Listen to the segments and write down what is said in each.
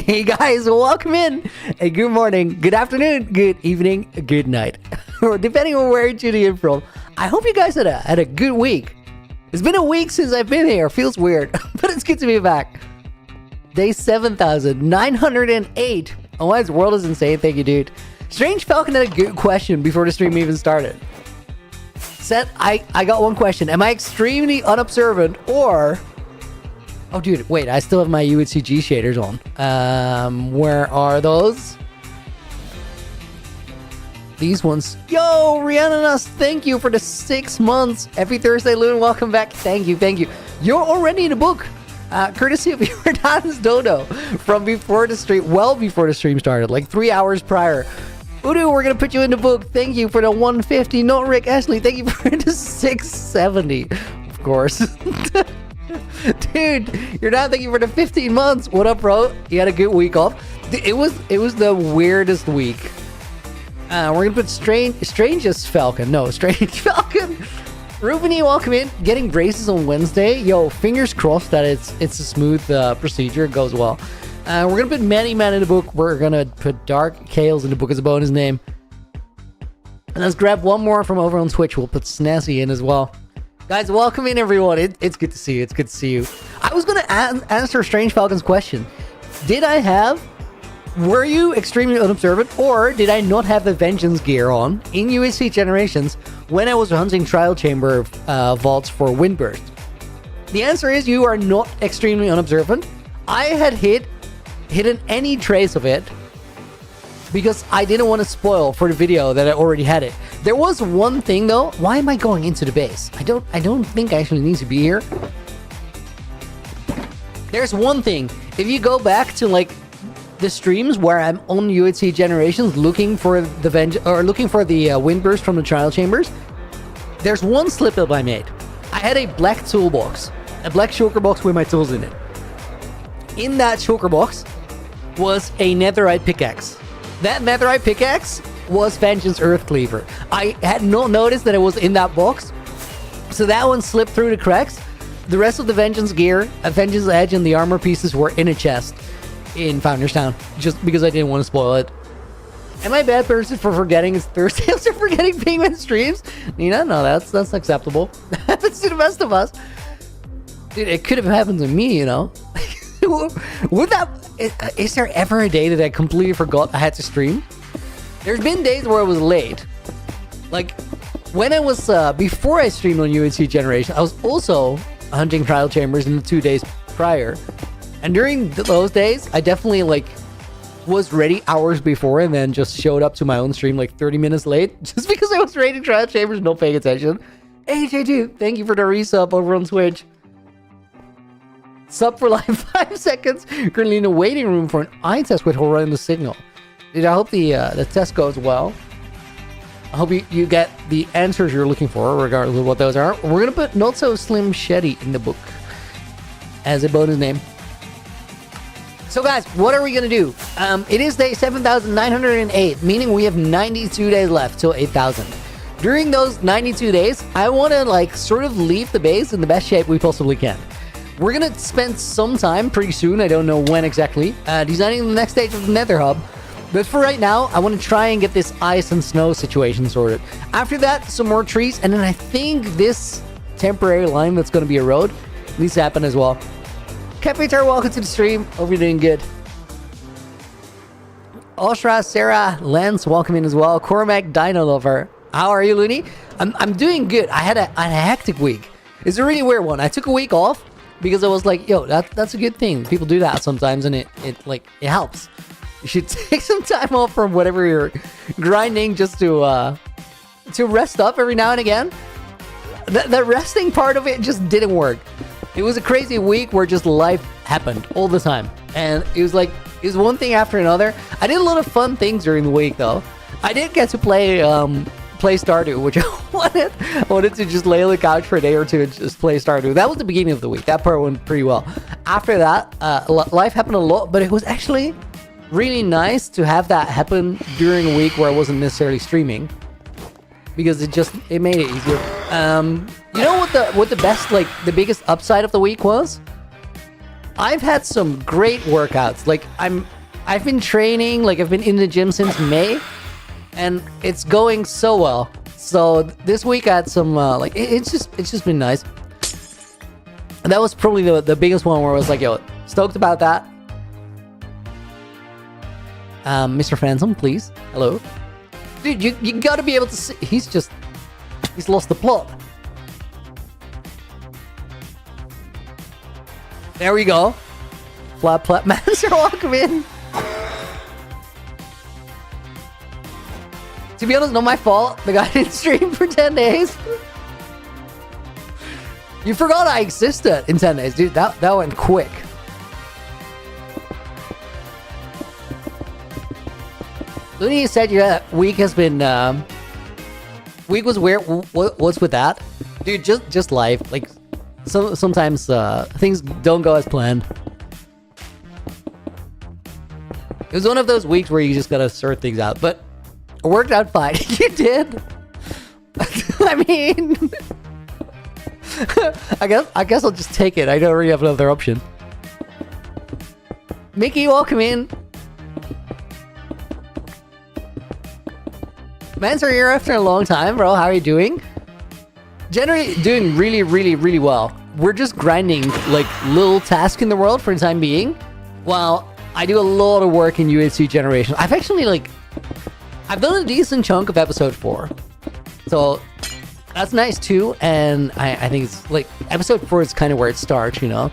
Hey guys, welcome in. Hey, good morning, good afternoon, good evening, good night. Or depending on where you're tuning in from. I hope you guys had a good week. It's been a week since I've been here. Feels weird, but it's good to be back. Day 7,908. Oh, my world is insane. Thank you, dude. Strange Falcon had a good question before the stream even started. Said, I got one question. Am I extremely unobservant or... Oh, dude, wait. I still have my UHCG shaders on. Where are those? These ones. Yo, Rhiannon, thank you for the 6 months. Every Thursday, Loon, welcome back. Thank you, thank you. You're already in the book. Courtesy of your dad's dodo from before the stream, well before the stream started, like 3 hours prior. Udo, we're gonna put you in the book. Thank you for the 150. Not Rick Ashley. Thank you for the 670. Of course. Dude, your dad, thank you for the 15 months. What up, bro? You had a good week off. It was the weirdest week. We're gonna put strangest Falcon. No, Strange Falcon. Rubini, welcome in. Getting braces on Wednesday. Yo, fingers crossed that it's a smooth procedure. It goes well. We're gonna put Many Man in the book. We're gonna put Dark Chaos in the book as a bonus name. And let's grab one more from over on Twitch. We'll put Snazzy in as well. Guys, welcome in, everyone. It's good to see you. It's good to see you. I was gonna answer Strange Falcon's question. Were you extremely unobservant, or did I not have the Vengeance gear on in UHC Generations when I was hunting Trial Chamber vaults for Windburst? The answer is you are not extremely unobservant. I had hidden any trace of it because I didn't want to spoil for the video that I already had it. There was one thing though. Why am I going into the base? I don't think I actually need to be here. There's one thing. If you go back to like the streams where I'm on UHC Generations looking for the Windburst from the Trial Chambers, there's one slip up I made. I had a black toolbox, a black shulker box with my tools in it. In that shulker box was a netherite pickaxe. That netherite pickaxe was Vengeance Earth Cleaver. I had not noticed that it was in that box, so that one slipped through the cracks. The rest of the Vengeance gear, a Vengeance Edge, and the armor pieces were in a chest in Founders Town, just because I didn't want to spoil it. Am I a bad person for forgetting it's Thursday after forgetting Pigman streams? Nina, no, that's acceptable. That happens to the best of us. Dude, it could have happened to me, you know? Is there ever a day that I completely forgot I had to stream? There's been days where I was late. Like, when I was, before I streamed on UHC Generation, I was also hunting Trial Chambers in the 2 days prior. And during those days, I definitely, like, was ready hours before and then just showed up to my own stream, like, 30 minutes late. Just because I was raiding Trial Chambers, not paying attention. AJ2, thank you for the resub over on Twitch. Sub for like 5 seconds. Currently in the waiting room for an eye test with horrendous signal. Dude, I hope the test goes well. I hope you get the answers you're looking for, regardless of what those are. We're going to put Not So Slim Shetty in the book as a bonus name. So guys, what are we going to do? It is day 7,908, meaning we have 92 days left till 8,000. During those 92 days, I want to like sort of leave the base in the best shape we possibly can. We're going to spend some time pretty soon, I don't know when exactly, designing the next stage of the Nether Hub. But for right now, I want to try and get this ice and snow situation sorted. After that, some more trees, and then I think this temporary line that's going to be a road needs to happen as well. Capitar, welcome to the stream. Hope you're doing good. Oshra, Sarah, Lance, welcome in as well. Cormac, Dino Lover. How are you, Looney? I'm doing good. I had a hectic week. It's a really weird one. I took a week off because I was like, yo, that's a good thing. People do that sometimes, and it helps. You should take some time off from whatever you're grinding just to rest up every now and again. The resting part of it just didn't work. It was a crazy week where just life happened all the time. And it was one thing after another. I did a lot of fun things during the week, though. I did get to play Stardew, which I wanted to just lay on the couch for a day or two and just play Stardew. That was the beginning of the week. That part went pretty well. After that, life happened a lot, but it was actually really nice to have that happen during a week where I wasn't necessarily streaming, because it made it easier. You know what the best, like the biggest upside of the week was? I've had some great workouts. Like I'm I've been training, like I've been in the gym since May, and it's going so well. So this week I had some like it's just been nice. And that was probably the biggest one where I was like, yo, stoked about that. Mr. Phantom, please. Hello. Dude, you gotta be able to see. He's lost the plot. There we go. Flat Master, welcome in. To be honest, not my fault. The guy didn't stream for 10 days. You forgot I existed in 10 days, dude. That went quick. Looney said your week has been week was weird. What's with that, dude? Just life. Like sometimes things don't go as planned. It was one of those weeks where you just gotta sort things out, but it worked out fine. You did. I mean, I guess I'll just take it. I don't really have another option. Mickey, welcome in. Mansour here after a long time, bro. How are you doing? Generally doing really, really, really well. We're just grinding like little tasks in the world for the time being, while I do a lot of work in UHC generation. I've actually I've done a decent chunk of episode 4. So that's nice too. And I think it's like episode 4 is kind of where it starts, you know?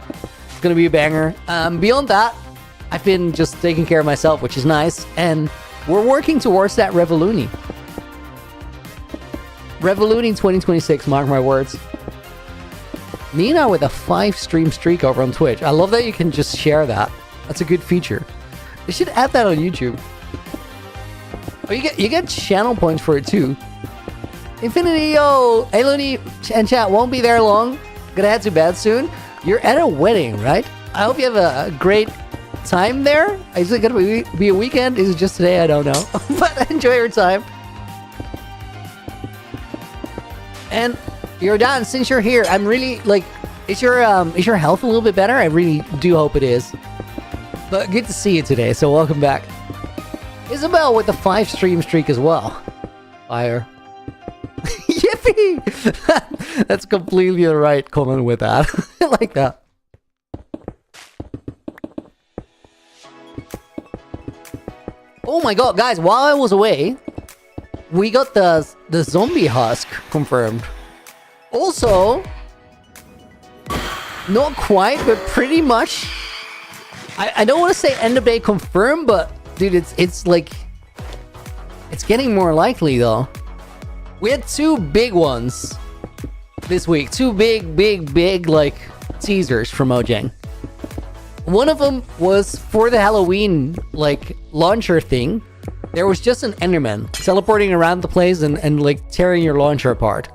It's gonna be a banger. Beyond that, I've been just taking care of myself, which is nice. And we're working towards that Revoluni. Revoluni 2026, mark my words. Nina with a 5-stream streak over on Twitch. I love that you can just share that. That's a good feature. They should add that on YouTube. Oh, you get channel points for it too. Infinity, yo! Hey, Looney and chat, won't be there long. Gonna head to bed soon. You're at a wedding, right? I hope you have a great time there. Is it gonna be a weekend? Is it just today? I don't know. But enjoy your time. And you're done. Since you're here, I'm really like, is your health a little bit better? I really do hope it is. But good to see you today. So welcome back, Isabel with the 5-stream streak as well. Fire. Yippee! That's completely the right comment with that. I like that. Oh my god, guys! While I was away, we got the zombie husk confirmed. Also, not quite, but pretty much. I don't want to say end of day confirmed, but dude, it's like it's getting more likely though. We had 2 big ones this week. 2 big like teasers from Mojang. One of them was for the Halloween like launcher thing. There was just an Enderman teleporting around the place and like tearing your launcher apart.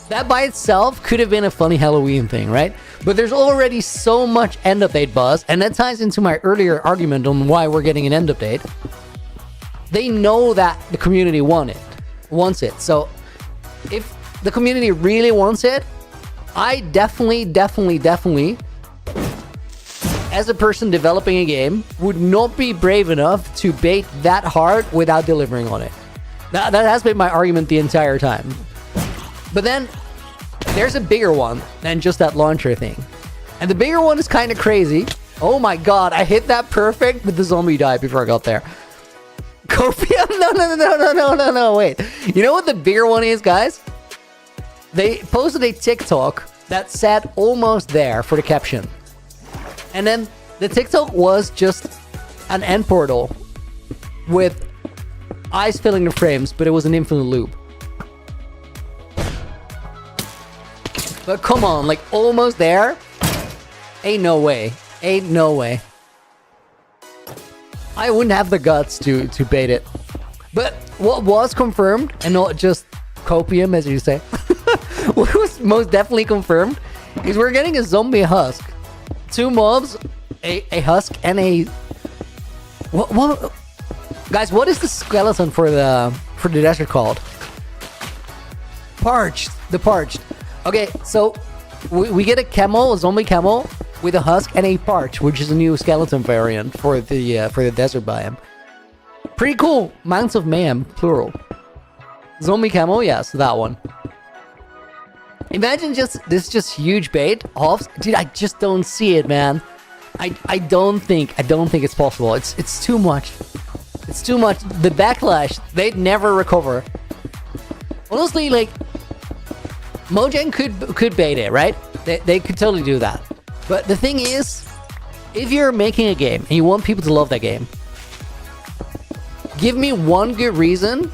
That by itself could have been a funny Halloween thing, right? But there's already so much end update buzz, and that ties into my earlier argument on why we're getting an end update. They know that the community wants it. So if the community really wants it, I definitely, as a person developing a game, would not be brave enough to bait that hard without delivering on it. That has been my argument the entire time. But then there's a bigger one than just that launcher thing. And the bigger one is kind of crazy. Oh my god, I hit that perfect, but the zombie died before I got there. Copium? No, wait. You know what the bigger one is, guys? They posted a TikTok that said almost there for the caption. And then the TikTok was just an end portal with eyes filling the frames, but it was an infinite loop. But come on, like almost there? Ain't no way. I wouldn't have the guts to bait it. But what was confirmed, and not just copium as you say, what was most definitely confirmed is we're getting a zombie husk. 2 mobs, a husk, and a... What? Guys, what is the skeleton for the desert called? Parched. The parched. Okay, so we get a camel, a zombie camel, with a husk and a parch, which is a new skeleton variant for the desert biome. Pretty cool. Mounts of Mayhem, plural. Zombie camo, yes, that one. Imagine just huge bait hops. Dude, I just don't see it, man. I don't think it's possible. It's too much. It's too much. The backlash, they'd never recover. Honestly, like, Mojang could bait it, right? They could totally do that. But the thing is, if you're making a game and you want people to love that game, give me one good reason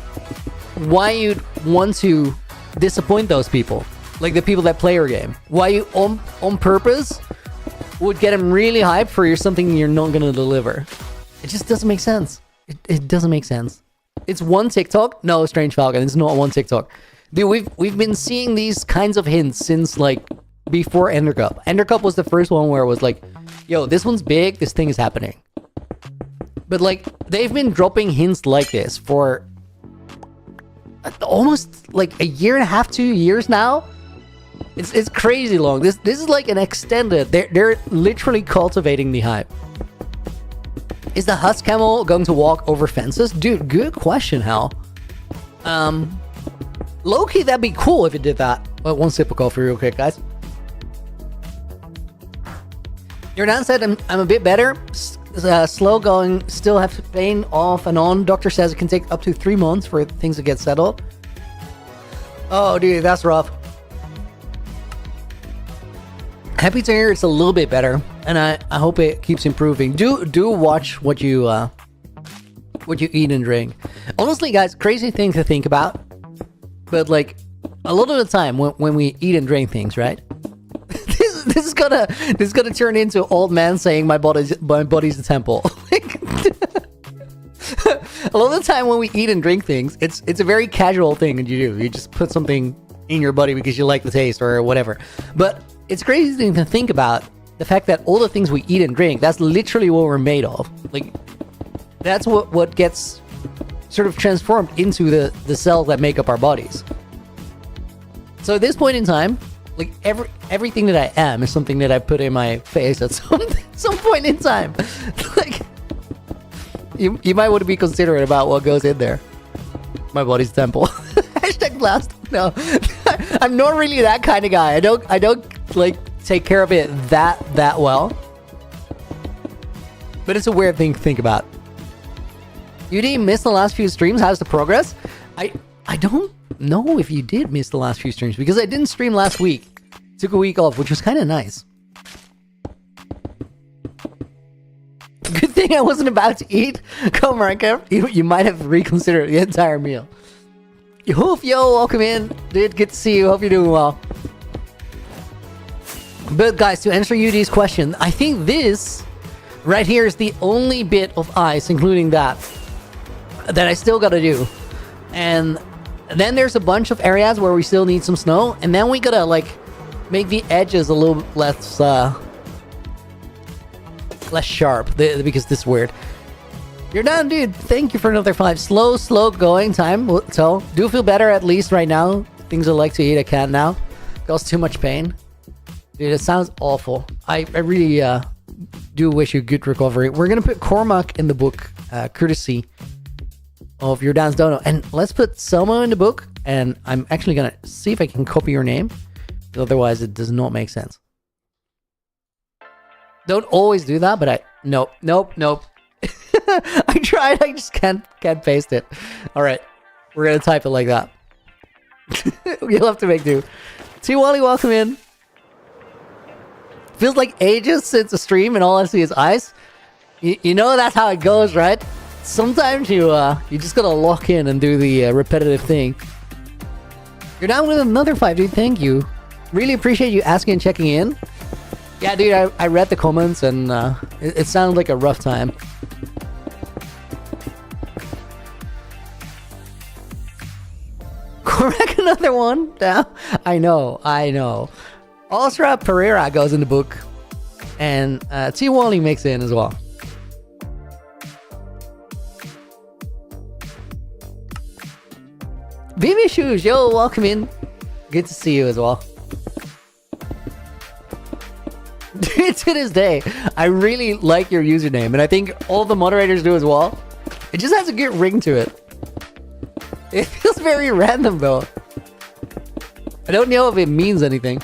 why you'd want to disappoint those people. Like the people that play your game. Why you on purpose would get them really hyped for something you're not gonna deliver. It just doesn't make sense. It doesn't make sense. It's one TikTok. No, Strange Falcon. It's not one TikTok. Dude, we've been seeing these kinds of hints since like before Ender Cup. Ender Cup was the first one where it was like, yo, this one's big. This thing is happening. But like they've been dropping hints like this for almost like a year and a half, 2 years now. It's crazy long. This is like an extended. They're literally cultivating the hype. Is the husk camel going to walk over fences? Dude, good question, Hal. Low-key, that'd be cool if it did that. But one sip of coffee real quick, guys. Your dad said I'm a bit better. Slow going, still have pain off and on. Doctor says it can take up to 3 months for things to get settled. Oh, dude, that's rough. Happy to hear it's a little bit better, and I hope it keeps improving. Do watch what you eat and drink. Honestly, guys, crazy thing to think about, but like a lot of the time when we eat and drink things, right? this is gonna turn into old man saying my body's a temple. Like, a lot of the time when we eat and drink things, it's a very casual thing that you do. You just put something in your body because you like the taste or whatever, but it's crazy to think about the fact that all the things we eat and drink, that's literally what we're made of. Like, that's what gets sort of transformed into the cells that make up our bodies. So at this point in time, like everything that I am is something that I put in my face at some point in time. Like, you might want to be considerate about what goes in there. My body's temple. Hashtag blast. No, I'm not really that kind of guy. I don't like take care of it that well. But it's a weird thing to think about. You didn't miss the last few streams. How's the progress? I don't know if you did miss the last few streams because I didn't stream last week. Took a week off, which was kind of nice. Good thing I wasn't about to eat. Come on, you might have reconsidered the entire meal. Yo, welcome in. Dude, good to see you. Hope you're doing well. But guys, to answer UD's question, I think this right here is the only bit of ice, including that I still gotta do. And then there's a bunch of areas where we still need some snow, and then we gotta like make the edges a little less sharp because this is weird. You're done, dude. Thank you for another 5. Slow going time. So, do feel better at least right now. Things I like to eat, I can't now. Cause too much pain. Dude, it sounds awful. I really do wish you good recovery. We're gonna put Cormac in the book, courtesy of Your Dance Dono. And let's put Selmo in the book. And I'm actually gonna see if I can copy your name. Otherwise, it does not make sense. Don't always do that, but nope. I tried, I just can't paste it. Alright, we're gonna type it like that. You'll have to make do. T-Wally, welcome in. Feels like ages since a stream and all I see is ice. You know that's how it goes, right? Sometimes you just gotta lock in and do the repetitive thing. You're down with another 5, dude. Thank you. Really appreciate you asking and checking in. Yeah, dude, I read the comments and it sounded like a rough time. Correct, another one. Yeah, I know. Osra Pereira goes in the book. And T. Wally makes it in as well. Baby Shoes, yo, welcome in. Good to see you as well. Dude, to this day, I really like your username, and I think all the moderators do as well. It just has a good ring to it. It feels very random though. I don't know if it means anything.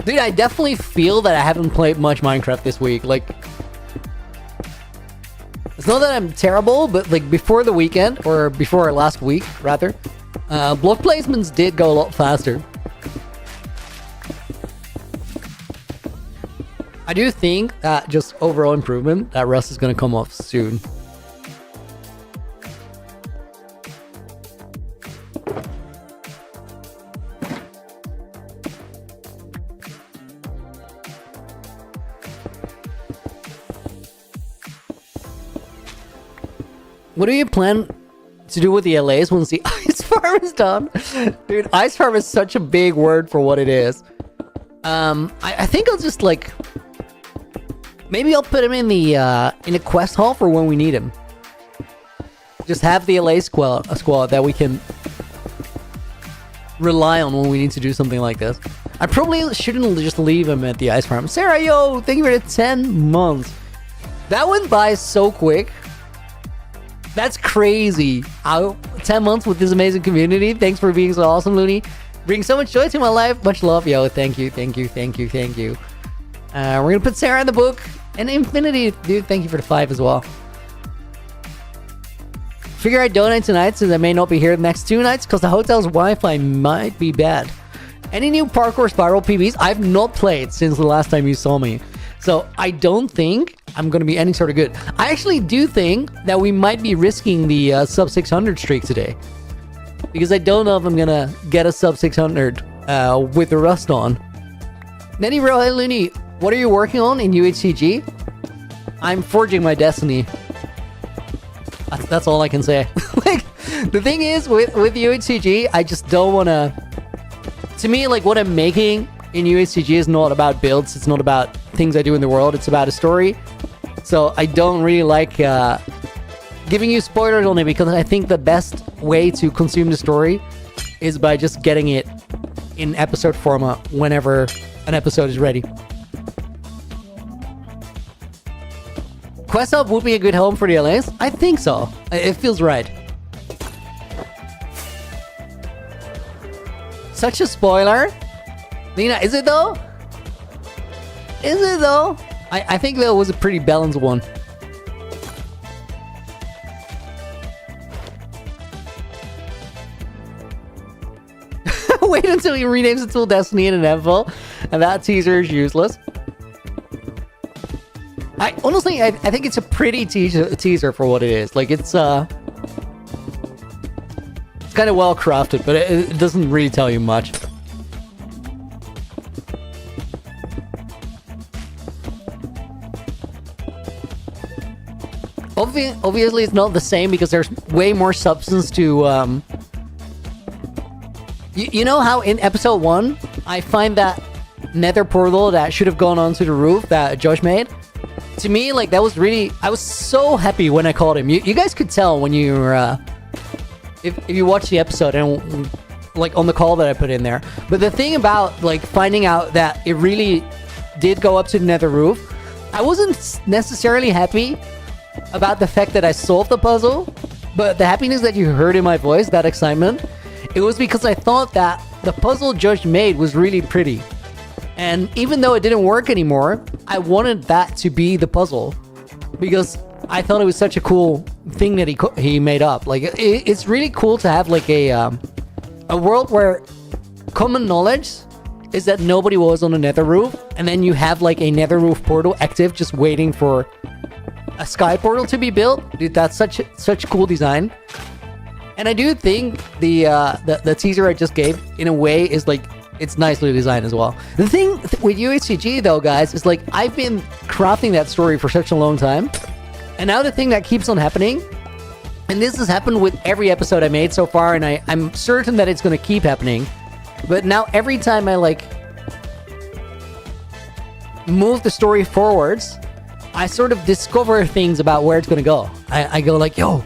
Dude, I definitely feel that I haven't played much Minecraft this week. Like, it's not that I'm terrible, but like before the weekend, or before last week, rather, block placements did go a lot faster. I do think that just overall improvement, that Rust is going to come off soon. What do you plan to do with the LAs once the ice farm is done? Dude, ice farm is such a big word for what it is. I think I'll just like... Maybe I'll put him in a quest hall for when we need him. Just have the LA squad that we can rely on when we need to do something like this. I probably shouldn't just leave him at the ice farm. Sarah, yo, thank you for the 10 months. That went by so quick. That's crazy. 10 months with this amazing community. Thanks for being so awesome, Looney. Bring so much joy to my life. Much love, yo. Thank you, thank you, thank you, thank you. We're gonna put Sarah in the book. And Infinity, dude, thank you for the 5 as well. Figure I'd donate tonight since I may not be here the next 2 nights because the hotel's Wi-Fi might be bad. Any new parkour spiral PBs? I've not played since the last time you saw me. So I don't think I'm going to be any sort of good. I actually do think that we might be risking the sub 600 streak today. Because I don't know if I'm going to get a sub 600 with the Rust on. Netty Real, hey Looney, what are you working on in UHCG? I'm forging my destiny. That's all I can say. Like, the thing is, with UHCG, I just don't want to... To me, like, what I'm making in UHCG is not about builds. It's not about things I do in the world. It's about a story. So I don't really like giving you spoilers on it because I think the best way to consume the story is by just getting it in episode format whenever an episode is ready. Quest Hub would be a good home for the LAs? I think so. It feels right. Such a spoiler. Lena, is it though? Is it though? I think that was a pretty balanced one. Wait until he renames it to Destiny in an Anvil, and that teaser is useless. Honestly, I think it's a pretty teaser for what it is. Like, it's kind of well crafted, but it doesn't really tell you much. Obviously, it's not the same because there's way more substance to... You know how in episode 1, I find that nether portal that should have gone onto the roof that Josh made? To me, like, that was really... I was so happy when I called him. You guys could tell when you were... if you watch the episode and, like, on the call that I put in there. But the thing about, like, finding out that it really did go up to the nether roof, I wasn't necessarily happy about the fact that I solved the puzzle, but the happiness that you heard in my voice, that excitement, it was because I thought that the puzzle Josh made was really pretty. And even though it didn't work anymore, I wanted that to be the puzzle because I thought it was such a cool thing that he made up. Like, it's really cool to have like a world where common knowledge is that nobody was on a nether roof, and then you have like a nether roof portal active just waiting for a sky portal to be built. Dude, that's such cool design. And I do think the teaser I just gave in a way is like, it's nicely designed as well. The thing with UHCG though, guys, is like, I've been crafting that story for such a long time, and now the thing that keeps on happening, and this has happened with every episode I made so far, and I'm certain that it's going to keep happening, but now every time I like move the story forwards, I sort of discover things about where it's going to go. I go like, yo,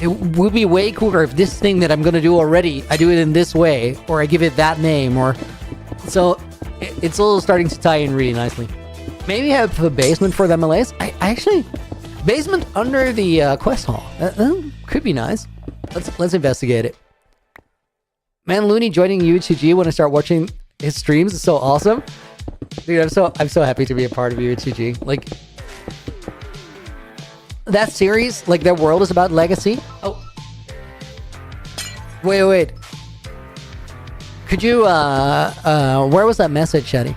it would be way cooler if this thing that I'm gonna do already, I do it in this way, or I give it that name, or so it's all starting to tie in really nicely. Maybe have a basement for the MLAs. I actually basement under the quest hall. That could be nice. Let's investigate it. Man, Looney joining UHG when I start watching his streams is so awesome. Dude, I'm so happy to be a part of UHG. Like that series, like their world is about legacy. Oh, wait. Could you where was that message, Shadi?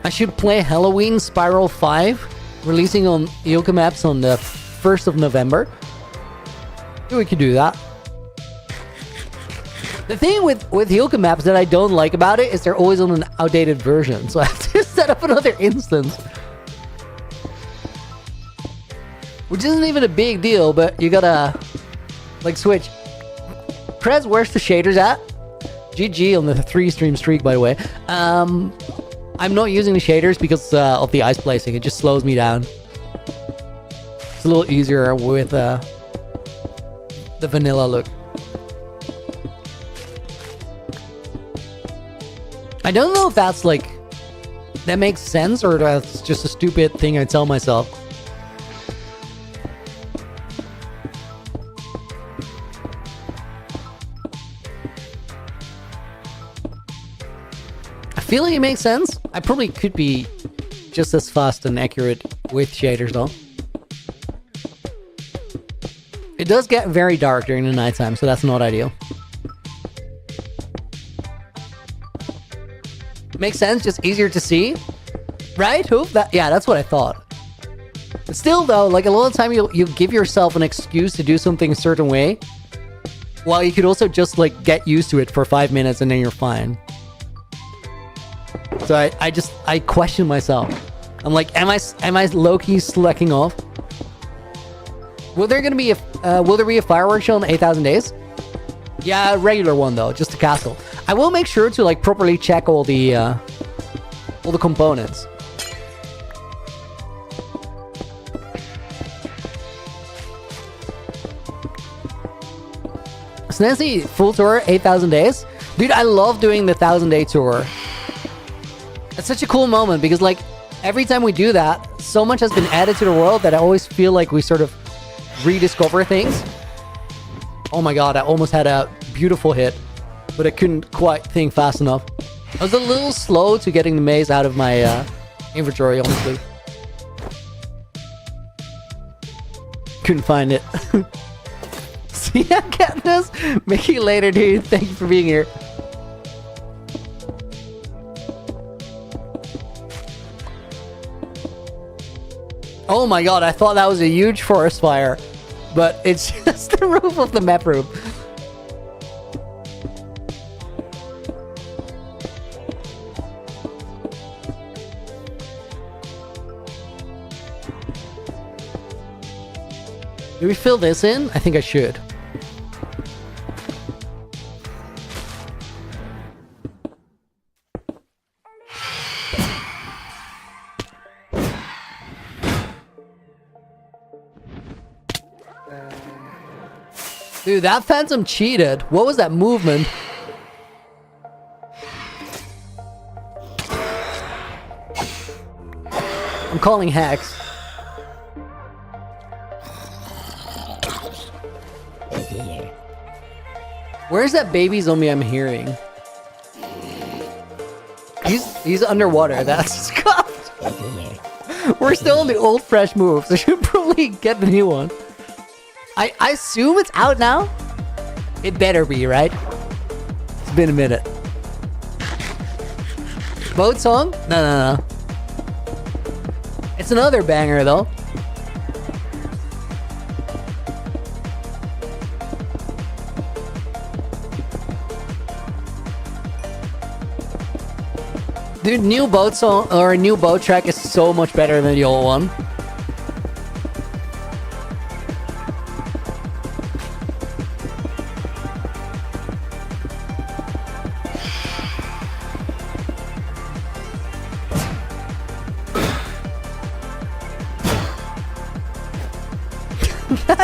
I should play Halloween Spiral 5, releasing on Yoka Maps on the 1st of November. We could do that. The thing with Yoka Maps that I don't like about it is they're always on an outdated version, so I have to set up another instance. Which isn't even a big deal, but you gotta, like, switch. Prez, where's the shaders at? GG on the 3-stream streak, by the way. I'm not using the shaders because of the ice placing. It just slows me down. It's a little easier with the vanilla look. I don't know if that's like... that makes sense or that's just a stupid thing I tell myself. I feel like it makes sense. I probably could be just as fast and accurate with shaders though. It does get very dark during the nighttime, so that's not ideal. Makes sense, just easier to see. Right? Yeah, that's what I thought. But still though, like a lot of the time you give yourself an excuse to do something a certain way, while you could also just like get used to it for 5 minutes and then you're fine. So I question myself. I'm like, am I low-key slacking off? Will there be a fireworks show in 8,000 days? Yeah, a regular one though, just a castle. I will make sure to like properly check all the components. Snazzy full tour 8,000 days, dude. I love doing the 1,000-day tour. It's such a cool moment because like every time we do that, so much has been added to the world that I always feel like we sort of rediscover things. Oh my god, I almost had a beautiful hit, but I couldn't quite think fast enough. I was a little slow to getting the maze out of my inventory, honestly. Couldn't find it. See ya, Katniss? Make it later, dude. Thank you for being here. Oh my god, I thought that was a huge forest fire, but it's just the roof of the map room. Do we fill this in? I think I should. Dude, that Phantom cheated. What was that movement? I'm calling hacks. Where's that baby zombie I'm hearing? He's underwater. That's scuffed. We're still on the old fresh moves. I should probably get the new one. I assume it's out now? It better be, right? It's been a minute. Boat song? No. It's another banger, though. Dude, new boat song or new boat track is so much better than the old one.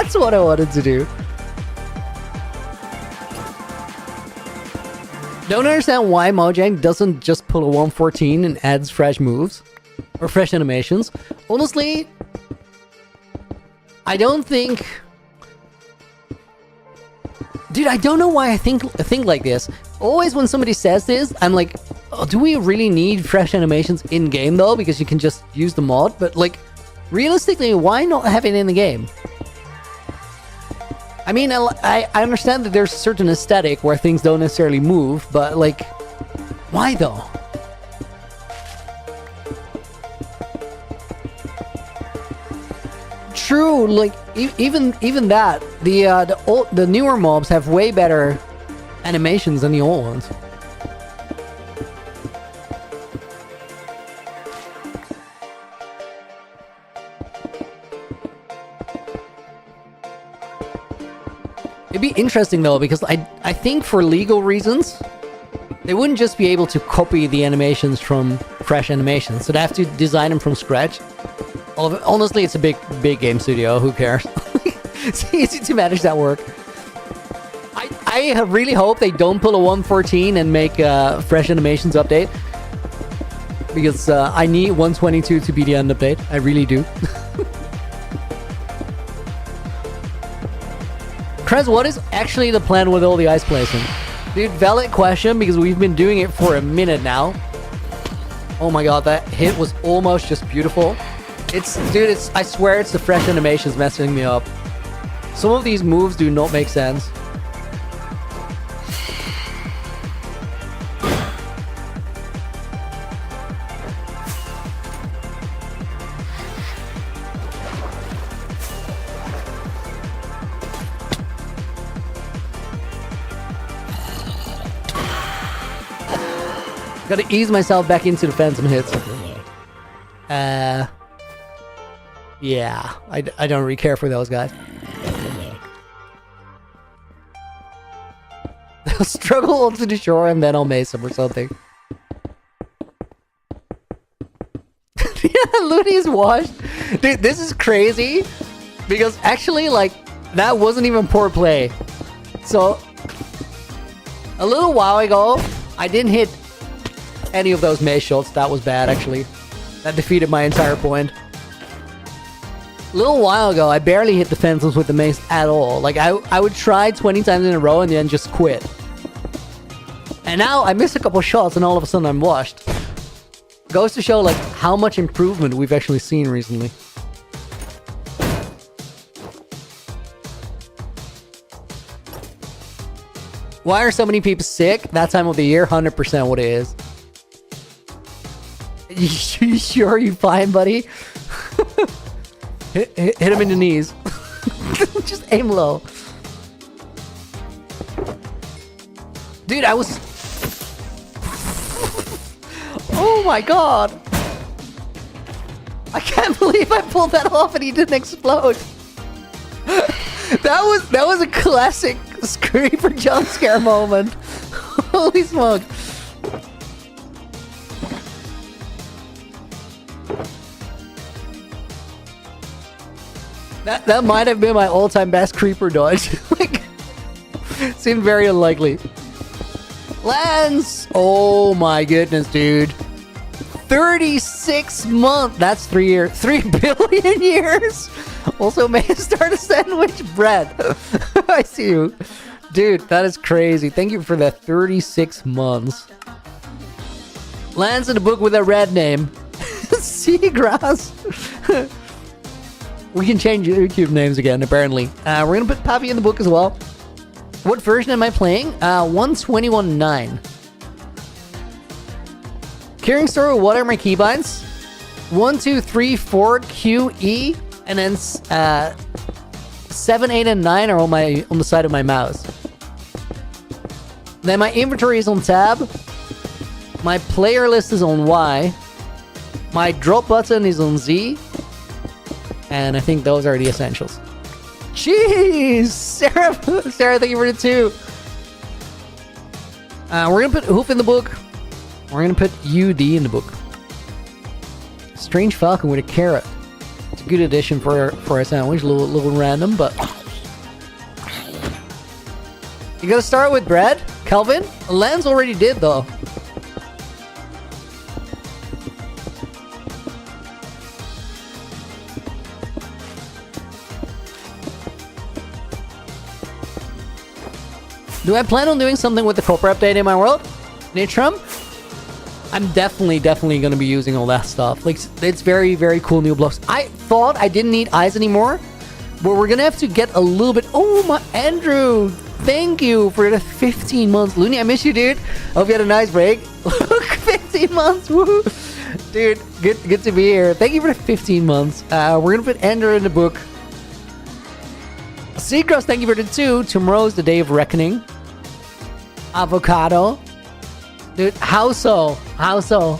That's what I wanted to do. Don't understand why Mojang doesn't just pull a 114 and adds fresh moves or fresh animations. Honestly, I don't think... Dude, I don't know why I think like this. Always when somebody says this, I'm like, oh, do we really need fresh animations in-game though? Because you can just use the mod. But like, realistically, why not have it in the game? I mean, I understand that there's a certain aesthetic where things don't necessarily move, but like, why though? True, like even that, the newer mobs have way better animations than the old ones. It'd be interesting though, because I think for legal reasons, they wouldn't just be able to copy the animations from fresh animations, so they have to design them from scratch. Honestly, it's a big game studio. Who cares? It's easy to manage that work. I really hope they don't pull a 114 and make fresh animations update, because I need 122 to be the end update. I really do. Krez, what is actually the plan with all the ice placing? Dude, valid question, because we've been doing it for a minute now. Oh my god, that hit was almost just beautiful. Dude, I swear it's the fresh animations messing me up. Some of these moves do not make sense. Gotta ease myself back into the fence and hits. Yeah, I don't really care for those guys. They'll struggle onto the shore and then I'll mace them or something. Yeah, Looney's washed. Dude, this is crazy. Because actually, like, that wasn't even poor play. So, a little while ago, I didn't hit any of those mace shots. That was bad, actually. That defeated my entire point. A little while ago, I barely hit the fences with the mace at all. Like, I would try 20 times in a row and then just quit. And now I miss a couple shots and all of a sudden I'm washed. Goes to show, like, how much improvement we've actually seen recently. Why are so many people sick? That time of the year, 100% what it is. You sure you fine, buddy? Hit him in the knees. Just aim low. Dude, I was... Oh my god. I can't believe I pulled that off and he didn't explode. That was a classic Creeper jump scare moment. Holy smoke. That might have been my all-time best creeper dodge. Like, seemed very unlikely. Lance! Oh my goodness, dude. 36 months! That's 3 years. 3 billion years! Also, may I start a sandwich bread? I see you. Dude, that is crazy. Thank you for that 36 months. Lands in a book with a red name. Seagrass. We can change YouTube names again, apparently. We're gonna put Pappy in the book as well. What version am I playing? 121.9. Carrying store, what are my keybinds? 1, 2, 3, 4, Q, E, and then 7, 8, and 9 are on the side of my mouse. Then my inventory is on tab. My player list is on Y. My drop button is on Z. And I think those are the essentials. Jeez! Sarah, thank you for the 2. We're gonna put Hoof in the book. We're gonna put UD in the book. Strange Falcon with a carrot. It's a good addition for a sandwich. A little random, but you gotta start with bread, Calvin. Lance already did though. Do I plan on doing something with the copper update in my world? Nitram? I'm definitely going to be using all that stuff. Like, it's very, very cool new blocks. I thought I didn't need eyes anymore, but we're going to have to get a little bit... Oh, my... Andrew, thank you for the 15 months. Looney, I miss you, dude. Hope you had a nice break. Look, 15 months. Woo. Dude, good to be here. Thank you for the 15 months. We're going to put Andrew in the book. Seagrass, thank you for the 2. Tomorrow's the day of reckoning. Avocado. Dude, how so? How so?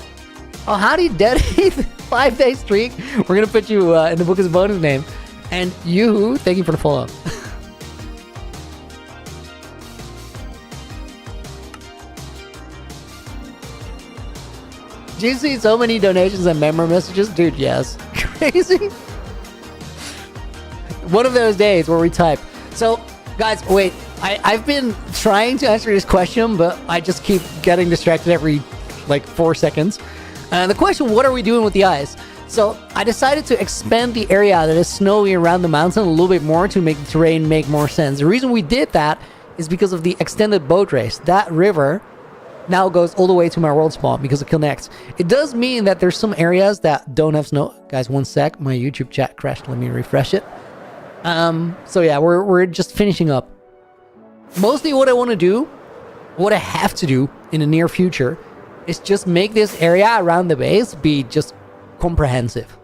Oh, how do you dedicate 5-day streak? We're gonna put you in the book as a bonus name. And you, thank you for the follow. Do you see so many donations and member messages? Dude, yes. Crazy. One of those days where we type. So, guys, wait. I've been trying to answer this question, but I just keep getting distracted every, 4 seconds. The question, what are we doing with the ice? So, I decided to expand the area that is snowy around the mountain a little bit more to make the terrain make more sense. The reason we did that is because of the extended boat race. That river now goes all the way to my world spawn because it connects. It does mean that there's some areas that don't have snow. Guys, one sec. My YouTube chat crashed. Let me refresh it. So yeah, we're just finishing up. Mostly what I want to do, what I have to do in the near future, is just make this area around the base be just comprehensive.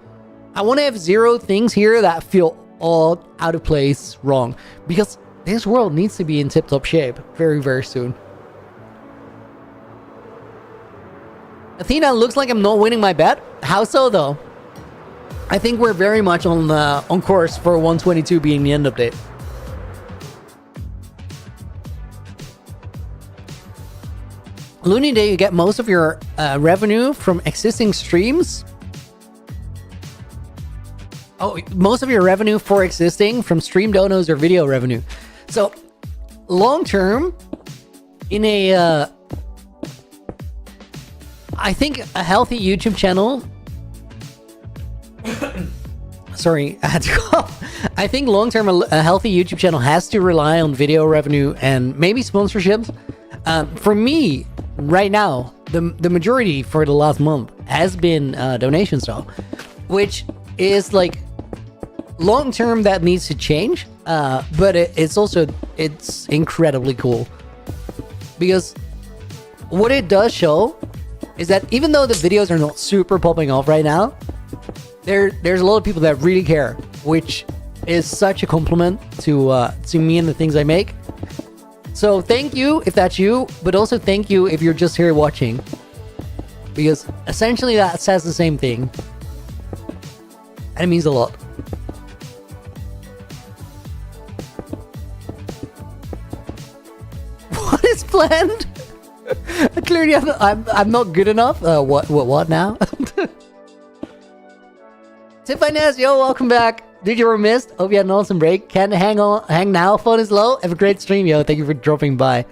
I want to have 0 things here that feel all out of place, wrong. Because this world needs to be in tip-top shape very, very soon. Athena, looks like I'm not winning my bet. How so, though? I think we're very much on course for 122 being the end update. Looney Day, you get most of your revenue from existing streams. Oh, most of your revenue for existing from stream donos or video revenue. So, long term, in a... I think a healthy YouTube channel... Sorry, I had to cough. I think long term, a healthy YouTube channel has to rely on video revenue and maybe sponsorships. For me, right now, the majority for the last month has been donations, though, which is long term that needs to change. But it's incredibly cool because what it does show is that even though the videos are not super popping off right now, there's a lot of people that really care, which is such a compliment to me and the things I make. So thank you if that's you, but also thank you if you're just here watching, because essentially that says the same thing, and it means a lot. What is planned? Clearly, I'm not good enough. What now? Tip Inez, yo, welcome back. Dude, you were missed. Hope you had an awesome break. Can't hang now. Phone is low. Have a great stream, yo. Thank you for dropping by.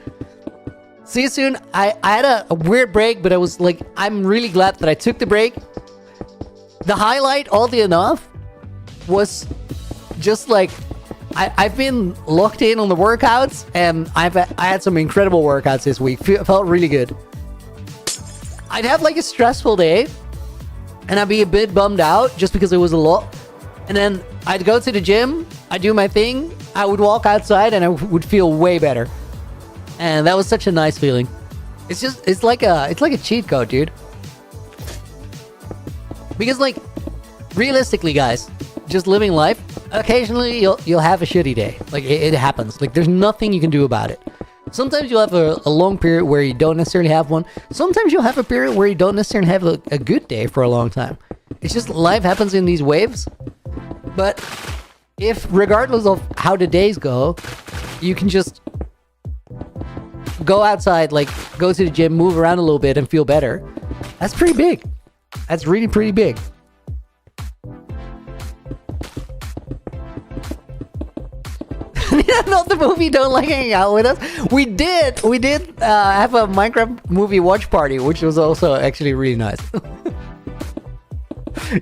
See you soon. I had a weird break, but I was I'm really glad that I took the break. The highlight, oddly enough, was just I've been locked in on the workouts, and I had some incredible workouts this week. Felt really good. I'd have a stressful day, and I'd be a bit bummed out just because it was a lot. And then I'd go to the gym, I'd do my thing, I would walk outside, and I would feel way better. And that was such a nice feeling. It's like a cheat code, dude. Because realistically, guys, just living life, occasionally you'll have a shitty day. It happens. There's nothing you can do about it. Sometimes you'll have a long period where you don't necessarily have one. Sometimes you'll have a period where you don't necessarily have a good day for a long time. It's just life happens in these waves. But if, regardless of how the days go, you can just go outside, go to the gym, move around a little bit, and feel better, that's pretty big. That's really pretty big. Not the movie Don't Like Hanging Out With Us. We did have a Minecraft movie watch party, which was also actually really nice.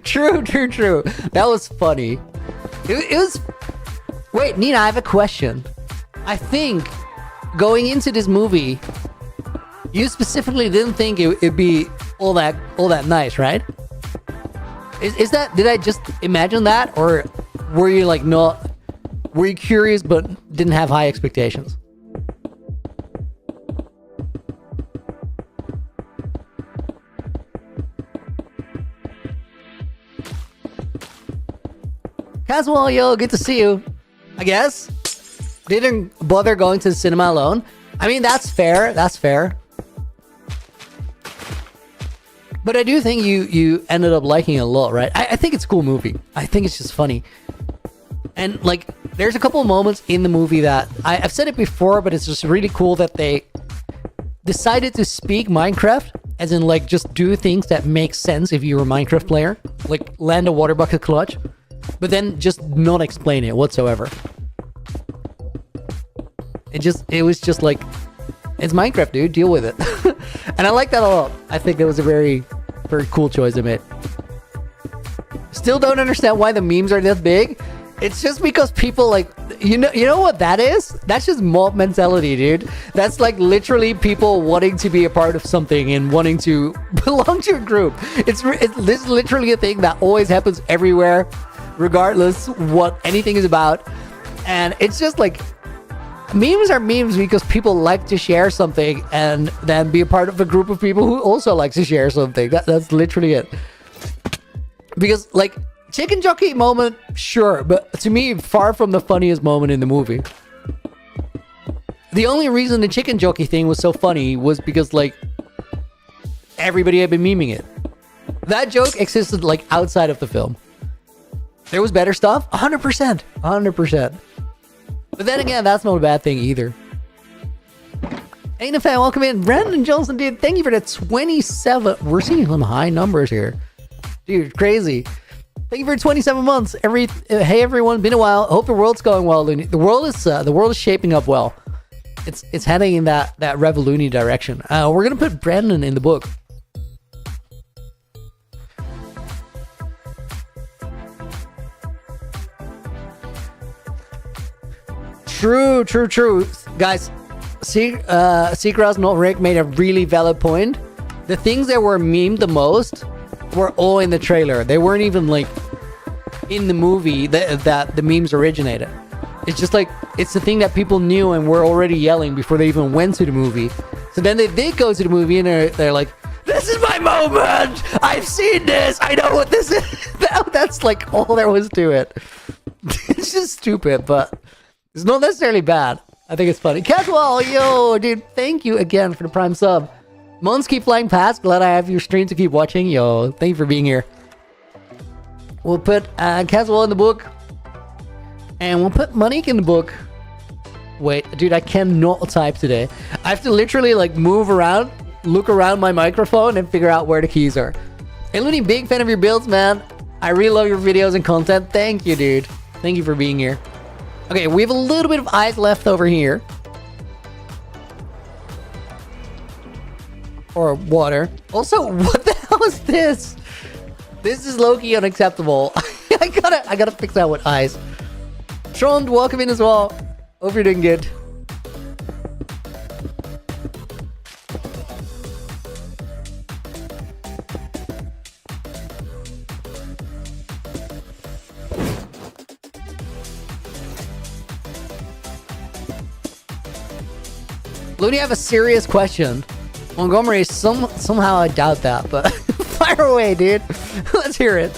True. That was funny. It was... Wait, Nina, I have a question. I think going into this movie, you specifically didn't think it'd be all that nice, right? Is that... Did I just imagine that? Or were you like not... Were you curious but didn't have high expectations? Caswell, yo, good to see you. I guess. Didn't bother going to the cinema alone. I mean, that's fair. That's fair. But I do think you ended up liking it a lot, right? I think it's a cool movie. I think it's just funny. And, like, there's a couple of moments in the movie that... I've said it before, but it's just really cool that they decided to speak Minecraft, as in, like, just do things that make sense if you're a Minecraft player. Like, land a water bucket clutch. But then just not explain it whatsoever. It was just like, it's Minecraft, dude. Deal with it. And I like that a lot. I think it was a very, very cool choice they made. Still don't understand why the memes are this big. It's just because people like, you know what that is? That's just mob mentality, dude. That's like literally people wanting to be a part of something and wanting to belong to a group. This is literally a thing that always happens everywhere, regardless what anything is about. And it's just like, memes are memes because people like to share something and then be a part of a group of people who also like to share something. That's literally it. Because like, chicken jockey moment, sure, but to me, far from the funniest moment in the movie. The only reason the chicken jockey thing was so funny was because like, everybody had been memeing it. That joke existed like outside of the film. There was better stuff, 100%, 100%. But then again, that's not a bad thing either. Ain't a fan, welcome in. Brandon Johnson, dude, thank you for the 27. We're seeing some high numbers here. Dude, crazy. Thank you for 27 months. Hey everyone, been a while. Hope the world's going well, Looney. The world is shaping up well. It's heading in that Revolution direction. We're gonna put Brandon in the book. True. Guys, Seacross Not Rick made a really valid point. The things that were memed the most were all in the trailer. They weren't even like in the movie that the memes originated. It's just like, it's the thing that people knew and were already yelling before they even went to the movie. So then they did go to the movie and they're like, this is my moment! I've seen this! I know what this is! That's like all there was to it. It's just stupid, but it's not necessarily bad. I think it's funny. Casual, yo, dude, thank you again for the Prime sub. Months keep flying past. Glad I have your stream to keep watching. Yo, thank you for being here. We'll put Casual in the book. And we'll put Monique in the book. Wait, dude, I cannot type today. I have to literally like move around, look around my microphone and figure out where the keys are. Hey, Looney, big fan of your builds, man. I really love your videos and content. Thank you, dude. Thank you for being here. Okay, we have a little bit of ice left over here. Or water. Also, what the hell is this? This is low-key unacceptable. I gotta fix that with ice. Trond, welcome in as well. Hope you're doing good. Looney, I have a serious question. Montgomery, somehow I doubt that, but fire away, dude. Let's hear it.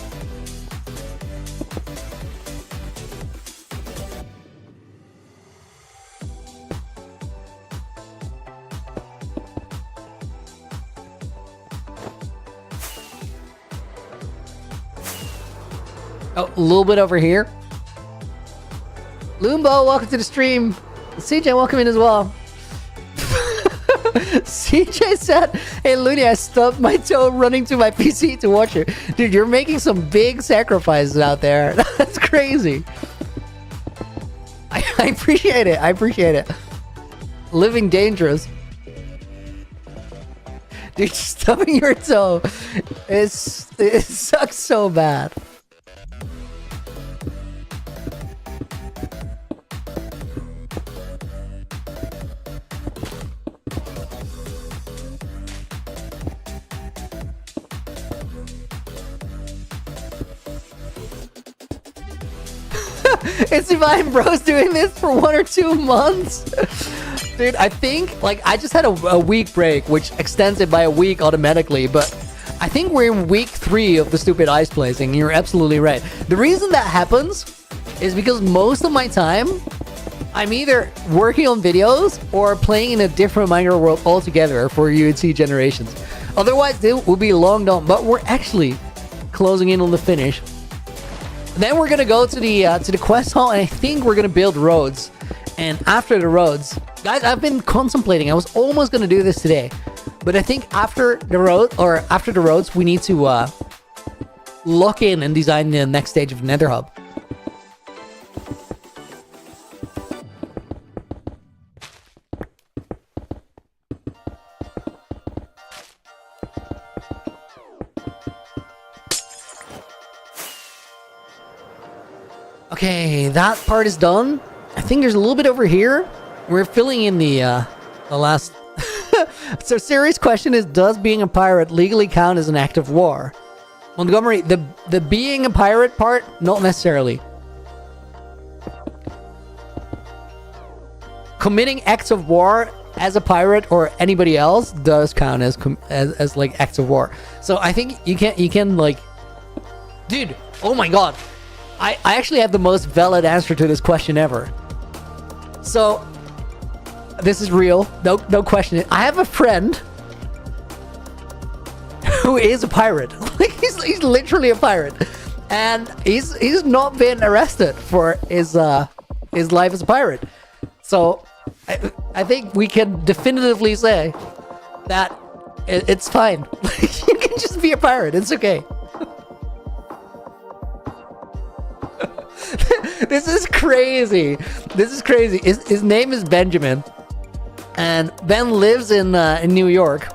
Oh, a little bit over here. Loombo, welcome to the stream. CJ, welcome in as well. CJ said, hey Looney, I stubbed my toe running to my PC to watch it. Dude, you're making some big sacrifices out there. That's crazy. I I appreciate it. I appreciate it. Living dangerous. Dude, stubbing your toe. It sucks so bad. It's Divine Bros doing this for 1 or 2 months. Dude, I think, like, I just had a week break, which extends it by a week automatically, but I think we're in week 3 of the stupid ice placing. You're absolutely right. The reason that happens is because most of my time, I'm either working on videos or playing in a different Minecraft world altogether for UNC Generations. Otherwise, it will be long done, but we're actually closing in on the finish. Then we're gonna go to the quest hall, and I think we're gonna build roads. And after the roads, guys, I've been contemplating. I was almost gonna do this today, but I think after the roads, we need to lock in and design the next stage of Nether Hub. Okay, that part is done. I think there's a little bit over here. We're filling in the last... So serious question is, does being a pirate legally count as an act of war? Montgomery, the being a pirate part, not necessarily. Committing acts of war as a pirate or anybody else does count as like acts of war. So I think you can like... Dude, oh my god. I actually have the most valid answer to this question ever. So, this is real. No question. I have a friend who is a pirate. Like he's literally a pirate, and he's not been arrested for his life as a pirate. So, I think we can definitively say that it's fine. Like, you can just be a pirate. It's okay. This is crazy. This is crazy. His name is Benjamin, and Ben lives in New York.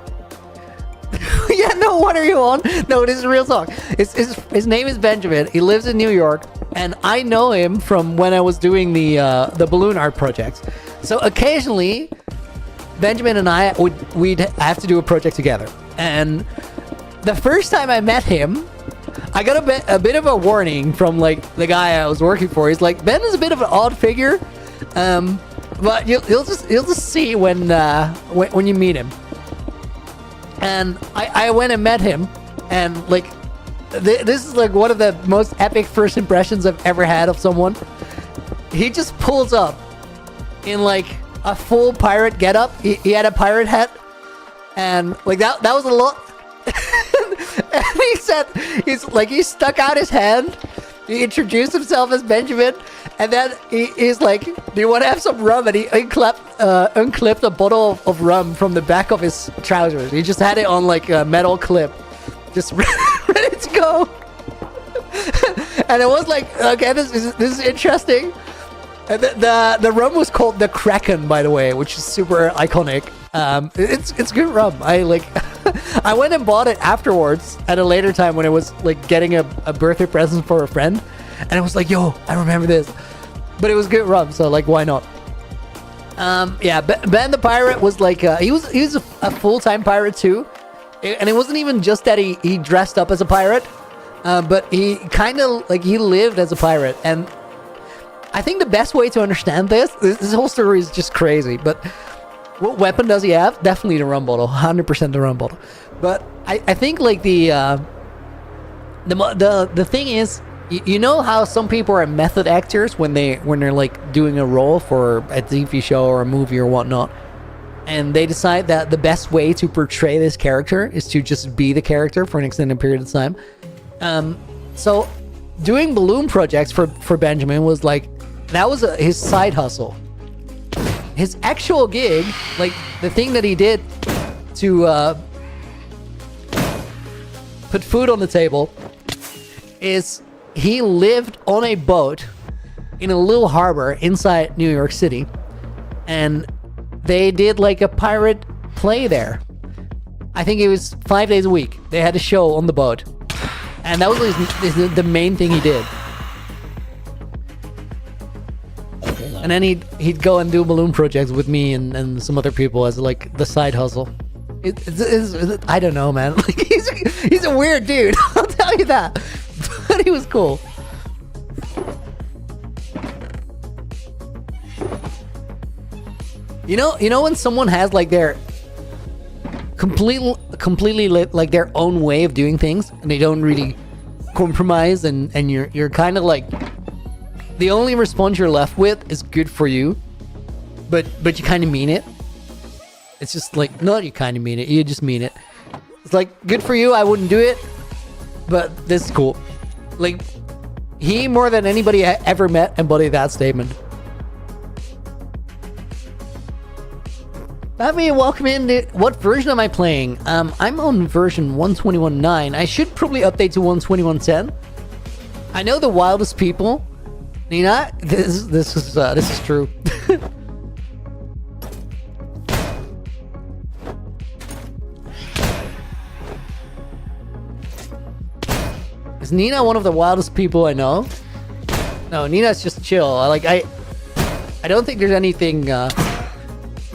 Yeah, no, what are you on? No, this is real talk. His name is Benjamin. He lives in New York, and I know him from when I was doing the balloon art projects. So occasionally, Benjamin and I we'd have to do a project together. And the first time I met him, I got a bit of a warning from like the guy I was working for. He's like, Ben is a bit of an odd figure, but you'll just see when you meet him. And I went and met him, and like this is like one of the most epic first impressions I've ever had of someone. He just pulls up in like a full pirate getup. He had a pirate hat, and like that was a lot. And he said, he stuck out his hand, he introduced himself as Benjamin, and then he's like, do you want to have some rum? And he unclipped a bottle of rum from the back of his trousers. He just had it on like a metal clip, just ready to go. And it was like, okay, this is interesting. And the rum was called the Kraken, by the way, which is super iconic. It's good rum. I went and bought it afterwards at a later time when I was like getting a birthday present for a friend, and I was like, yo, I remember this. But it was good rum, so like, why not? Yeah, Ben the pirate was like he was a full-time pirate too, and it wasn't even just that he dressed up as a pirate, but he kind of like he lived as a pirate. And I think the best way to understand this whole story is just crazy, but what weapon does he have? Definitely the rum bottle, 100% the rum bottle. But I think like the thing is, you know how some people are method actors when they're like doing a role for a TV show or a movie or whatnot, and they decide that the best way to portray this character is to just be the character for an extended period of time. So doing balloon projects for Benjamin was like, that was his side hustle. His actual gig, like the thing that he did to put food on the table, is he lived on a boat in a little harbor inside New York City, and they did like a pirate play there. I think it was 5 days a week. They had a show on the boat, and that was the main thing he did. And then he'd go and do balloon projects with me and some other people as like the side hustle. I don't know, man. Like he's a weird dude. I'll tell you that. But he was cool. You know when someone has like their completely like their own way of doing things, and they don't really compromise, and you're kind of like, the only response you're left with is good for you, but you kind of mean it. It's just like, no, you kind of mean it. You just mean it. It's like, good for you. I wouldn't do it, but this is cool. Like, he more than anybody I ever met embodied that statement. Bobby, welcome in. What version am I playing? I'm on version 121.9. I should probably update to 121.10. I know the wildest people. Nina, this is true. Is Nina one of the wildest people I know? No, Nina's just chill. I don't think there's anything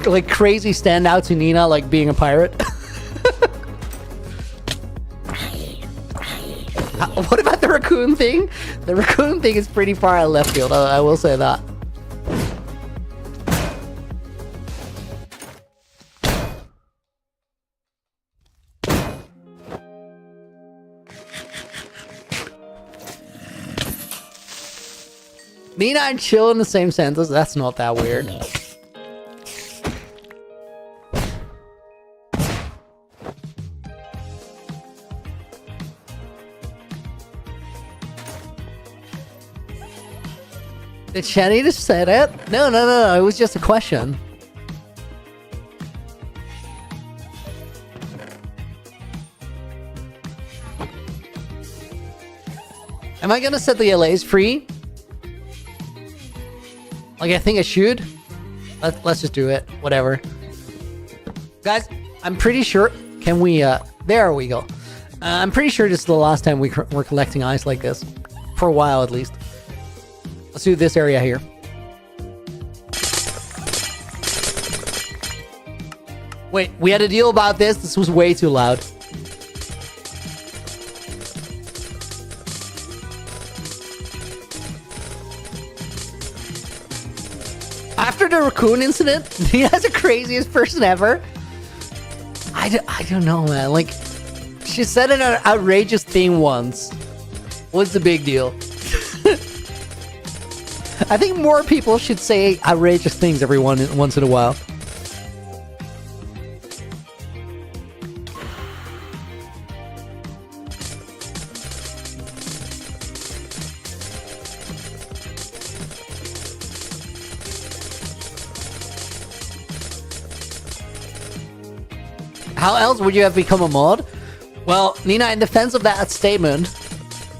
like crazy stand out to Nina, like being a pirate. What about the raccoon thing? The raccoon thing is pretty far out left field. I will say that. Nina and chill in the same sentence. That's not that weird. Did Shani just say that? No. It was just a question. Am I gonna set the LAs free? Like, I think I should. Let's just do it. Whatever. Guys, I'm pretty sure... Can we... there we go. I'm pretty sure this is the last time we're collecting ice like this. For a while, at least. Let's do this area here. Wait, we had a deal about this. This was way too loud. After the raccoon incident, he has the craziest person ever. I don't know, man. Like, she said an outrageous thing once. What's the big deal? I think more people should say outrageous things every once in a while. How else would you have become a mod? Well, Nina, in defense of that statement,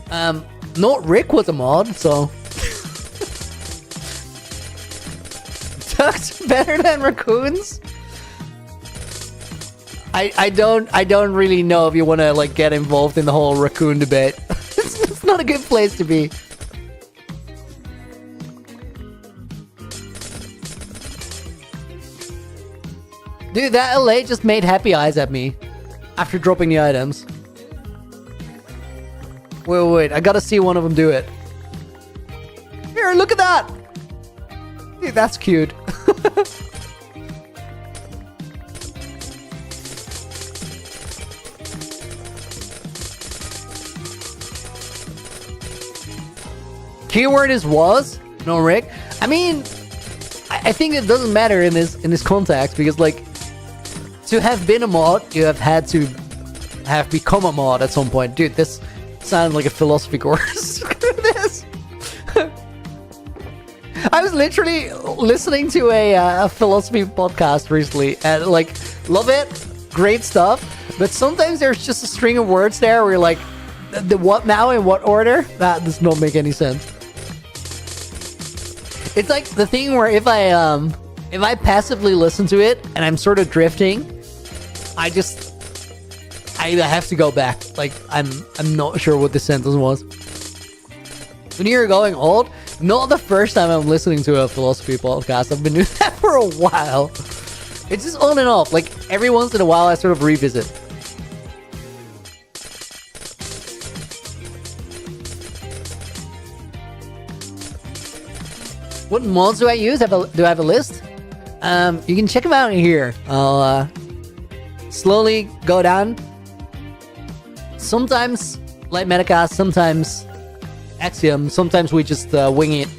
not Rick was a mod, so... Ducks better than raccoons? I don't really know if you want to like get involved in the whole raccoon debate. It's not a good place to be. Dude, that LA just made happy eyes at me after dropping the items. Wait, I gotta see one of them do it. Here, look at that! Dude, that's cute. Keyword is was, no Rick. I mean, I think it doesn't matter in this context, because like, to have been a mod, you have had to have become a mod at some point. Dude, this sounds like a philosophy course. Screw this. I was literally listening to a philosophy podcast recently, and like, love it, great stuff. But sometimes there's just a string of words there where you're like, the what now in what order? That does not make any sense. It's like the thing where if I passively listen to it and I'm sort of drifting, I have to go back. Like I'm not sure what the sentence was. When you're going old, not the first time I'm listening to a philosophy podcast. I've been doing that for a while. It's just on and off. Like every once in a while I sort of revisit. What mods do I use? Do I have a list? You can check them out here. I'll slowly go down. Sometimes Light Metacast, sometimes Axiom, sometimes we just wing it.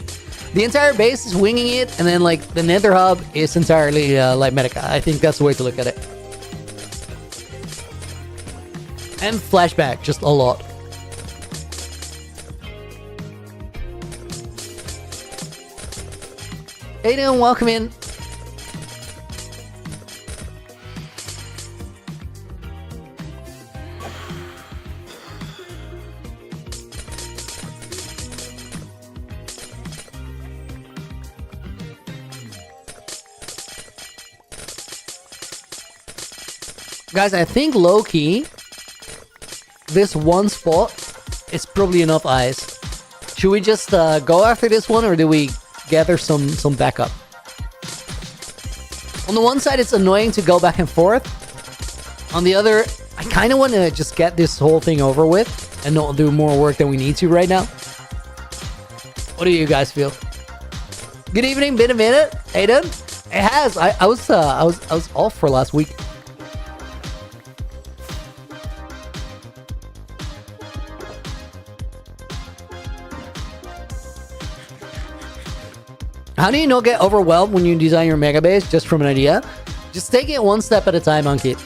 The entire base is winging it, and then like the Nether Hub is entirely Light Metacast. I think that's the way to look at it. And Flashback, just a lot. Aiden, welcome in. Guys, I think low-key, this one spot is probably enough ice. Should we just go after this one, or do we gather some backup? On the one side, it's annoying to go back and forth. On the other, I kind of want to just get this whole thing over with and not do more work than we need to right now. What do you guys feel? Good evening, been a minute, Aiden. It has. I was off for last week. How do you not get overwhelmed when you design your megabase just from an idea? Just take it one step at a time, Ankit.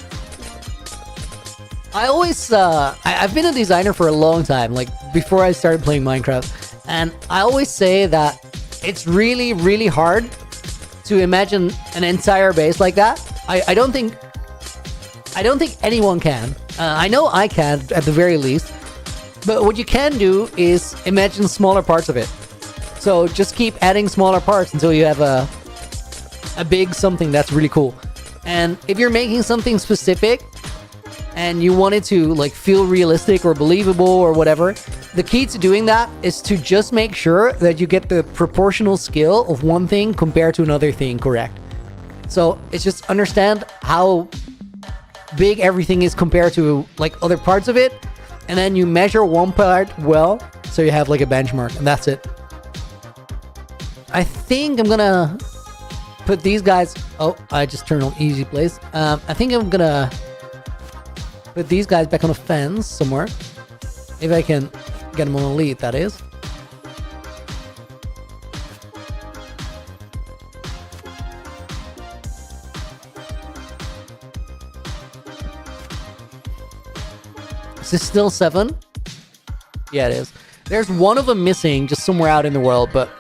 I always, I've been a designer for a long time, like before I started playing Minecraft. And I always say that it's really, really hard to imagine an entire base like that. I don't think anyone can. I know I can at the very least. But what you can do is imagine smaller parts of it. So just keep adding smaller parts until you have a big something that's really cool. And if you're making something specific and you want it to like feel realistic or believable or whatever, the key to doing that is to just make sure that you get the proportional scale of one thing compared to another thing correct. So it's just understand how big everything is compared to like other parts of it, and then you measure one part well so you have like a benchmark, and that's it. I think I'm gonna put these guys... Oh, I just turned on easy place. I think I'm gonna put these guys back on a fence somewhere. If I can get them on a lead, that is. Is this still 7? Yeah, it is. There's one of them missing just somewhere out in the world, but...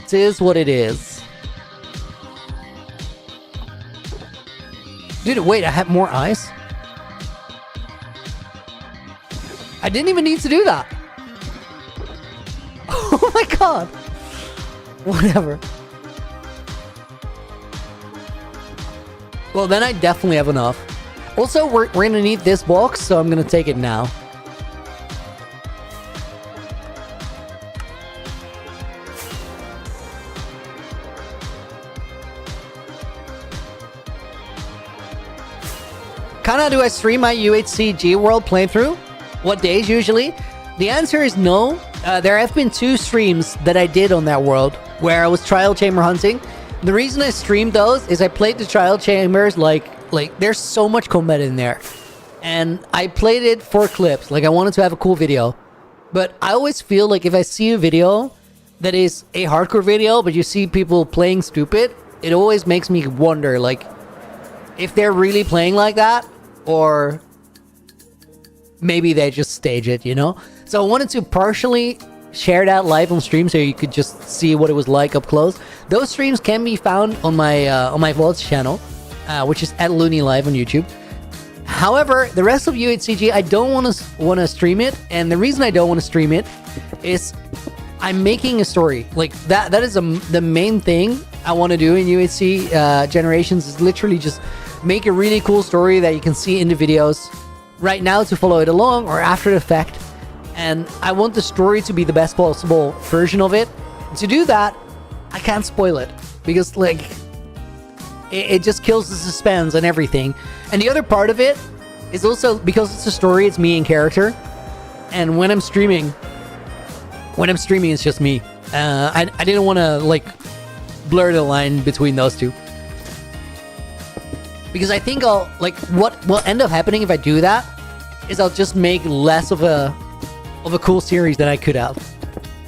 it is what it is. Dude, wait, I have more ice? I didn't even need to do that. Oh my god. Whatever. Well, then I definitely have enough. Also, we're gonna need this box, so I'm gonna take it now. Kinda do I stream my UHCG world playthrough? What days usually? The answer is no. There have been 2 streams that I did on that world where I was trial chamber hunting. The reason I streamed those is I played the trial chambers like there's so much combat in there. And I played it for clips, like I wanted to have a cool video. But I always feel like if I see a video that is a hardcore video, but you see people playing stupid, it always makes me wonder, like, if they're really playing like that, or maybe they just stage it, you know? So I wanted to partially share that live on stream so you could just see what it was like up close. Those streams can be found on my VODs channel, which is at Looney Live on YouTube. However, the rest of UHCG, I don't want to stream it, and the reason I don't want to stream it is I'm making a story. Like that is the main thing I want to do in UHC Generations, is literally just make a really cool story that you can see in the videos right now to follow it along, or after the fact. And I want the story to be the best possible version of it. To do that, I can't spoil it, because like it just kills the suspense and everything. And the other part of it is also, because it's a story, it's me in character. And when I'm streaming, it's just me. I didn't want to like blur the line between those two, because I think I'll like what will end up happening if I do that is I'll just make less of a cool series than I could have.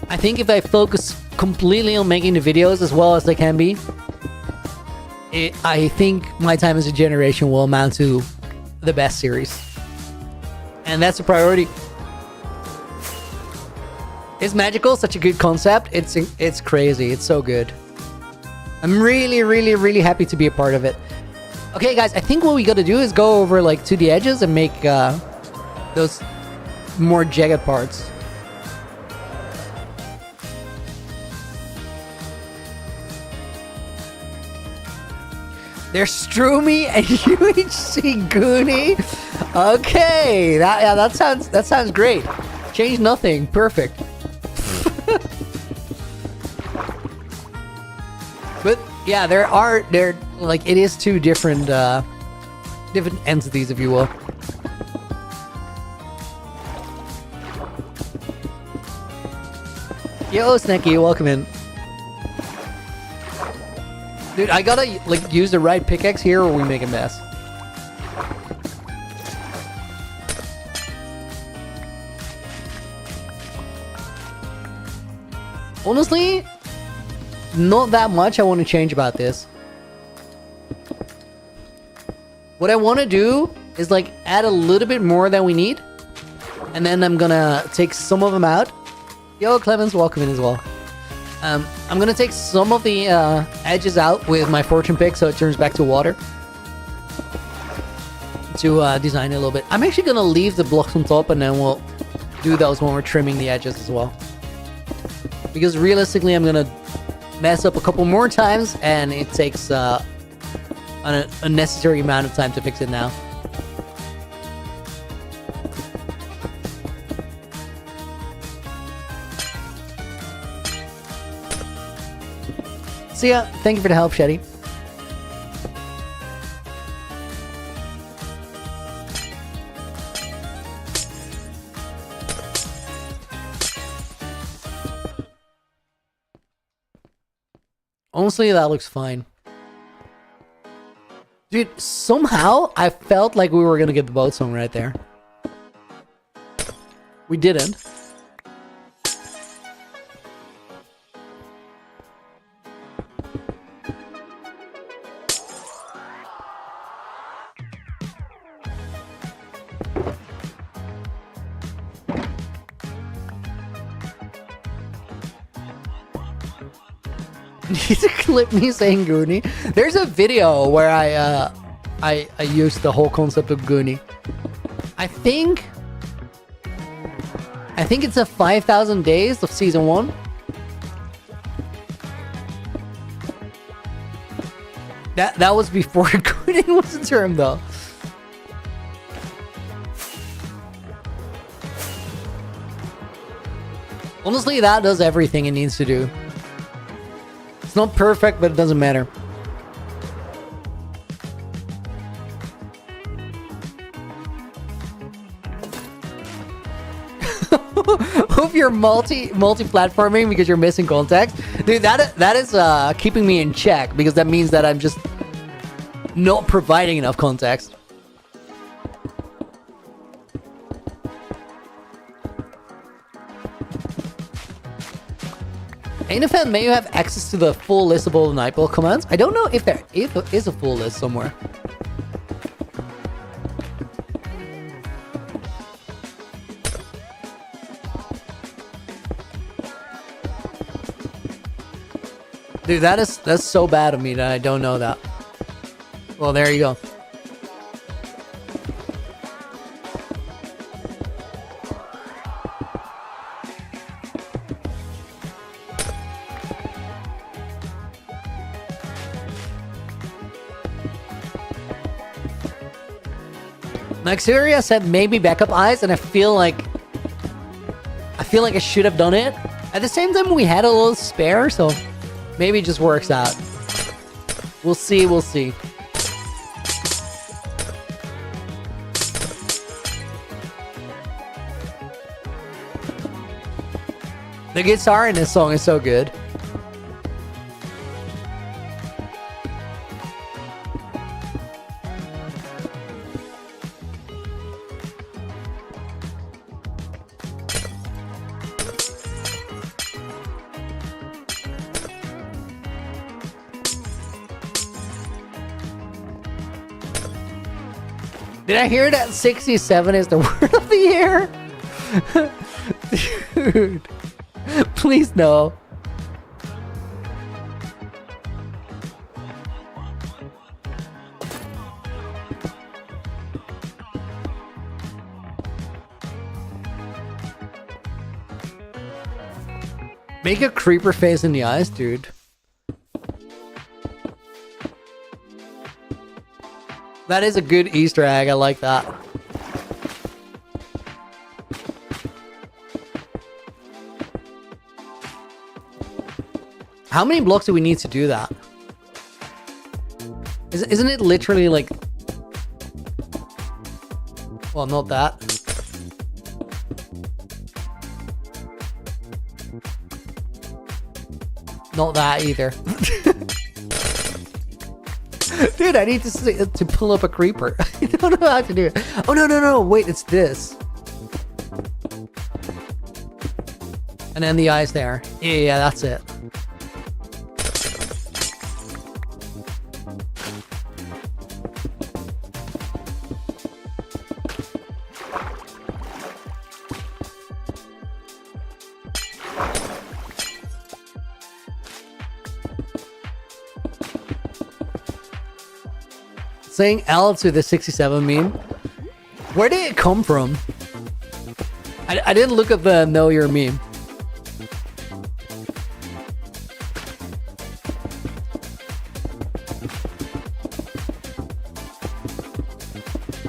I think if I focus completely on making the videos as well as they can be, I think my time as a generation will amount to the best series, and that's a priority. It's magical, such a good concept. It's crazy. It's so good. I'm really, really, really happy to be a part of it. Okay, guys, I think what we gotta do is go over like to the edges and make those more jagged parts. There's Stroomy and UHC Goonie. Okay, that sounds great. Change nothing. Perfect. But yeah, there like, it is two different entities, if you will. Yo, Snacky, welcome in. Dude, I gotta like use the right pickaxe here, or we make a mess. Honestly, not that much I want to change about this. What I want to do is like add a little bit more than we need, and then I'm gonna take some of them out. Yo, Clemens, welcome in as well. I'm gonna take some of the edges out with my fortune pick, so it turns back to water, to design it a little bit. I'm actually gonna leave the blocks on top, and then we'll do those when we're trimming the edges as well. Because realistically, I'm gonna mess up a couple more times, and it takes an unnecessary amount of time to fix it now. See ya. Thank you for the help, Shetty. Honestly, that looks fine. Dude, somehow I felt like we were gonna get the boat song right there. We didn't. Need to clip me saying Goonie. There's a video where I used the whole concept of Goonie. I think it's a 5,000 days of season 1. That was before Goonie was a term though. Honestly, that does everything it needs to do. It's not perfect, but it doesn't matter. Hope you're multi-platforming because you're missing context. Dude, that is keeping me in check, because that means that I'm just not providing enough context. AnyFan, may you have access to the full list of all the Nightball commands? I don't know if there is a full list somewhere. Dude, that's so bad of me that I don't know that. Well, there you go. Maxeria said maybe backup eyes, and I feel like I should have done it. At the same time, we had a little spare, so maybe it just works out. We'll see, we'll see. The guitar in this song is so good. Did I hear that 67 is the word of the year? Dude, please no. Make a creeper face in the eyes, dude. That is a good Easter egg. I like that. How many blocks do we need to do that? Isn't it literally like... Well, not that. Not that either. Dude, I need to pull up a creeper. I don't know how to do it. Oh, no. Wait, it's this. And then the eyes there. Yeah, that's it. Saying L to the 67 meme. Where did it come from? I didn't look at the know your meme.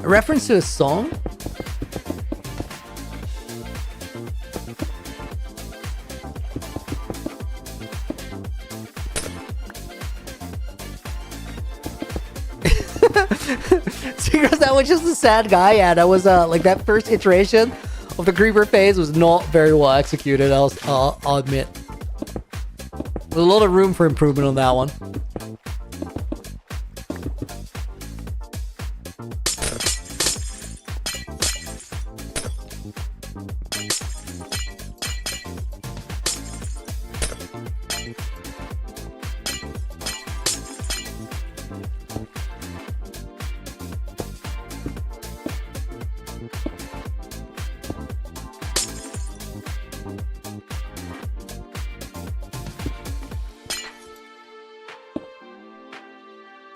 A reference to a song? Because that was just a sad guy. Yeah, that was like that first iteration of the creeper phase was not very well executed. I'll admit. There's a lot of room for improvement on that one.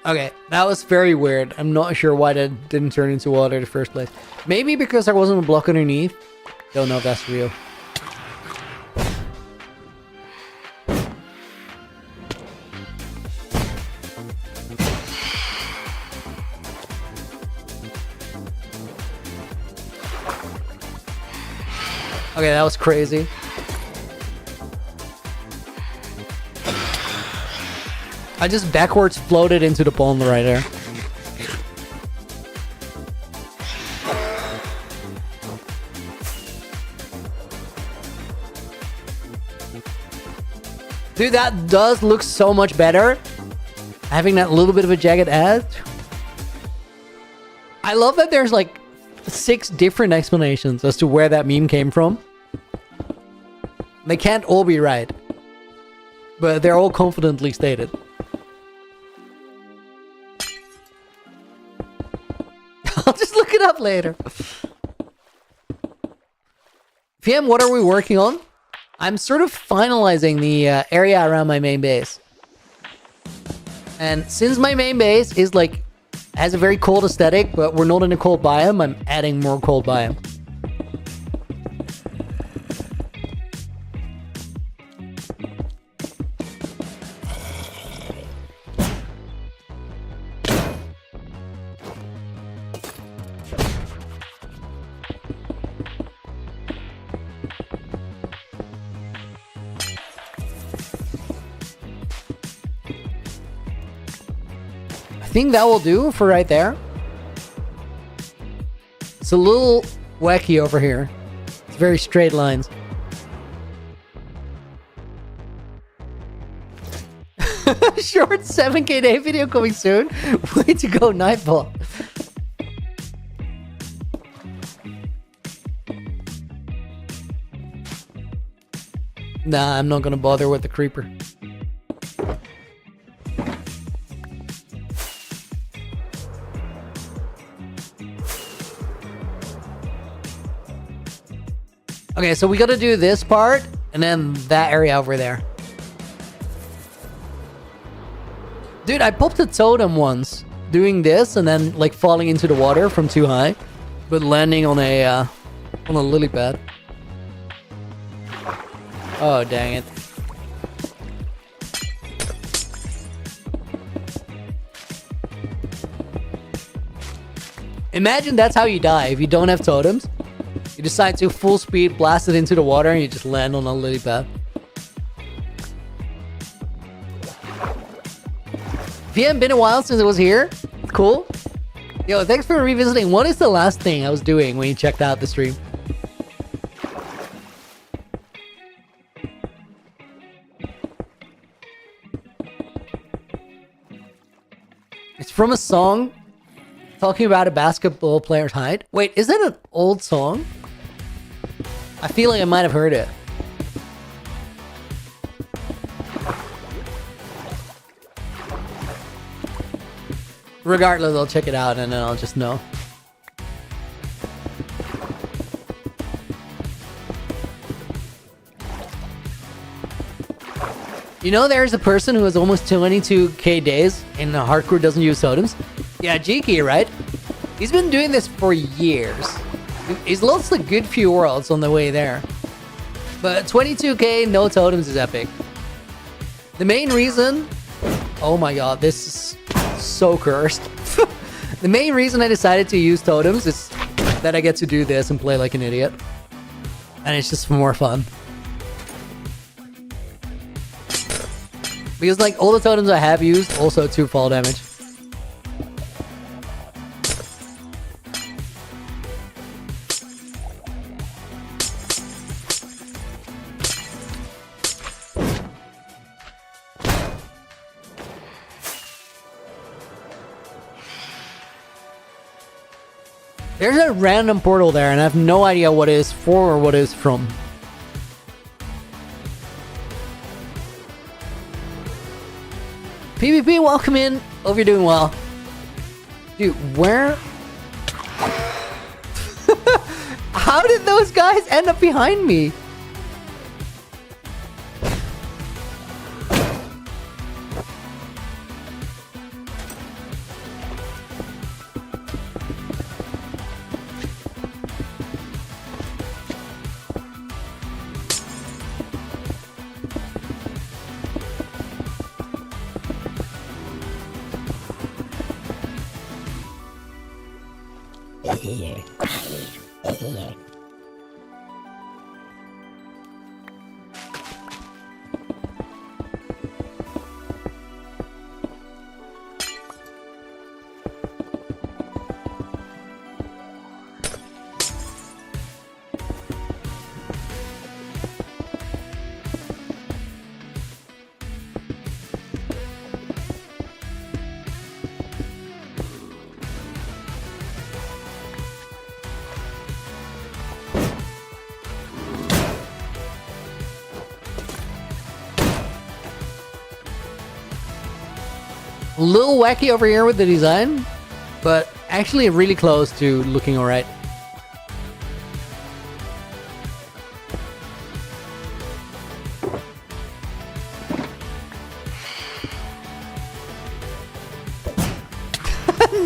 Okay, that was very weird. I'm not sure why that didn't turn into water in the first place. Maybe because there wasn't a block underneath. Don't know if that's real. Okay, that was crazy. I just backwards floated into the pond right there. Dude, that does look so much better. Having that little bit of a jagged edge. I love that there's like 6 different explanations as to where that meme came from. They can't all be right. But they're all confidently stated. I'll just look it up later. PM, what are we working on? I'm sort of finalizing the area around my main base. And since my main base is like, has a very cold aesthetic, but we're not in a cold biome, I'm adding more cold biome. think that will do for right there. It's a little wacky over here. It's very straight lines. Short 7K day video coming soon. Way to go, Nightball. Nah, I'm not gonna bother with the creeper. Okay, so we gotta do this part and then that area over there. Dude, I popped a totem once doing this and then like falling into the water from too high, but landing on a lily pad. Oh, dang it. Imagine that's how you die if you don't have totems. You decide to full speed blast it into the water and you just land on a lily pad. If you haven't been a while since it was here, cool. Yo, thanks for revisiting. What is the last thing I was doing when you checked out the stream? It's from a song talking about a basketball player's height. Wait, is that an old song? I feel like I might have heard it. Regardless, I'll check it out and then I'll just know. You know there's a person who has almost 22k days and hardcore doesn't use totems? Yeah, GK, right? He's been doing this for years. He's lost a good few worlds on the way there. But 22k, no totems is epic. The main reason... Oh my god, this is so cursed. The main reason I decided to use totems is that I get to do this and play like an idiot. And it's just more fun. Because like all the totems I have used also 2 fall damage. There's a random portal there and I have no idea what it is for or what it is from. PvP, welcome in. Hope you're doing well. Dude, where... How did those guys end up behind me? A little wacky over here with the design, but actually really close to looking alright.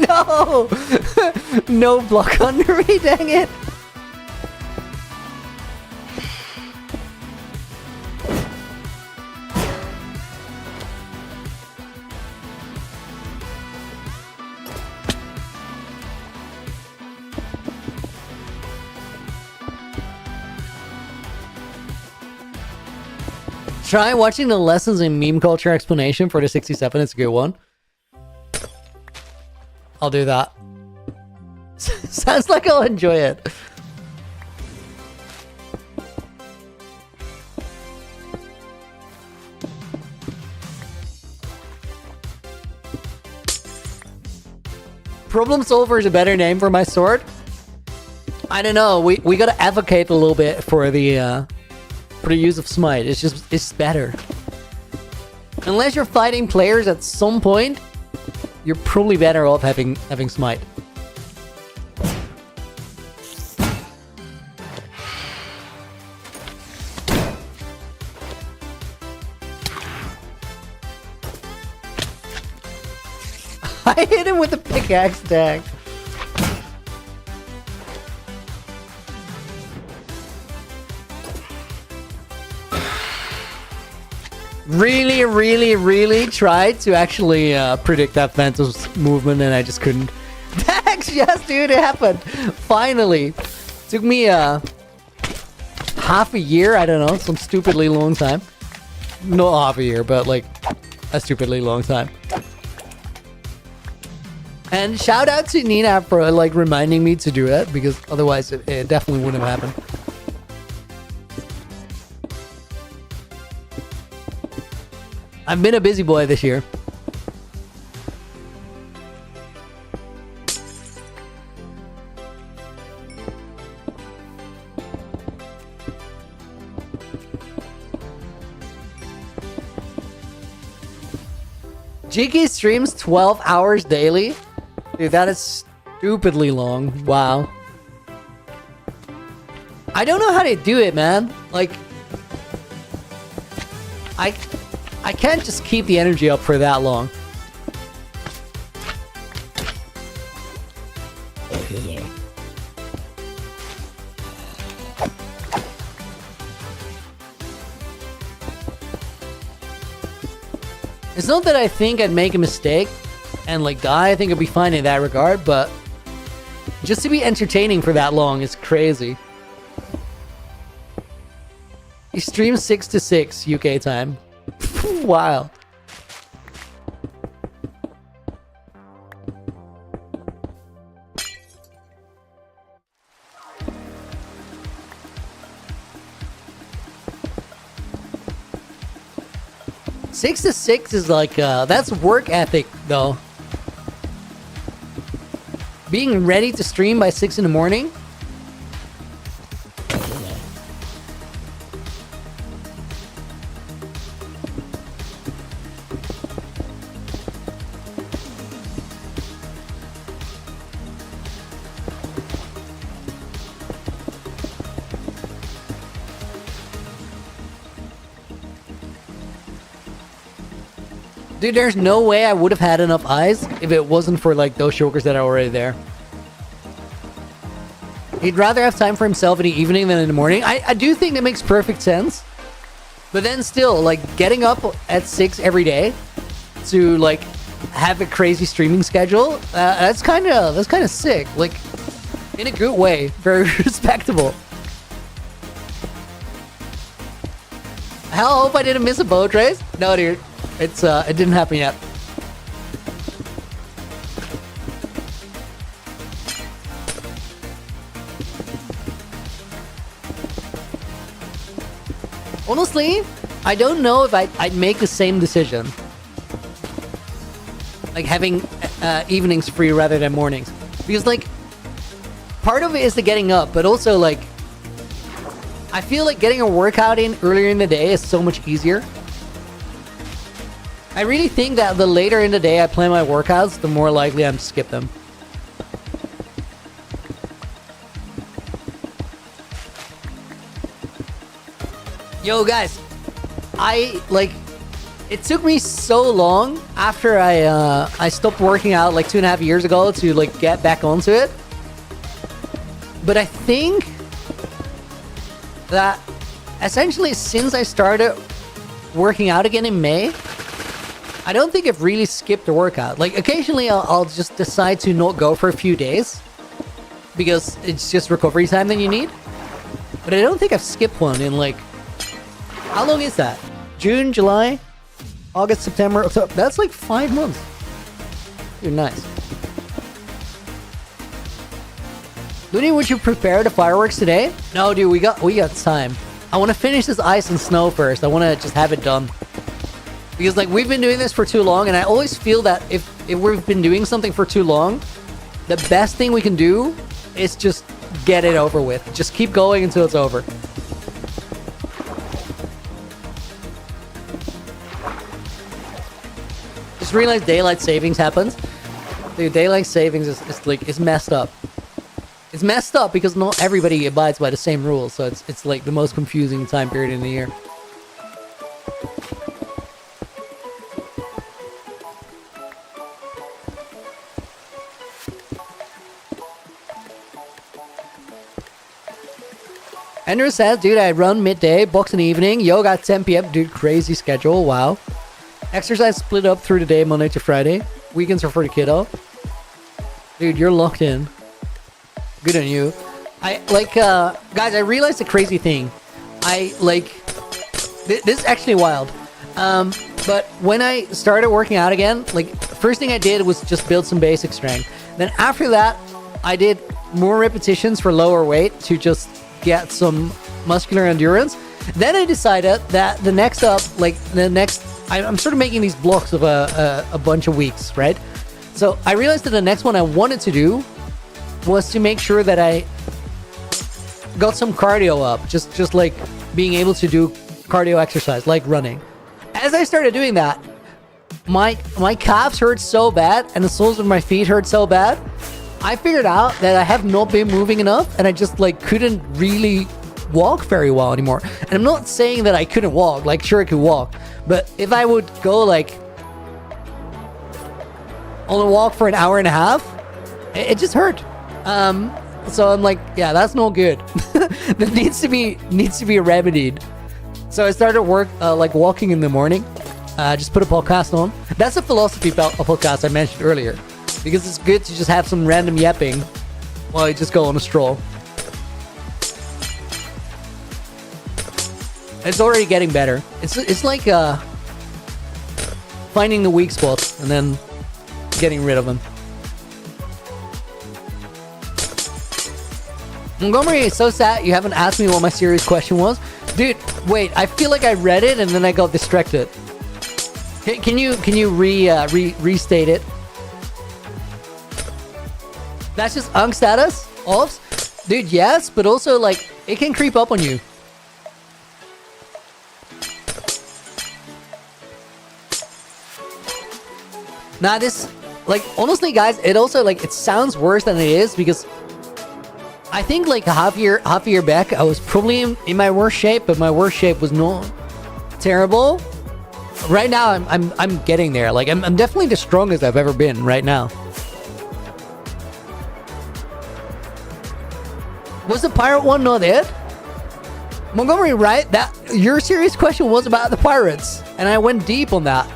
No! No block under me, dang it! Try watching the lessons in meme culture explanation for the 67, it's a good one. I'll do that. Sounds like I'll enjoy it. Problem Solver is a better name for my sword. I don't know. We gotta advocate a little bit for the use of smite. It's better. Unless you're fighting players at some point, you're probably better off having smite. I hit him with a pickaxe tag. Really tried to actually predict that Phantom's movement, and I just couldn't. Thanks, yes, dude, it happened. Finally. Took me half a year, I don't know, some stupidly long time. Not half a year, but like a stupidly long time. And shout out to Nina for like reminding me to do it, because otherwise it definitely wouldn't have happened. I've been a busy boy this year. Jiki streams 12 hours daily? Dude, that is stupidly long. Wow. I don't know how to do it, man. Like, I can't just keep the energy up for that long. It's not that I think I'd make a mistake and like die. I think I'd be fine in that regard, but just to be entertaining for that long is crazy. He streams 6 to 6 UK time. Wow. Six to 6 is like, that's work ethic, though. Being ready to stream by 6 in the morning? Dude, there's no way I would have had enough eyes if it wasn't for like those shulkers that are already there. He'd rather have time for himself in the evening than in the morning. I do think that makes perfect sense. But then still, like, getting up at 6 every day to like have a crazy streaming schedule, that's kind of sick. Like, in a good way. Very respectable. Hell, I hope I didn't miss a boat race. No, dude. It didn't happen yet. Honestly, I don't know if I'd make the same decision. Like having evenings free rather than mornings. Because like, part of it is the getting up, but also like, I feel like getting a workout in earlier in the day is so much easier. I really think that the later in the day I plan my workouts, the more likely I'm to skip them. Yo guys, it took me so long after I stopped working out like 2.5 years ago to like get back onto it. But I think that essentially since I started working out again in May, I don't think I've really skipped a workout. Like, occasionally I'll just decide to not go for a few days because it's just recovery time that you need. But I don't think I've skipped one in like... How long is that? June, July, August, September, October. That's like 5 months. Dude, nice. Looney, would you prepare the fireworks today? No, dude, we got time. I want to finish this ice and snow first. I want to just have it done. Because like we've been doing this for too long, and I always feel that if we've been doing something for too long, the best thing we can do is just get it over with. Just keep going until it's over. Just realized daylight savings happens. Dude, daylight savings is messed up. It's messed up because not everybody abides by the same rules, so it's like the most confusing time period in the year. Andrew says, dude, I run midday, box in the evening, yoga at 10 p.m. Dude, crazy schedule, wow. Exercise split up through the day, Monday to Friday. Weekends are for the kiddo. Dude, you're locked in. Good on you. I like, guys, I realized a crazy thing. This is actually wild. But when I started working out again, like, first thing I did was just build some basic strength. Then after that, I did more repetitions for lower weight to just get some muscular endurance. Then I decided that the next up, I'm sort of making these blocks of a bunch of weeks, right? So I realized that the next one I wanted to do was to make sure that I got some cardio up, just like being able to do cardio exercise, like running. As I started doing that, my calves hurt so bad and the soles of my feet hurt so bad. I figured out that I have not been moving enough, and I just like couldn't really walk very well anymore. And I'm not saying that I couldn't walk, like sure I could walk, but if I would go like on a walk for an hour and a half, it just hurt. So I'm like, yeah, that's no good. That needs to be remedied. So I started like walking in the morning. Just put a podcast on. That's a philosophy podcast I mentioned earlier, because it's good to just have some random yapping while you just go on a stroll. It's already getting better. It's like finding the weak spots and then getting rid of them. Montgomery is so sad you haven't asked me what my serious question was. Dude, wait, I feel like I read it and then I got distracted. Can you restate it? That's just unk status? Ops? Dude, yes, but also like it can creep up on you. Nah, this, like, honestly, guys, it also, like, it sounds worse than it is, because I think, like, half a year back, I was probably in my worst shape, but my worst shape was not terrible. Right now, I'm getting there. Like, I'm definitely the strongest I've ever been right now. Was the pirate one not it? Montgomery, right? That your serious question was about the pirates, and I went deep on that.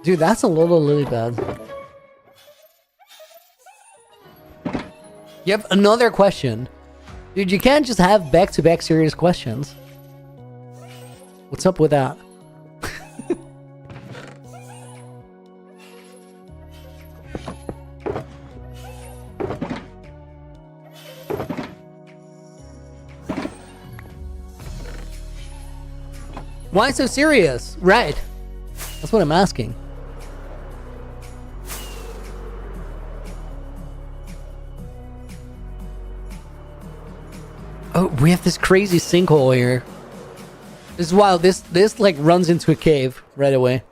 Dude, that's a little really bad. You have another question. Dude, you can't just have back-to-back serious questions. What's up with that? Why so serious? Right. That's what I'm asking. Oh, we have this crazy sinkhole here. This is wild. This like runs into a cave right away.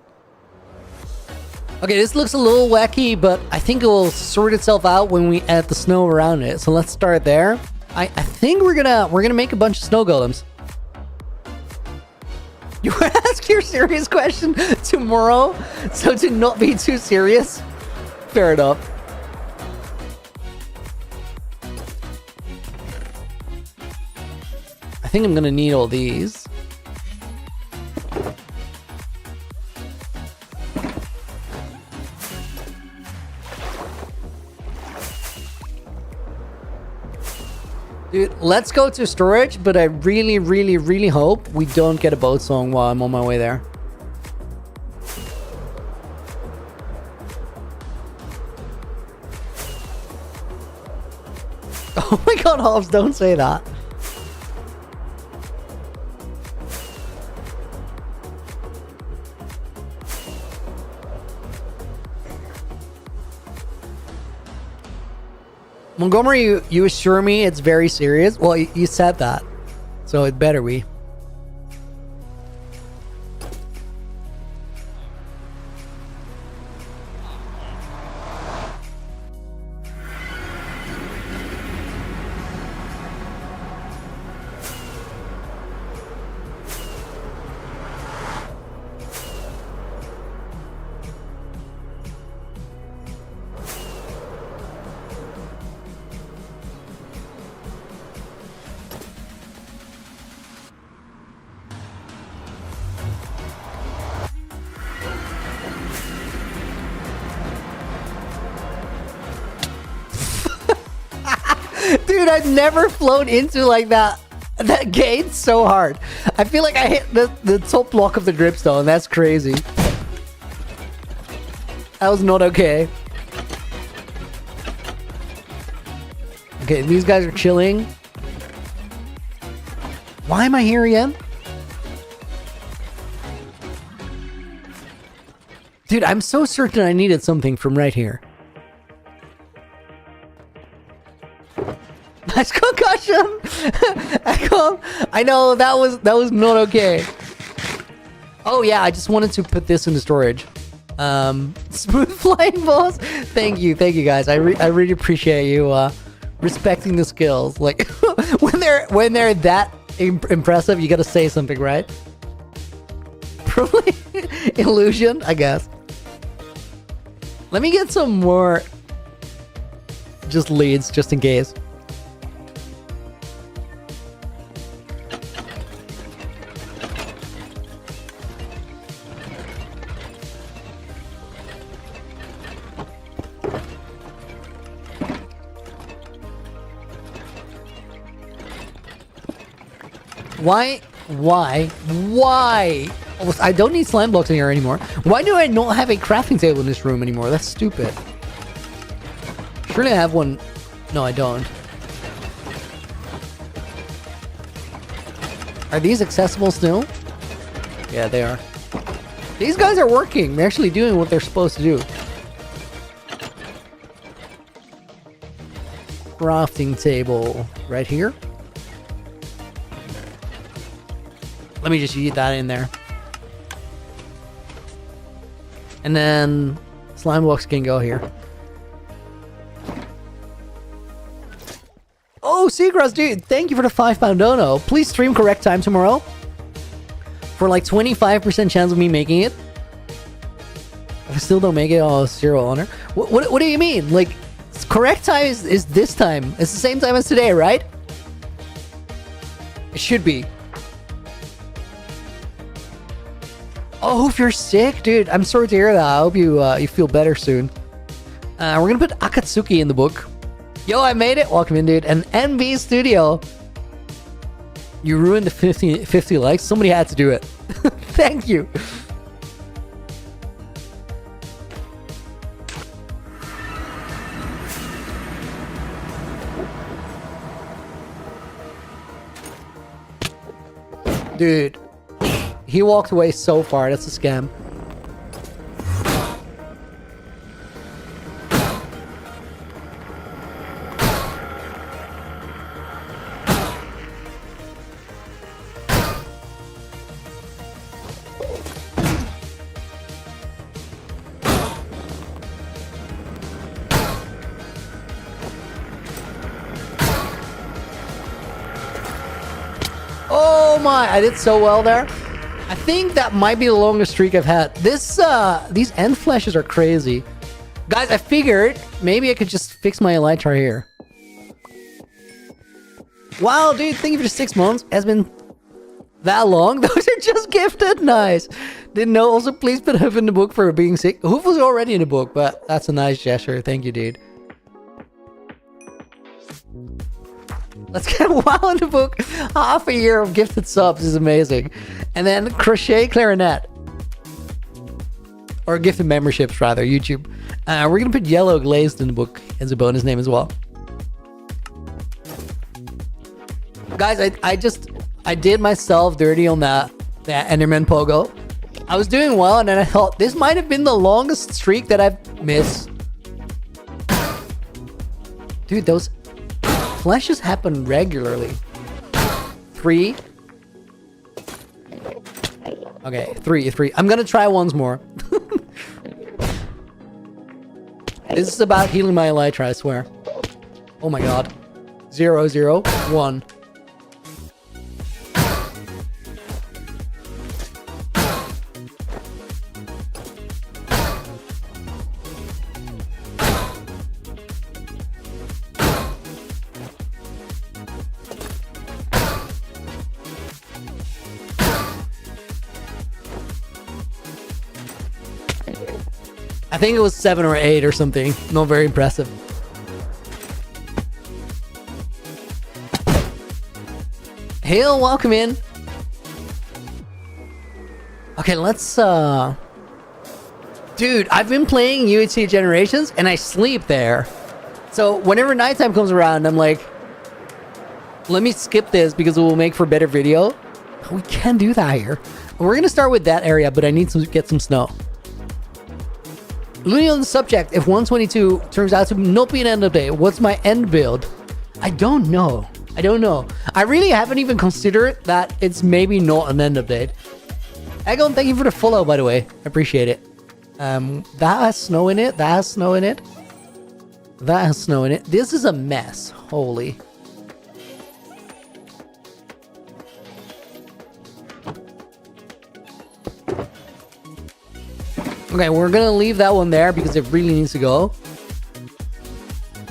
Okay, this looks a little wacky, but I think it will sort itself out when we add the snow around it. So let's start there. I think we're gonna make a bunch of snow golems. You want to ask your serious question tomorrow, so to not be too serious? Fair enough. I think I'm gonna need all these. Dude, let's go to storage, but I really, really, really hope we don't get a boat song while I'm on my way there. Oh my god, Hobbs, don't say that. Montgomery, you assure me it's very serious? Well, you said that, so it better be. Dude, I've never flown into like that gate so hard. I feel like I hit the top block of the dripstone. That's crazy. That was not okay. Okay, these guys are chilling. Why am I here again? Dude, I'm so certain I needed something from right here. Nice concussion. I know that was not okay. Oh yeah, I just wanted to put this into storage. Smooth flying boss. Thank you guys. I really appreciate you respecting the skills. Like when they're that impressive, you gotta say something, right? Probably illusion, I guess. Let me get some more just leads, just in case. Why? Oh, I don't need slime blocks in here anymore. Why do I not have a crafting table in this room anymore? That's stupid. Surely I have one. No, I don't. Are these accessible still? Yeah, they are. These guys are working. They're actually doing what they're supposed to do. Crafting table right here. Let me just eat that in there. And then slime blocks can go here. Oh, Seagrass, dude, thank you for the £5 dono. Please stream correct time tomorrow. For like 25% chance of me making it. If I still don't make it, oh, 0 honor. What do you mean? Like, correct time is this time. It's the same time as today, right? It should be. Oh, if you're sick, dude, I'm sorry to hear that. I hope you feel better soon. We're gonna put Akatsuki in the book. Yo, I made it. Welcome in, dude. And NB Studio. You ruined the 50 likes. Somebody had to do it. Thank you. Dude. He walked away so far. That's a scam. Oh my, I did so well there. I think that might be the longest streak I've had. These end flashes are crazy. Guys, I figured maybe I could just fix my elytra here. Wow, dude, thank you for the 6 months. Has been that long? Those are just gifted. Nice. Didn't know. Also, please put Hoof in the book for being sick. Hoof was already in the book, but that's a nice gesture. Thank you, dude. Let's get WoW in the book. Half a year of gifted subs is amazing. And then crochet clarinet. Or gifted memberships, rather, YouTube. We're going to put yellow glazed in the book as a bonus name as well. Guys, I did myself dirty on that Enderman Pogo. I was doing well, and then I thought, this might have been the longest streak that I've missed. Dude, those flashes happen regularly. 3. Okay, 3. I'm gonna try once more. This is about healing my elytra, I swear. Oh my god. 0, 0, 1. I think it was 7 or 8 or something. Not very impressive. Hail, welcome in. Okay, let's dude, I've been playing UHC Generations and I sleep there. So whenever nighttime comes around, I'm like, let me skip this because it will make for better video. We can do that here. We're gonna start with that area, but I need to get some snow. Looney on the subject, if 122 turns out to not be an end update, what's my end build? I don't know. I really haven't even considered that it's maybe not an end update. Egon, thank you for the follow, by the way. I appreciate it. That has snow in it. That has snow in it. That has snow in it. This is a mess. Holy. Okay, we're gonna leave that one there because it really needs to go.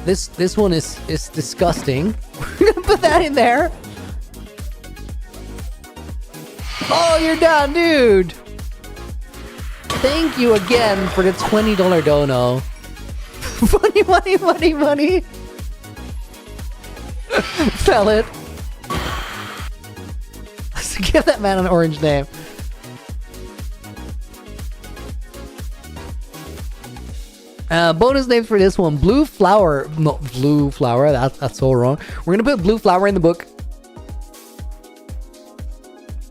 This one is disgusting. We're gonna put that in there. Oh, you're done, dude. Thank you again for the $20 dono. Money. Sell it. Let's give that man an orange name. Bonus names for this one. Blue flower. No, blue flower. That's so wrong. We're going to put blue flower in the book.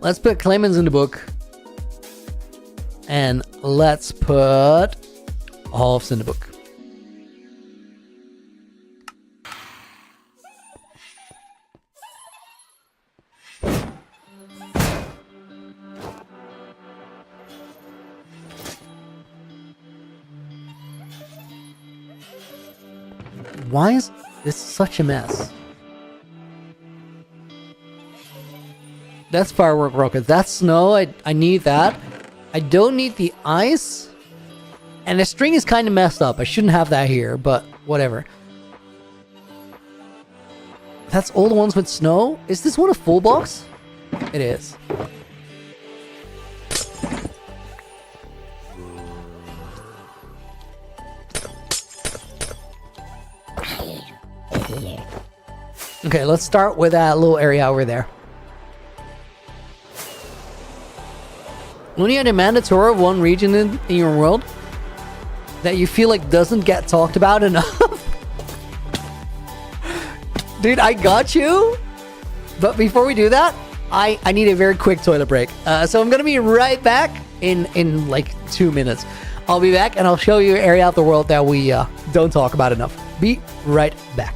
Let's put Clemens in the book. And let's put Halves in the book. Why is this such a mess? That's firework rockets. That's snow. I need that. I don't need the ice. And the string is kind of messed up. I shouldn't have that here, but whatever. That's all the ones with snow? Is this one a full box? It is. Okay, let's start with that little area over there. When you demand a tour of one region in your world that you feel like doesn't get talked about enough. Dude, I got you. But before we do that, I need a very quick toilet break. So I'm gonna be right back in like 2 minutes. I'll be back and I'll show you an area of the world that we don't talk about enough. Be right back.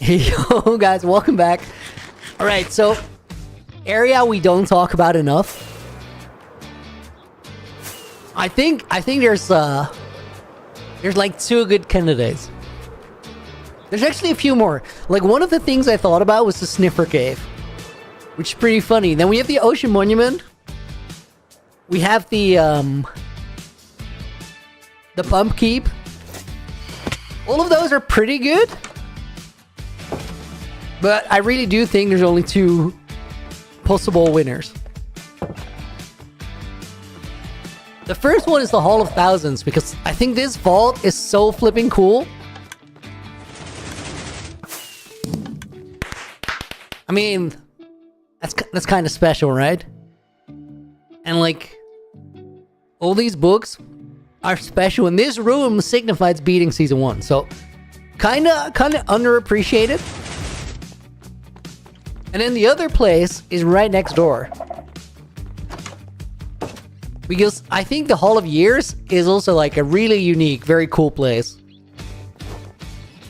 Hey, yo, guys, welcome back. All right, so area we don't talk about enough. I think there's like 2 good candidates. There's actually a few more. Like, one of the things I thought about was the Sniffer Cave, which is pretty funny. Then we have the Ocean Monument. We have the Pump Keep. All of those are pretty good. But I really do think there's only 2 possible winners. The first one is the Hall of Thousands, because I think this vault is so flipping cool. I mean, that's kind of special, right? And like, all these books are special, and this room signifies beating season 1. So, kind of underappreciated. And then the other place is right next door. Because I think the Hall of Years is also like a really unique, very cool place.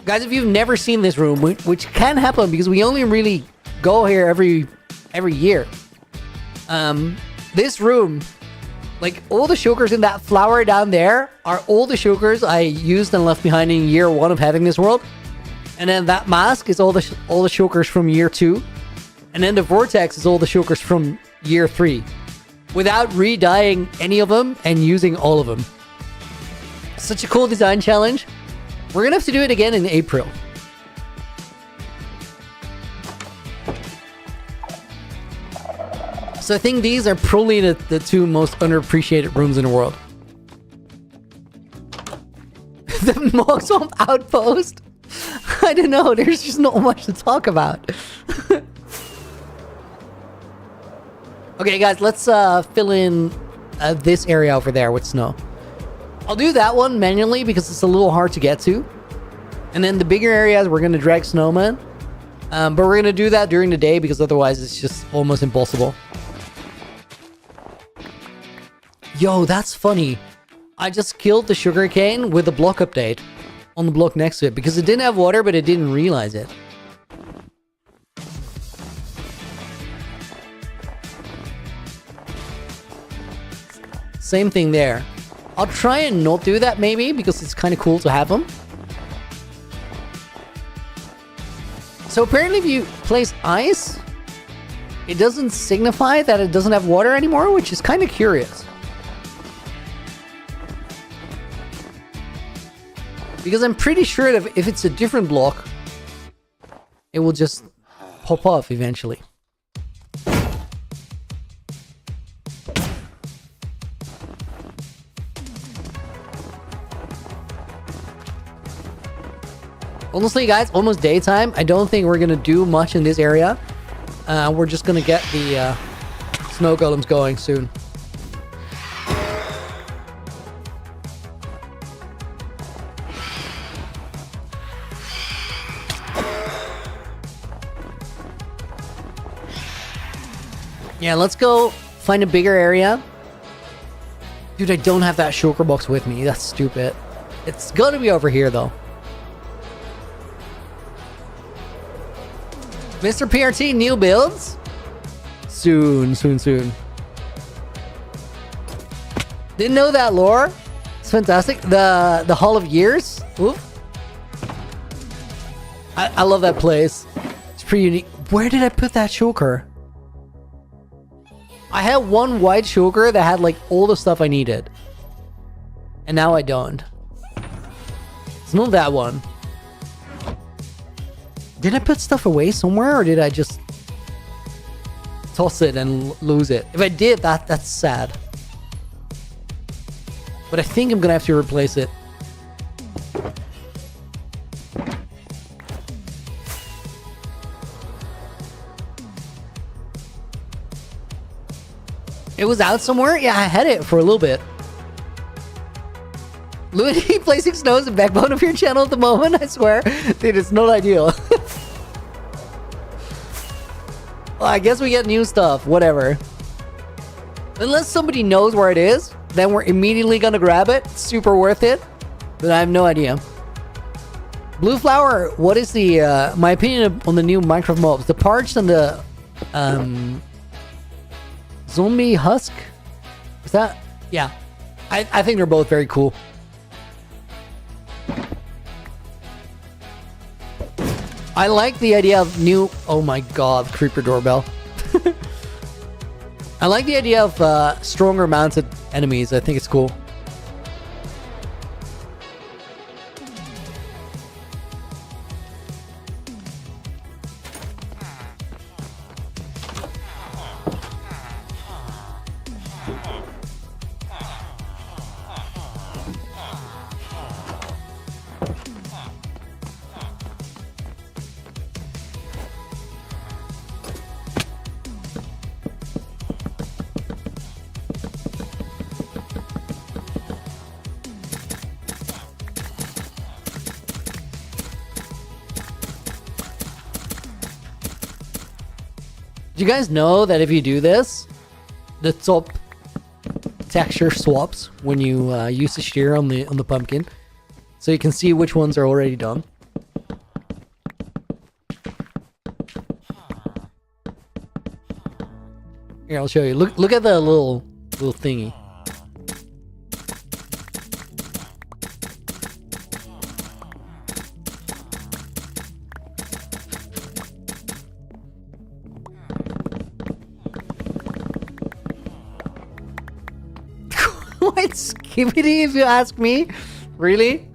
Guys, if you've never seen this room, which can happen because we only really go here every year. This room, like all the shulkers in that flower down there are all the shulkers I used and left behind in year 1 of having this world. And then that mask is all the shulkers from year 2. And then the vortex is all the shulkers from year 3. Without re-dyeing any of them and using all of them. Such a cool design challenge. We're gonna have to do it again in April. So I think these are probably the 2 most underappreciated rooms in the world. The Moxwamp Outpost? I don't know, there's just not much to talk about. Okay, guys, let's fill in this area over there with snow. I'll do that one manually because it's a little hard to get to. And then the bigger areas, we're going to drag snowmen. But we're going to do that during the day because otherwise it's just almost impossible. Yo, that's funny. I just killed the sugarcane with a block update on the block next to it because it didn't have water, but it didn't realize it. Same thing there. I'll try and not do that maybe because it's kind of cool to have them. So apparently if you place ice, it doesn't signify that it doesn't have water anymore, which is kind of curious. Because I'm pretty sure that if it's a different block, it will just pop off eventually. Honestly, guys, almost daytime. I don't think we're going to do much in this area. We're just going to get the snow golems going soon. Yeah, let's go find a bigger area. Dude, I don't have that shulker box with me. That's stupid. It's going to be over here, though. Mr. PRT, new builds? Soon. Didn't know that lore. It's fantastic. The Hall of Years. Oof. I love that place. It's pretty unique. Where did I put that shulker? I had one white shulker that had like all the stuff I needed. And now I don't. It's not that one. Did I put stuff away somewhere, or did I just toss it and lose it? If I did, that's sad. But I think I'm gonna have to replace it. It was out somewhere? Yeah, I had it for a little bit. Looney placing snow is the backbone of your channel at the moment, I swear. Dude, it's not ideal. Well, I guess we get new stuff, whatever. Unless somebody knows where it is, then we're immediately gonna grab it. Super worth it. But I have no idea. Blue flower, what is the my opinion on the new Minecraft mobs? The parched and the zombie husk? Is that? Yeah. I think they're both very cool. I like the idea of new... Oh my god, creeper doorbell. I like the idea of stronger mounted enemies. I think it's cool. Do you guys know that if you do this, the top texture swaps when you use the shear on the pumpkin, so you can see which ones are already done. Here, I'll show you. Look at the little thingy. Quite skibbity if you ask me. Really?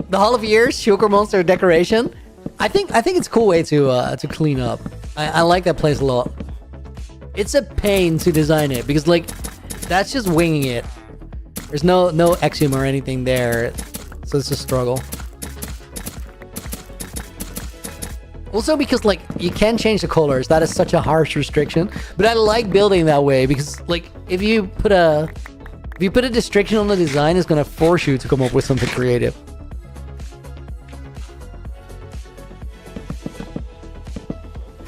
The Hall of Years Sugar Monster decoration. I think it's a cool way to clean up. I like that place a lot. It's a pain to design it because like that's just winging it. There's no axiom or anything there, so it's a struggle. Also because like you can change the colors, that is such a harsh restriction. But I like building that way because like if you put a restriction on the design, it's gonna force you to come up with something creative.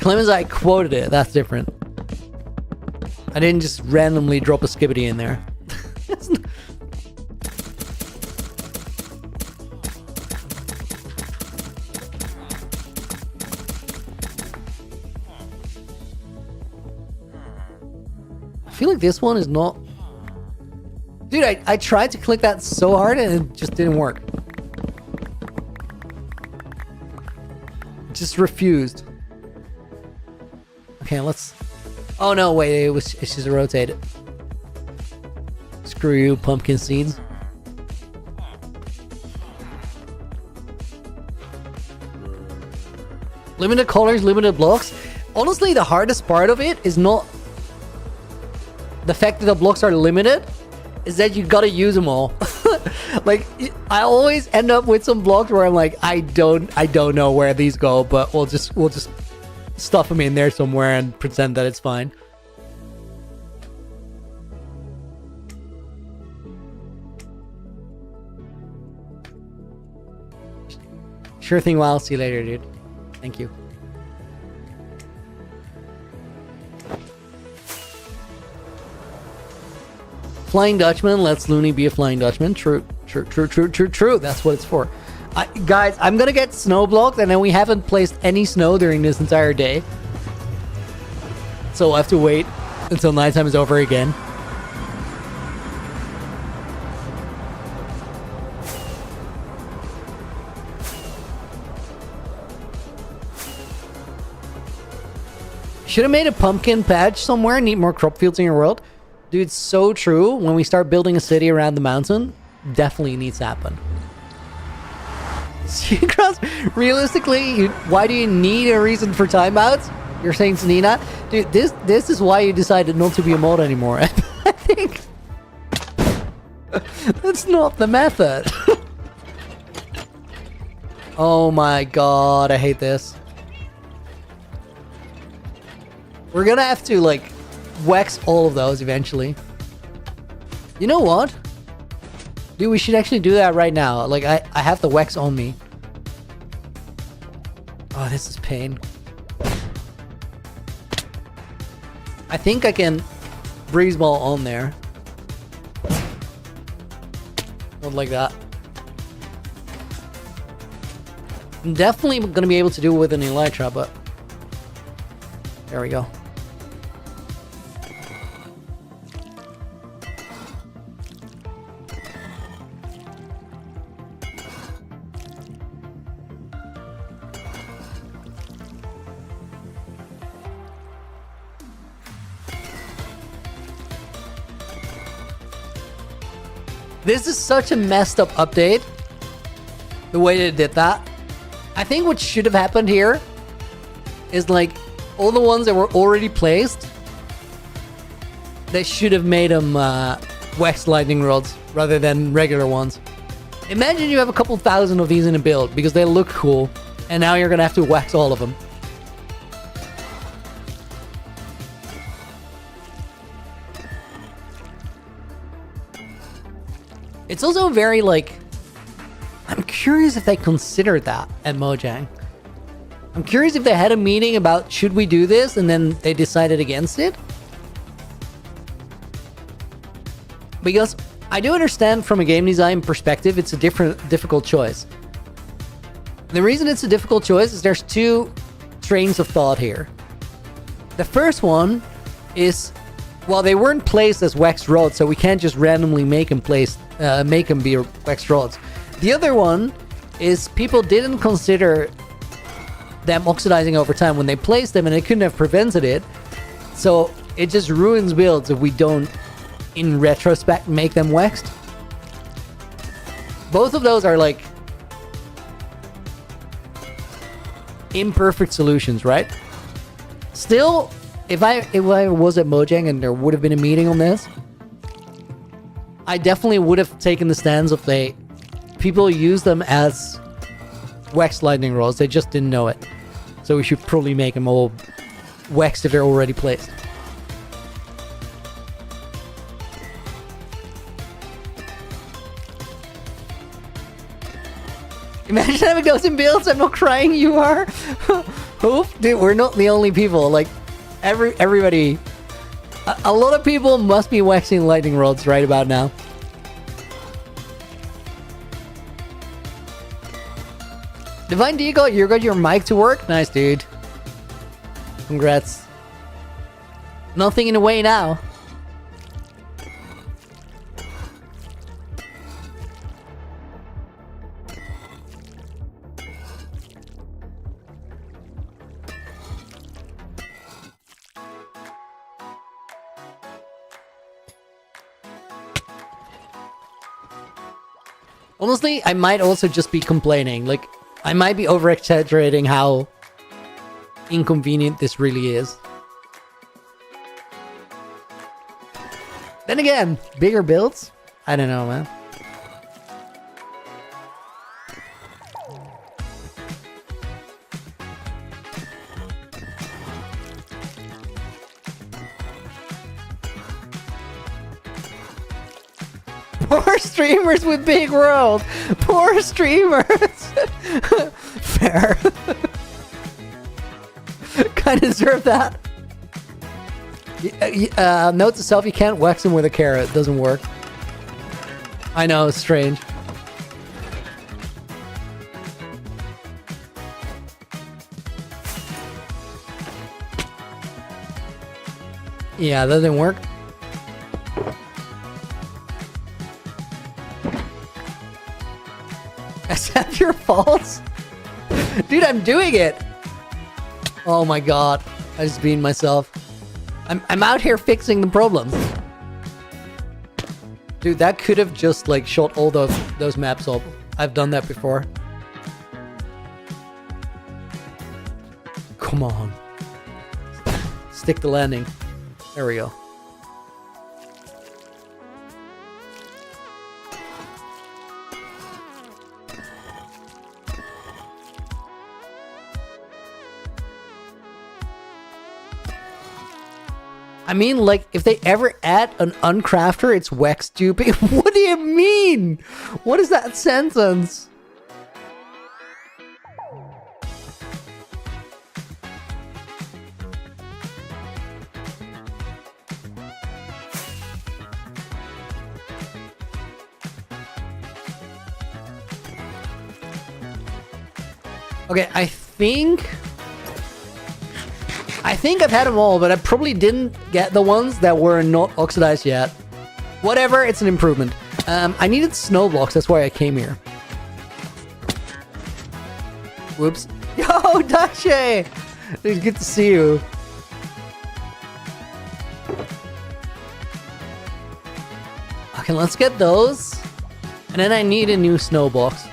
Clemens, I quoted it. That's different. I didn't just randomly drop a skibbity in there. I feel like this one is not... Dude, I tried to click that so hard and it just didn't work. It just refused. Okay, let's... Oh no, wait, it's just rotated. Screw you, pumpkin seeds. Limited colors, limited blocks. Honestly, the hardest part of it is not the fact that the blocks are limited, is that you gotta use them all. Like, I always end up with some blocks where I'm like, I don't know where these go, but we'll just stuff them in there somewhere and pretend that it's fine. Sure thing, Well, see you later, dude. Thank you. Flying Dutchman lets Looney be a Flying Dutchman. True. That's what it's for. Guys, I'm gonna get snow blocked, and then we haven't placed any snow during this entire day. So we'll have to wait until nighttime is over again. Should have made a pumpkin patch somewhere. Need more crop fields in your world. Dude, it's so true. When we start building a city around the mountain, definitely needs to happen. Realistically, why do you need a reason for timeouts? You're saying to Nina? Dude, this is why you decided not to be a mod anymore. I think that's not the method. Oh my god, I hate this. We're gonna have to like wax all of those eventually. You know what? Dude, we should actually do that right now. Like, I have the wax on me. Oh, this is pain. I think I can breeze ball on there. Not like that. I'm definitely gonna be able to do it with an elytra, but there we go. This is such a messed up update, the way they did that. I think what should have happened here is like all the ones that were already placed, they should have made them waxed lightning rods rather than regular ones. Imagine you have a couple thousand of these in a build because they look cool, and now you're gonna have to wax all of them. It's also very like, I'm curious if they considered that at Mojang. I'm curious if they had a meeting about should we do this and then they decided against it. Because I do understand from a game design perspective, it's a difficult choice. The reason it's a difficult choice is there's two trains of thought here. The first one is, well, they weren't placed as waxed rods, so we can't just randomly make them be waxed rods. The other one is people didn't consider them oxidizing over time when they placed them, and they couldn't have prevented it. So it just ruins builds if we don't, in retrospect, make them waxed. Both of those are like imperfect solutions, right? Still, if I was at Mojang and there would have been a meeting on this, I definitely would have taken the stance of people use them as waxed lightning rods. They just didn't know it. So we should probably make them all waxed if they're already placed. Imagine having those in builds. I'm not crying, you are. Oof, dude, we're not the only people. Like, everybody... A lot of people must be waxing lightning rods right about now. Divine Diego, you got your mic to work? Nice, dude. Congrats. Nothing in the way now. Honestly, I might also just be complaining. Like, I might be over-exaggerating how inconvenient this really is. Then again, bigger builds? I don't know, man. Poor streamers with big world. Poor streamers. Fair. Kind of deserve that. Note to self: you can't wax him with a carrot. It doesn't work. I know, it's strange. Yeah, that didn't work. Accept your faults? Dude, I'm doing it! Oh my god. I just beamed myself. I'm out here fixing the problems. Dude, that could have just like shot all those maps up. I've done that before. Come on. Stick the landing. There we go. I mean, like, if they ever add an uncrafter, it's wax stupid. What do you mean? What is that sentence? Okay, I think I've had them all, but I probably didn't get the ones that were not oxidized yet. Whatever, it's an improvement. I needed snow blocks, that's why I came here. Whoops. Yo, Dache! It's good to see you. Okay, let's get those. And then I need a new snow box.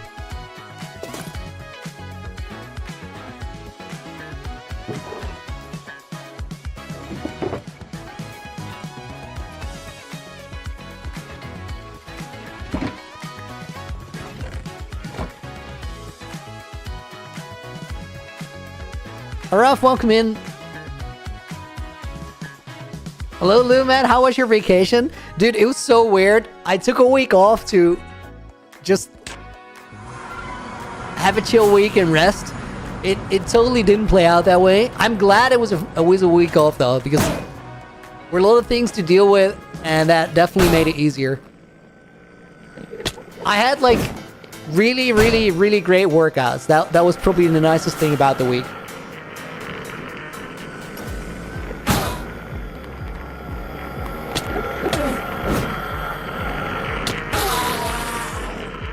Ralph, welcome in. Hello, Luman. How was your vacation? Dude, it was so weird. I took a week off to just have a chill week and rest. It totally didn't play out that way. I'm glad it was a week off, though, because there were a lot of things to deal with, and that definitely made it easier. I had, like, really, really, really great workouts. That was probably the nicest thing about the week.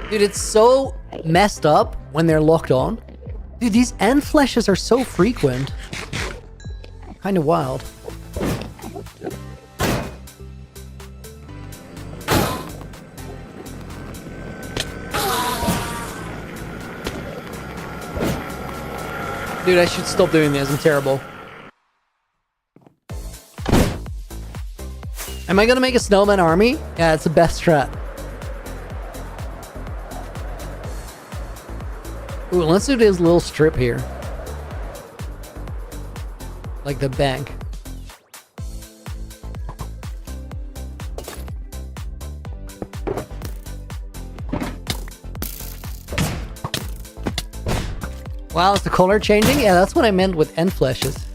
Dude, it's so messed up when they're locked on. Dude, these end flashes are so frequent. Kind of wild. Dude, I should stop doing this. I'm terrible. Am I gonna make a snowman army? Yeah, it's the best strat. Ooh, let's do this little strip here. Like the bank. Wow, is the color changing? Yeah, that's what I meant with end flashes.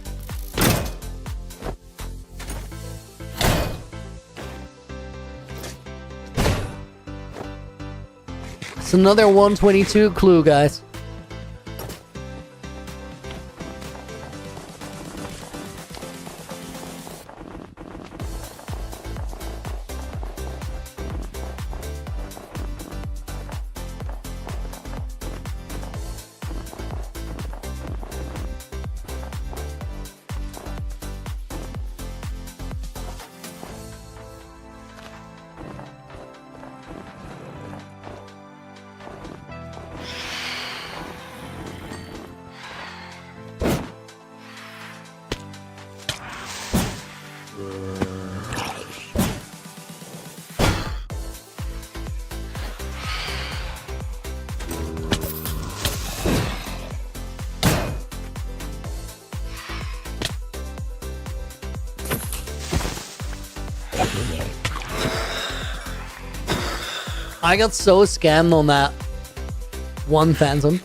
It's another 122 clue, guys. I got so scammed on that one phantom.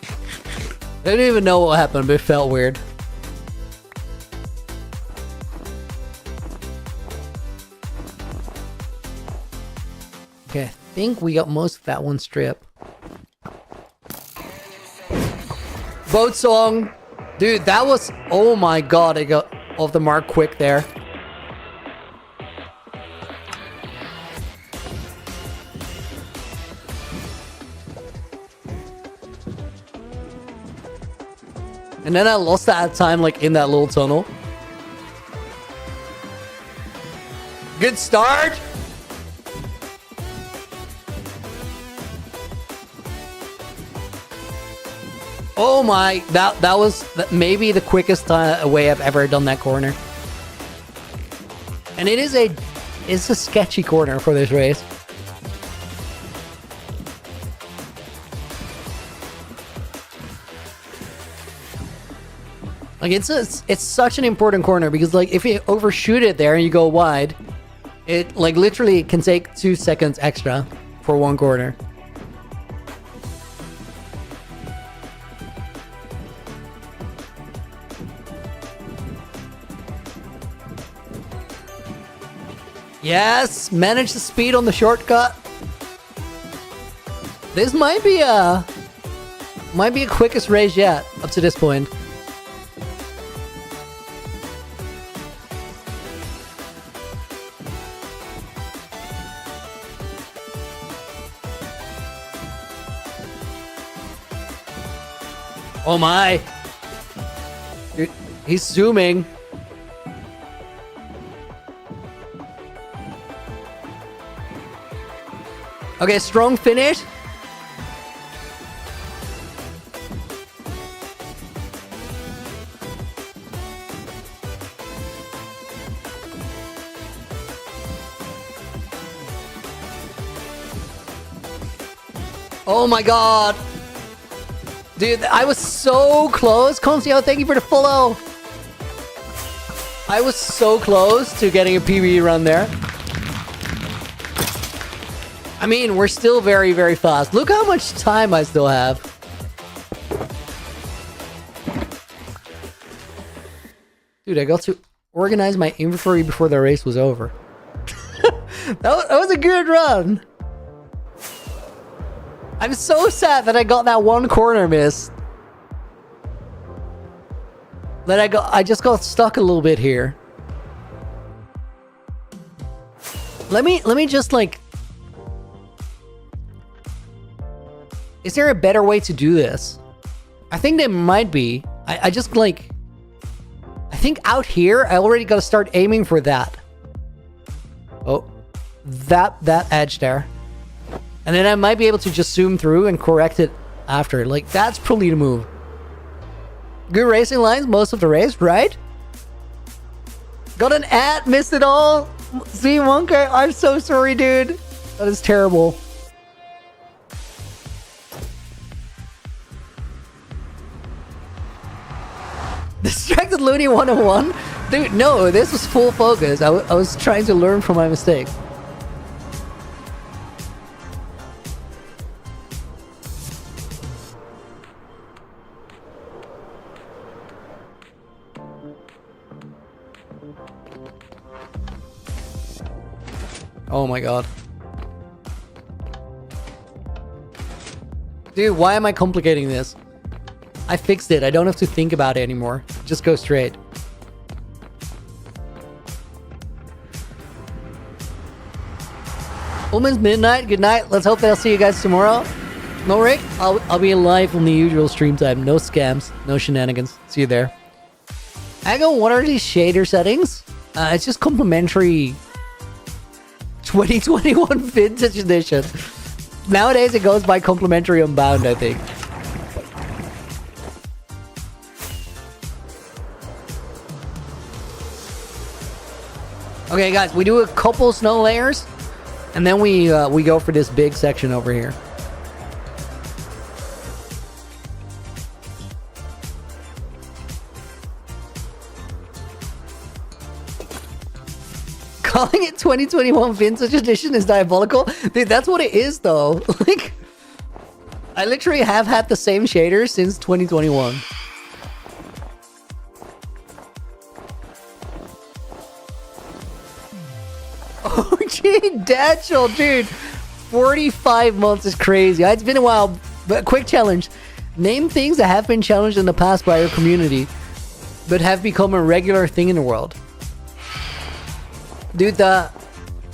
I didn't even know what happened, but it felt weird. Okay, I think we got most of that one strip. Boat song. Dude, that was... Oh my god, I got off the mark quick there. And then I lost that time, like, in that little tunnel. Good start! Oh my, that was maybe the quickest way I've ever done that corner. And it's a sketchy corner for this race. Like, it's such an important corner because, like, if you overshoot it there and you go wide, it, like, literally can take 2 seconds extra for one corner. Yes, manage the speed on the shortcut. This might be a Might be the quickest race yet up to this point. Oh my! Dude, he's zooming. Okay, strong finish. Oh my god. Dude, I was so close. Concio, thank you for the follow. I was so close to getting a PB run there. I mean, we're still very, very fast. Look how much time I still have. Dude, I got to organize my inventory before the race was over. That was a good run. I'm so sad that I got that one corner miss. That I just got stuck a little bit here. Let me just like... Is there a better way to do this? I think there might be. I just like... I think out here, I already got to start aiming for that. Oh. That edge there. And then I might be able to just zoom through and correct it after. Like, that's probably the move. Good racing lines most of the race, right? Got an ad, missed it all. See, Monkey, I'm so sorry, dude. That is terrible. Distracted Looney 101? Dude, no, this was full focus. I was trying to learn from my mistakes. Oh my god. Dude, why am I complicating this? I fixed it. I don't have to think about it anymore. Just go straight. Almost midnight. Good night. Let's hope that I'll see you guys tomorrow. No, Rick? I'll be live on the usual stream time. No scams. No shenanigans. See you there. I go, what are these shader settings? It's just complimentary 2021 Vintage Edition. Nowadays it goes by complimentary Unbound, I think. Okay, guys, we do a couple snow layers, and then we go for this big section over here. Calling it 2021 Vintage Edition is diabolical. Dude, that's what it is, though. Like, I literally have had the same shaders since 2021. Oh, gee, Dad Chill, dude. 45 months is crazy. It's been a while, but quick challenge. Name things that have been challenged in the past by your community, but have become a regular thing in the world. Dude, the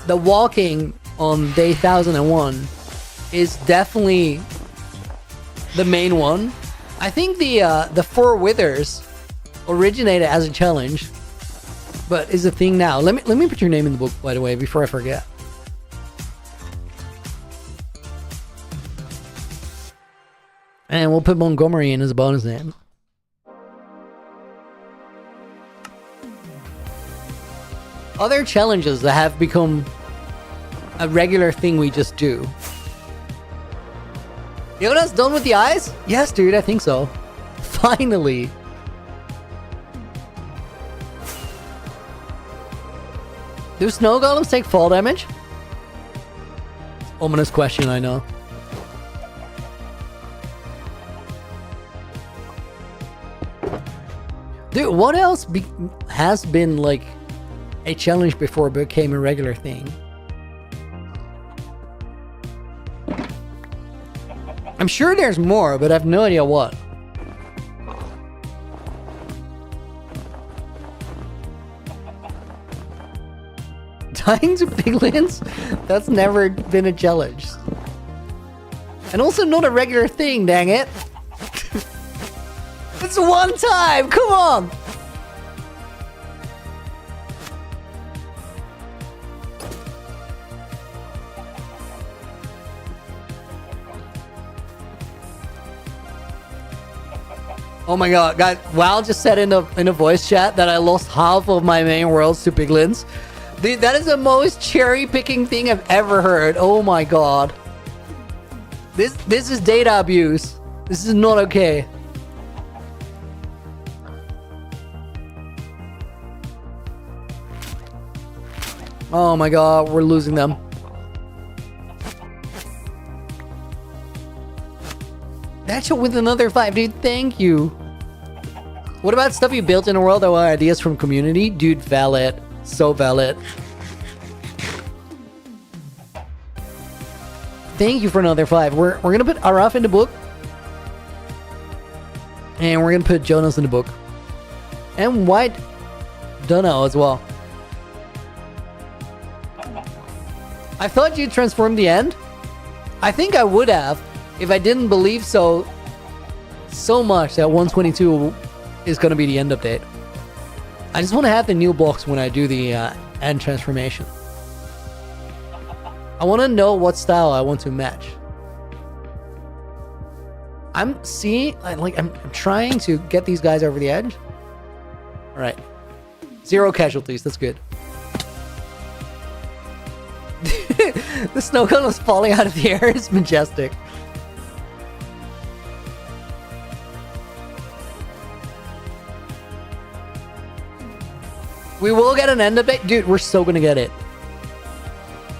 walking on day 1001 is definitely the main one. I think the Four Withers originated as a challenge, but is a thing now. Let me put your name in the book, by the way, before I forget. And we'll put Montgomery in as a bonus name. Other challenges that have become a regular thing we just do. Yoda's done with the eyes? Yes, dude, I think so. Finally. Do snow golems take fall damage? Ominous question, I know. Dude, what else has been like a challenge before it became a regular thing? I'm sure there's more, but I have no idea what. Dying to piglins? That's never been a challenge. And also not a regular thing, dang it. It's one time, come on! Oh my god, guys, Val just said in a voice chat that I lost half of my main worlds to piglins. Dude, that is the most cherry-picking thing I've ever heard. Oh my god. This is data abuse. This is not okay. Oh my god, we're losing them. That's with another 5, dude. Thank you. What about stuff you built in a world or ideas from community? Dude, valid. So valid. Thank you for another 5. We're gonna put Araf in the book. And we're gonna put Jonas in the book. And White Dunno as well. I thought you'd transform the end. I think I would have if I didn't believe so much that 122 is gonna be the end update. I just want to have the new blocks when I do the end transformation. I want to know what style I want to match. I'm trying to get these guys over the edge. All right, 0 casualties. That's good. The snow cone was falling out of the air. It's majestic. We will get an end update. Dude, we're so gonna get it.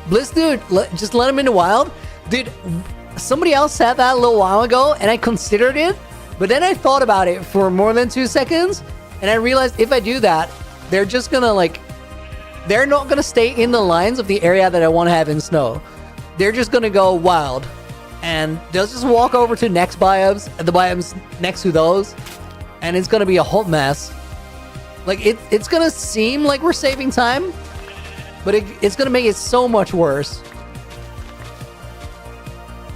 Bliss, dude, just let him in the wild. Dude, somebody else said that a little while ago, and I considered it, but then I thought about it for more than 2 seconds, and I realized if I do that, they're just gonna, they're not gonna stay in the lines of the area that I want to have in snow. They're just gonna go wild, and they'll just walk over to next biomes, the biomes next to those, and it's gonna be a hot mess. It's gonna seem like we're saving time, but it's gonna make it so much worse.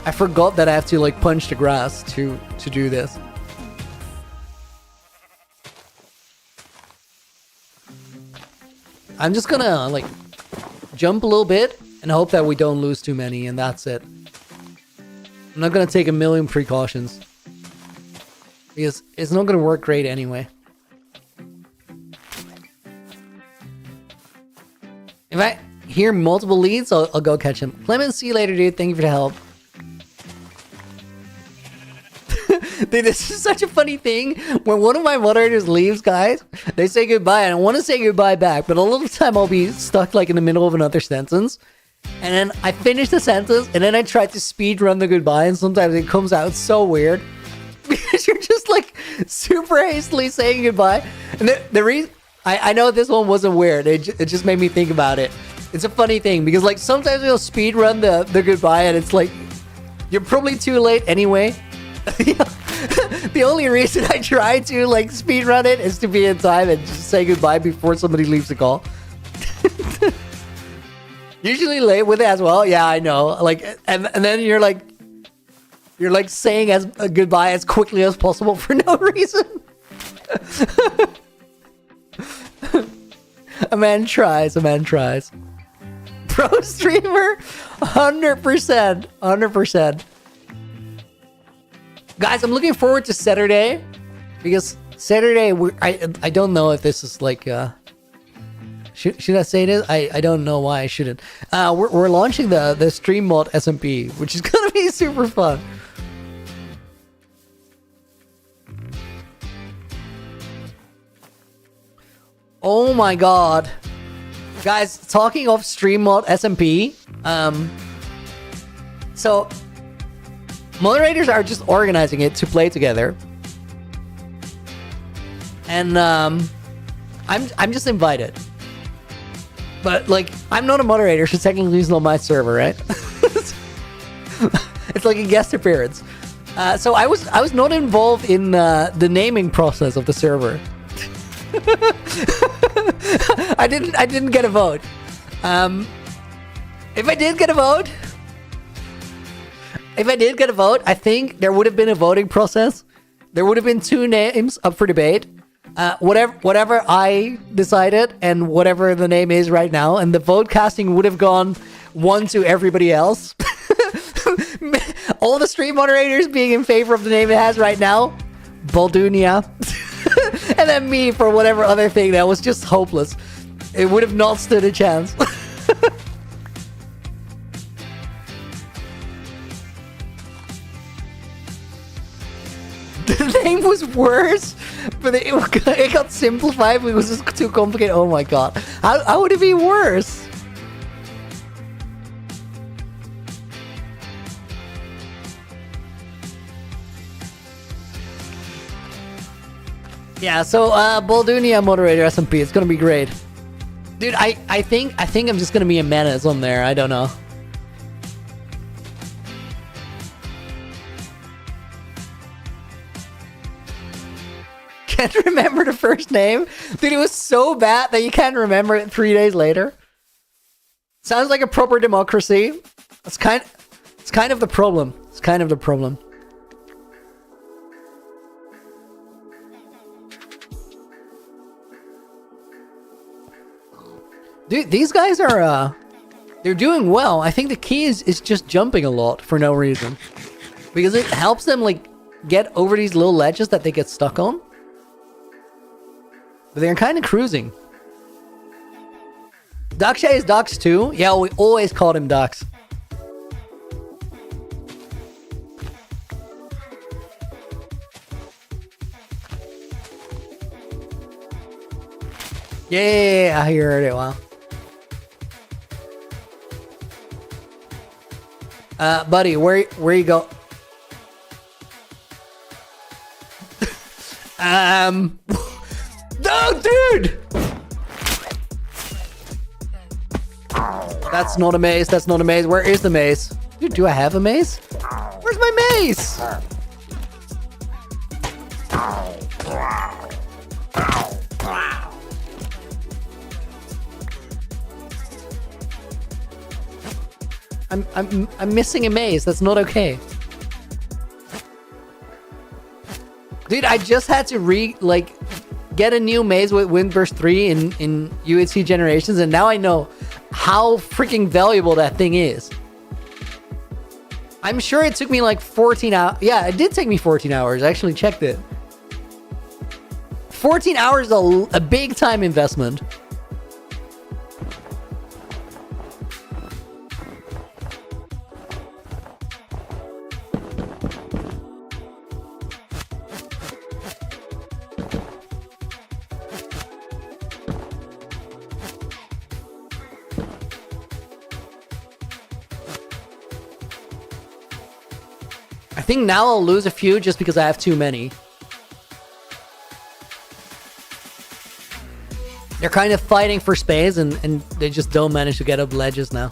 I forgot that I have to punch the grass to do this. I'm just gonna jump a little bit and hope that we don't lose too many, and that's it. I'm not gonna take a million precautions because it's not gonna work great anyway. If I hear multiple leads, I'll go catch him. Clement, see you later, dude. Thank you for the help. Dude, this is such a funny thing. When one of my moderators leaves, guys, they say goodbye, and I want to say goodbye back, but a lot of the time I'll be stuck in the middle of another sentence, and then I finish the sentence, and then I try to speed run the goodbye, and sometimes it comes out so weird because you're just super hastily saying goodbye. And the reason I know this one wasn't weird, it just made me think about it. It's a funny thing because sometimes you'll speed run the goodbye, and it's you're probably too late anyway. The only reason I try to speed run it is to be in time and just say goodbye before somebody leaves the call. Usually late with it as well. Yeah, I know. And then you're saying a goodbye as quickly as possible for no reason. A man tries. Pro streamer, 100%. 100%. Guys, I'm looking forward to Saturday because Saturday I don't know if this is should I say this? I don't know why I shouldn't. We're launching the stream mod SMP, which is gonna be super fun. Oh my god. Guys, talking of stream mod SMP, so moderators are just organizing it to play together. And I'm just invited. But I'm not a moderator, so technically it's not my server, right? It's like a guest appearance. So I was not involved in the naming process of the server. I didn't get a vote. If I did get a vote, I think there would have been a voting process. There would have been 2 names up for debate. Whatever I decided and whatever the name is right now, and the vote casting would have gone 1 to everybody else. All the stream moderators being in favor of the name it has right now, Boldunia. And then me for whatever other thing that was just hopeless. It would have not stood a chance. The name was worse, but it got simplified. It was just too complicated. Oh my god. How would it be worse? Yeah, so Boldunia moderator SMP, it's gonna be great. Dude, I think I'm just gonna be a menace on there, I don't know. Can't remember the first name? Dude, it was so bad that you can't remember it 3 days later. Sounds like a proper democracy. It's kind of the problem. It's kind of the problem. Dude, these guys are, they're doing well. I think the key is just jumping a lot for no reason. Because it helps them, like, get over these little ledges that they get stuck on. But they're kind of cruising. Daksha is Dux too? Yeah, we always called him Dux. Yeah, I heard it. Wow. Buddy, where you go? No, dude! That's not a maze. That's not a maze. Where is the maze? Dude, do I have a maze? Where's my maze? I'm missing a maze. That's not okay. Dude, I just had to get a new maze with Windburst 3 in UHC Generations, and now I know how freaking valuable that thing is. I'm sure it took me like 14 hours. Yeah, it did take me 14 hours. I actually checked it. 14 hours is a big time investment. I think now I'll lose a few just because I have too many. They're kind of fighting for space and they just don't manage to get up ledges now.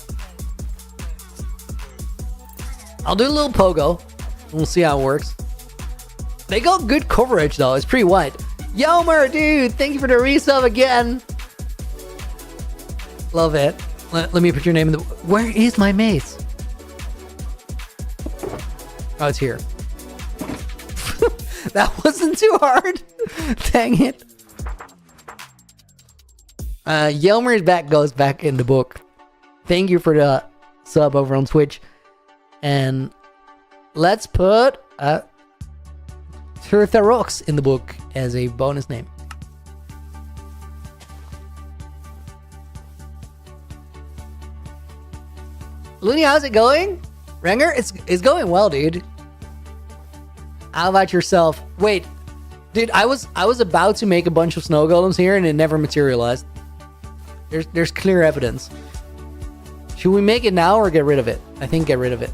I'll do a little pogo. We'll see how it works. They got good coverage though. It's pretty wide. Yomer, dude, thank you for the resub again. Love it. Let me put your name in the... Where is my mace? Oh, it's here. That wasn't too hard. Dang it. Yelmer's back goes back in the book. Thank you for the sub over on Twitch. And let's put Turtharox in the book as a bonus name. Looney, how's it going? Renger, it's going well, dude. How about yourself? Wait, dude, I was about to make a bunch of snow golems here and it never materialized. There's clear evidence. Should we make it now or get rid of it? I think get rid of it.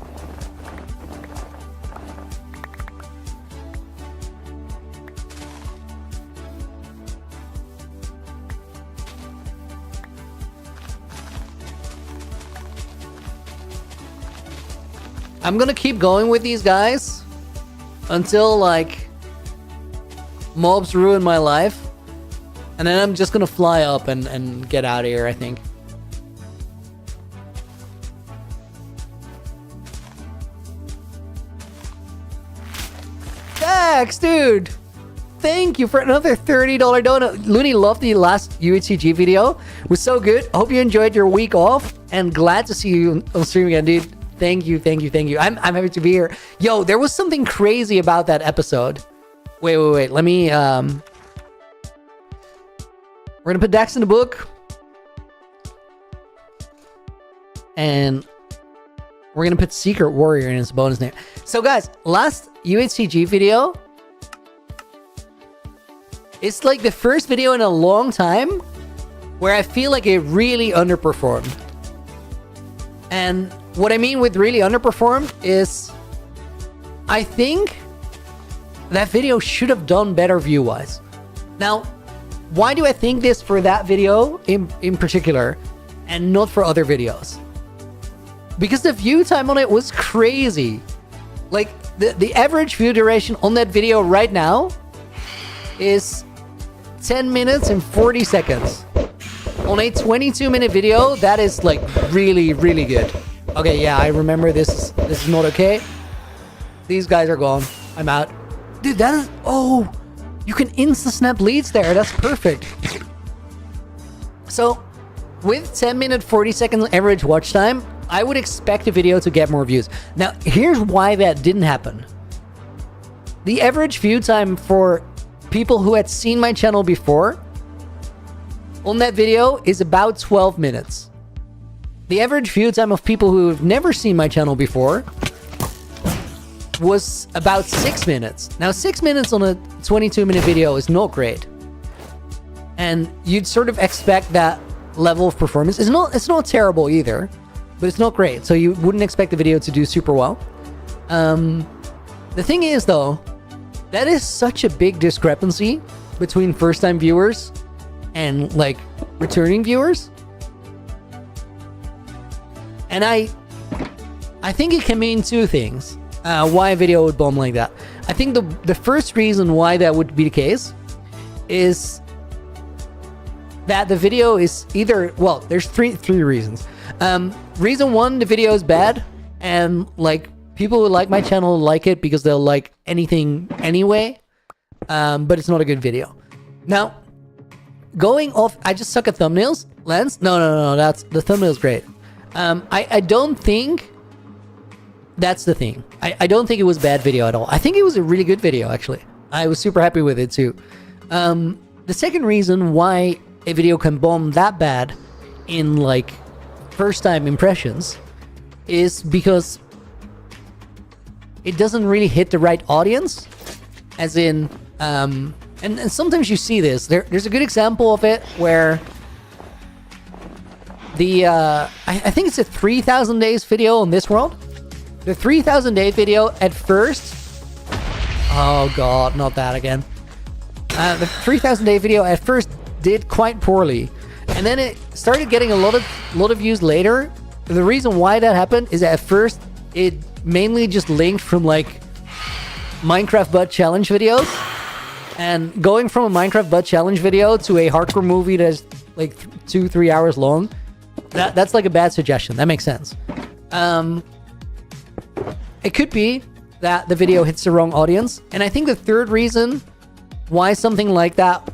I'm gonna keep going with these guys. until like mobs ruin my life, and then I'm just gonna fly up and get out of here, I think. Thanks, dude! Thank you for another $30 donut. Looney loved the last UHCG video. It was so good. Hope you enjoyed your week off, and glad to see you on stream again, dude. Thank you, thank you, thank you. I'm happy to be here. Yo, there was something crazy about that episode. Wait. Let me, we're gonna put Dax in the book. And we're gonna put Secret Warrior in his bonus name. So guys, last UHCG video, it's like the first video in a long time where I feel like it really underperformed. And what I mean with really underperformed is I think that video should have done better view-wise. Now, why do I think this for that video in particular and not for other videos? Because the view time on it was crazy. Like, the average view duration on that video right now is 10 minutes and 40 seconds. On a 22-minute video, that is like really, really good. Okay, yeah, I remember this is not okay. These guys are gone. I'm out. Dude, that is... Oh, you can insta-snap leads there. That's perfect. So, with 10 minute, 40 second average watch time, I would expect a video to get more views. Now, here's why that didn't happen. The average view time for people who had seen my channel before on that video is about 12 minutes. The average view time of people who have never seen my channel before was about 6 minutes. Now, 6 minutes on a 22-minute video is not great. And you'd sort of expect that level of performance. It's not terrible either, but it's not great. So you wouldn't expect the video to do super well. The thing is, though, that is such a big discrepancy between first-time viewers and, like, returning viewers. And I think it can mean two things. Why a video would bomb like that. I think the first reason why that would be the case is that the video is either... Well, there's three reasons. Reason one, the video is bad, and, like, people who like my channel like it because they'll like anything anyway, but it's not a good video. Now, going off... I just suck at thumbnails? Lance? No, that's... The thumbnail's great. I don't think that's the thing. I don't think it was a bad video at all. I think it was a really good video, actually. I was super happy with it, too. The second reason why a video can bomb that bad in, like, first-time impressions is because it doesn't really hit the right audience. As in, and sometimes you see this. There's a good example of it where the, I think it's a 3,000 days video on this world. The 3,000 day video at first... Oh god, not that again. The 3,000 day video at first did quite poorly. And then it started getting a lot of views later. The reason why that happened is that at first it mainly just linked from like Minecraft butt challenge videos. And going from a Minecraft butt challenge video to a hardcore movie that's like 2-3 hours long, that's like a bad suggestion. That makes sense. It could be that the video hits the wrong audience. And I think the third reason why something like that,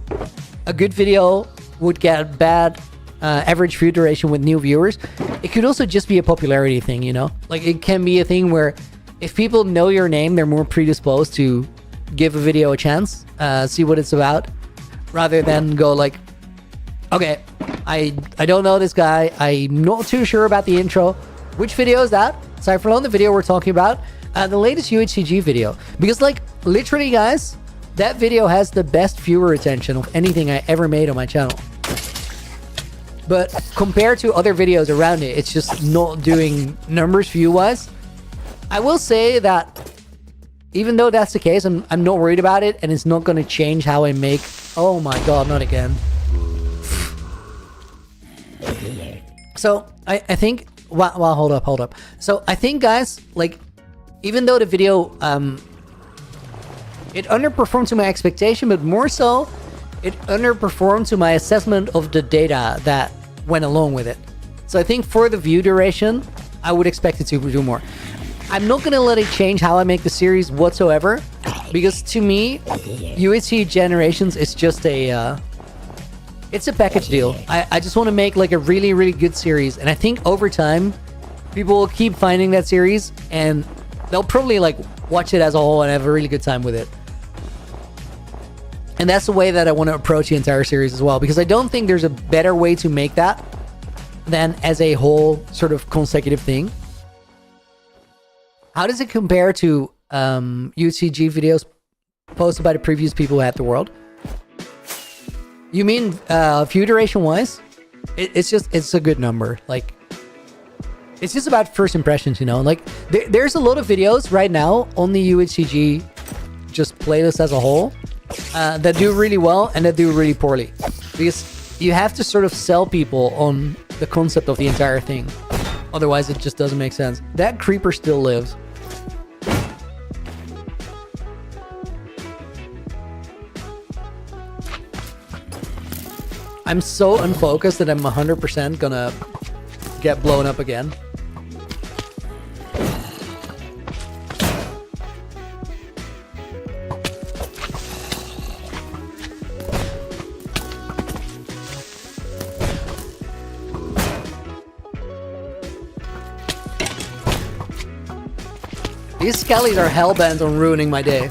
a good video, would get bad average view duration with new viewers, it could also just be a popularity thing, you know? Like, it can be a thing where if people know your name, they're more predisposed to give a video a chance, see what it's about, rather than go like, okay, I don't know this guy, I'm not too sure about the intro. Which video is that? Cypherlone, the video we're talking about, the latest UHCG video. Because, like, literally, guys, that video has the best viewer retention of anything I ever made on my channel. But compared to other videos around it, it's just not doing numbers view-wise. I will say that even though that's the case, I'm not worried about it, and it's not going to change how I make... Oh my god, not again. So, I think... Well, hold up. So, I think, guys, like, even though the video it underperformed to my expectation, but more so, it underperformed to my assessment of the data that went along with it. So I think for the view duration, I would expect it to do more. I'm not gonna let it change how I make the series whatsoever, because to me, UHC Generations is just a it's a package deal. I just want to make like a really, really good series, and I think over time, people will keep finding that series, and they'll probably like watch it as a whole and have a really good time with it. And that's the way that I want to approach the entire series as well, because I don't think there's a better way to make that than as a whole sort of consecutive thing. How does it compare to UCG videos posted by the previous people who had the world? You mean view duration wise? It's a good number. Like, it's just about first impressions, you know? Like, there's a lot of videos right now on the UHCG just playlist as a whole that do really well and that do really poorly. Because you have to sort of sell people on the concept of the entire thing. Otherwise, it just doesn't make sense. That creeper still lives. I'm so unfocused that I'm 100% gonna get blown up again. These skellies are hellbent on ruining my day.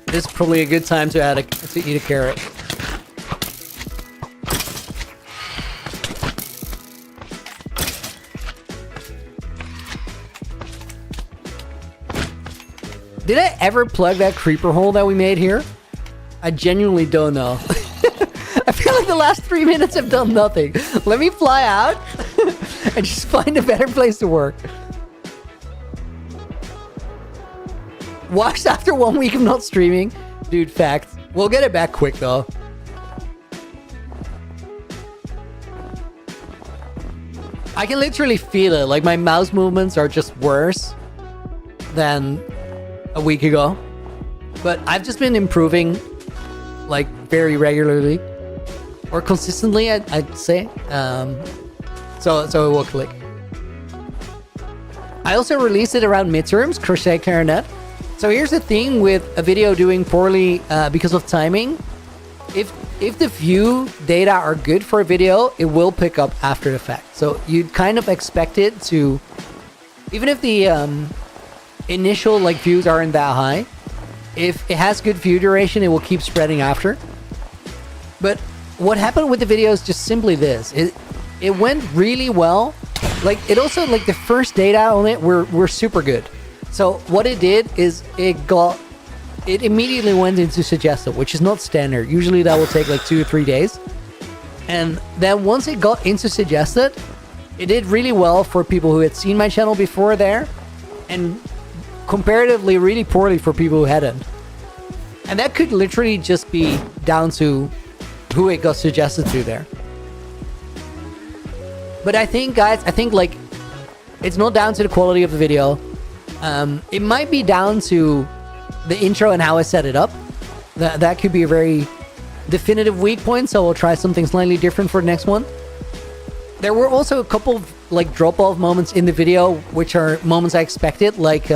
This is probably a good time to eat a carrot. Did I ever plug that creeper hole that we made here? I genuinely don't know. I feel like the last 3 minutes have done nothing. Let me fly out and just find a better place to work. Watched after 1 week of not streaming. Dude, fact. We'll get it back quick, though. I can literally feel it. Like, my mouse movements are just worse than a week ago. But I've just been improving, like, very regularly. Or consistently, I'd say. So it will click. I also released it around midterms, Crochet Clarinet. So here's the thing with a video doing poorly because of timing. If the view data are good for a video, it will pick up after the fact. So you'd kind of expect it to, even if the initial like views aren't that high, if it has good view duration, it will keep spreading after. But what happened with the video is just simply this. It went really well. Like, it also, like, the first data on it were super good. So what it did is it immediately went into suggested, which is not standard. Usually that will take like 2 or 3 days. And then once it got into suggested, it did really well for people who had seen my channel before there, and comparatively really poorly for people who hadn't. And that could literally just be down to who it got suggested to there. But I think, guys, like, it's not down to the quality of the video. It might be down to the intro and how I set it up. That could be a very definitive weak point, so we'll try something slightly different for the next one. There were also a couple of like drop-off moments in the video, which are moments I expected, like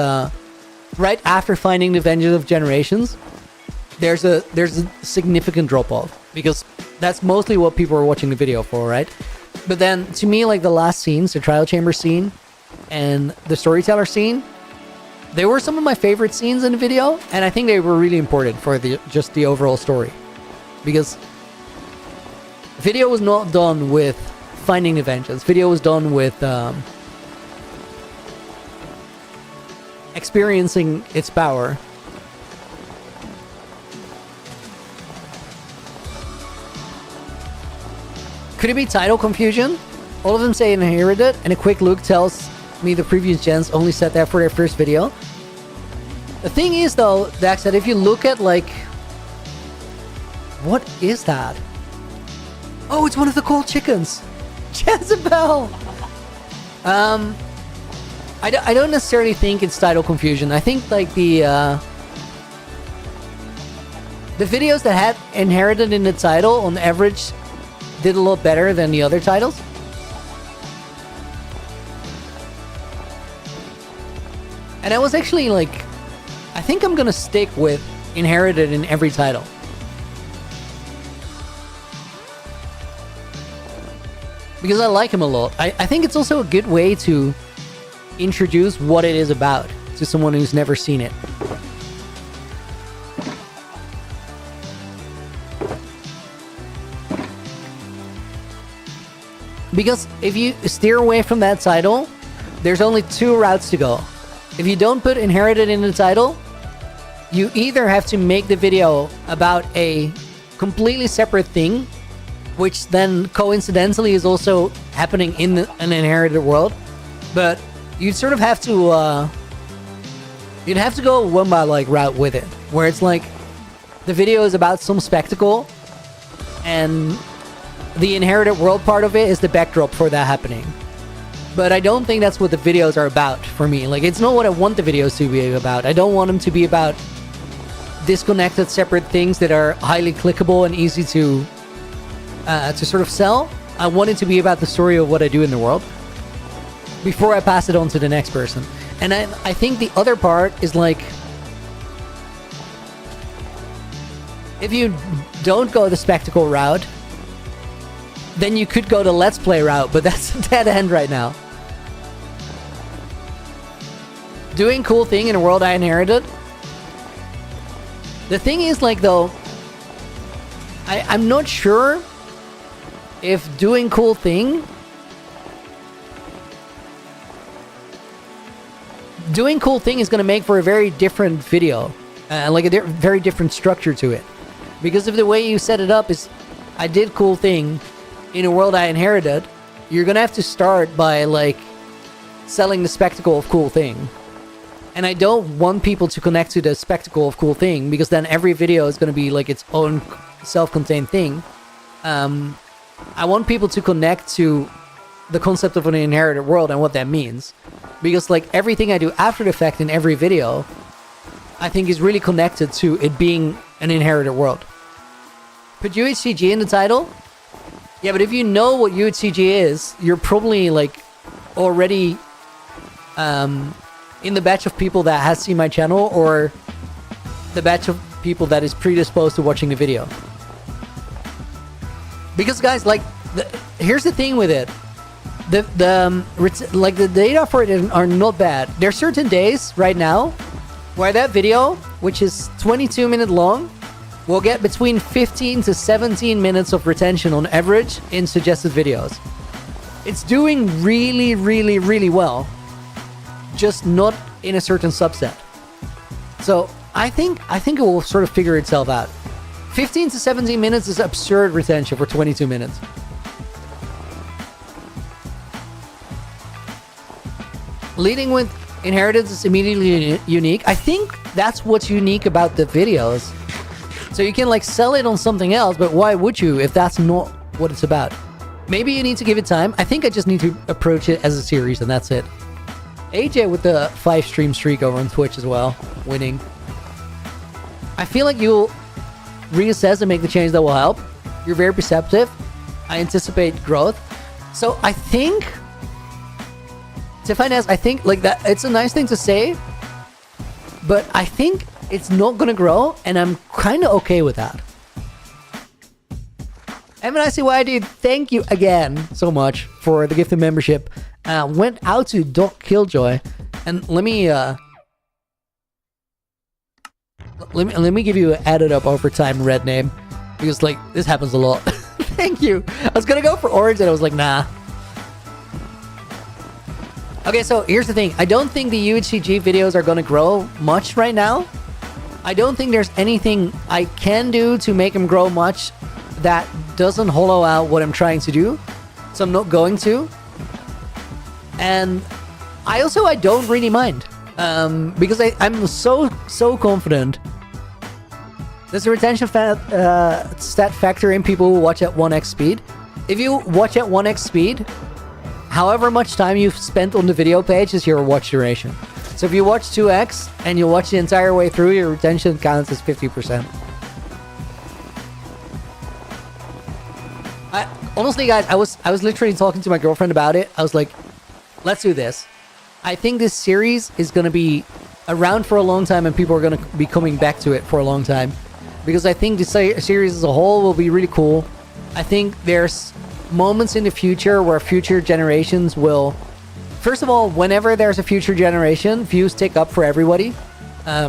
right after finding the Vengeance of Generations, there's a significant drop-off, because that's mostly what people are watching the video for, right? But then, to me, like, the last scenes, the trial chamber scene and the storyteller scene, they were some of my favorite scenes in the video, and I think they were really important for just the overall story. Because video was not done with finding the vengeance. Video was done with experiencing its power. Could it be title confusion? All of them say inherited, and a quick look tells me the previous gens only set that for their first video. The thing is, though, Dax, that if you look at, like... What is that? Oh, it's one of the cold chickens! Jezebel. I don't necessarily think it's title confusion. I think like the videos that had inherited in the title on average did a lot better than the other titles. And I was actually like, I think I'm gonna stick with inherited in every title. Because I like him a lot. I think it's also a good way to introduce what it is about to someone who's never seen it. Because if you steer away from that title, there's only two routes to go. If you don't put inherited in the title, you either have to make the video about a completely separate thing, which then coincidentally is also happening in an inherited world, but you'd sort of have to you'd have to go one by like route with it, where it's like the video is about some spectacle and the inherited world part of it is the backdrop for that happening. But I don't think that's what the videos are about for me. Like, it's not what I want the videos to be about. I don't want them to be about disconnected, separate things that are highly clickable and easy to sort of sell. I want it to be about the story of what I do in the world before I pass it on to the next person. And I think the other part is like, if you don't go the spectacle route, then you could go the Let's Play route, but that's a dead end right now. Doing cool thing in a world I inherited. The thing is, like, though, I'm not sure if doing cool thing... Doing cool thing is going to make for a very different video. Like a very different structure to it. Because of the way you set it up is, I did cool thing in a world I inherited, you're gonna have to start by like selling the spectacle of cool thing. And I don't want people to connect to the spectacle of cool thing, because then every video is gonna be like its own self-contained thing. I want people to connect to the concept of an inherited world and what that means. Because like everything I do after the fact in every video, I think is really connected to it being an inherited world. Put UHCG in the title? Yeah, but if you know what UHCG is, you're probably like already in the batch of people that has seen my channel, or the batch of people that is predisposed to watching the video. Because guys, like, here's the thing with it. The data for it are not bad. There are certain days right now where that video, which is 22 minutes long, will get between 15 to 17 minutes of retention on average in suggested videos. It's doing really, really, really well, just not in a certain subset. So I think it will sort of figure itself out. 15 to 17 minutes is absurd retention for 22 minutes. Leading with inheritance is immediately unique. I think that's what's unique about the videos. So you can like sell it on something else, but why would you if that's not what it's about? Maybe you need to give it time. I think I just need to approach it as a series, and that's it. AJ with the 5 stream streak over on Twitch as well, winning. I feel like you'll reassess and make the change that will help. You're very perceptive. I anticipate growth. So I think, Tiffany, I think like that, it's a nice thing to say, but I think it's not gonna grow, and I'm kind of okay with that. MNICYD, thank you again so much for the gift of membership. Went out to Doc Killjoy, and let me give you an added up over time red name, because like this happens a lot. Thank you. I was gonna go for orange, and I was like, nah. Okay, so here's the thing. I don't think the UHCG videos are gonna grow much right now. I don't think there's anything I can do to make them grow much that doesn't hollow out what I'm trying to do. So I'm not going to. And I don't really mind. Because I'm so confident. There's a retention stat factor in people who watch at 1x speed. if you watch at 1x speed, however much time you've spent on the video page is your watch duration. So if you watch 2x and you watch the entire way through, your retention counts as 50%. Honestly, guys, I was literally talking to my girlfriend about it. I was like, let's do this. I think this series is going to be around for a long time and people are going to be coming back to it for a long time. Because I think the series as a whole will be really cool. I think there's moments in the future where future generations will... First of all, whenever there's a future generation, views tick up for everybody.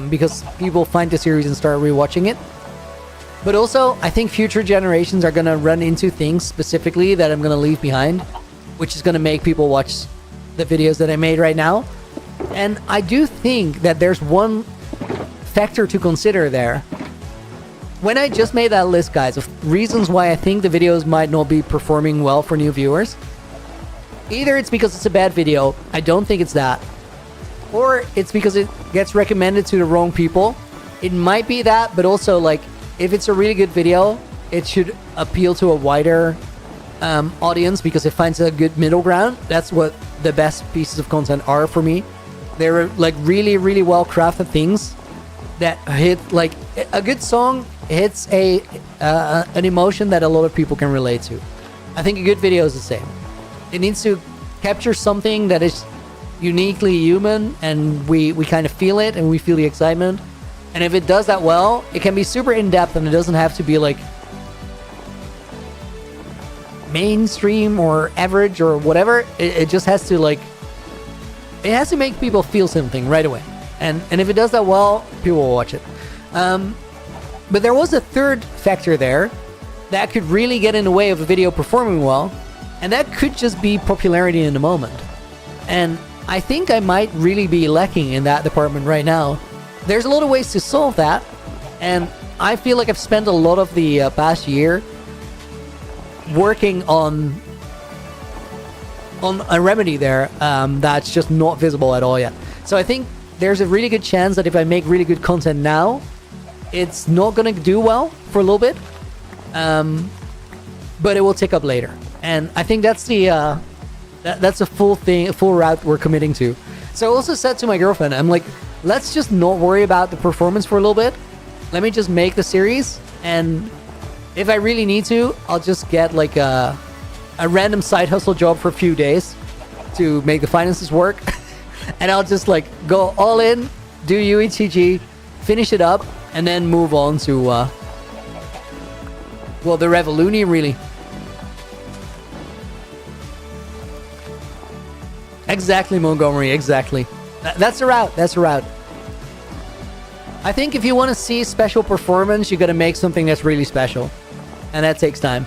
Because people find the series and start rewatching it. But also, I think future generations are going to run into things specifically that I'm going to leave behind, which is going to make people watch the videos that I made right now. And I do think that there's one factor to consider there. When I just made that list, guys, of reasons why I think the videos might not be performing well for new viewers, either it's because it's a bad video, I don't think it's that, or it's because it gets recommended to the wrong people. It might be that, but also, like, if it's a really good video, it should appeal to a wider audience because it finds a good middle ground. That's what the best pieces of content are for me. They're like really, really well crafted things that hit, like, a good song hits an emotion that a lot of people can relate to. I think a good video is the same. It needs to capture something that is uniquely human, and we kind of feel it and we feel the excitement. And if it does that well, it can be super in-depth and it doesn't have to be like mainstream or average or whatever. It just has to, like, it has to make people feel something right away. And if it does that well, people will watch it. But there was a third factor there that could really get in the way of a video performing well. And that could just be popularity in the moment. And I think I might really be lacking in that department right now. There's a lot of ways to solve that, and I feel like I've spent a lot of the past year working on a remedy there that's just not visible at all yet. So I think there's a really good chance that if I make really good content now, it's not going to do well for a little bit, but it will tick up later. And I think that's the that's a full route we're committing to. So I also said to my girlfriend, I'm like, let's just not worry about the performance for a little bit. Let me just make the series, and if I really need to, I'll just get like a random side hustle job for a few days to make the finances work. And I'll just like go all in, do UETG, finish it up, and then move on to well, the Revoluni, really. Exactly, Montgomery, exactly. That's a route. That's a route. I think if you want to see special performance, you got to make something that's really special. And that takes time.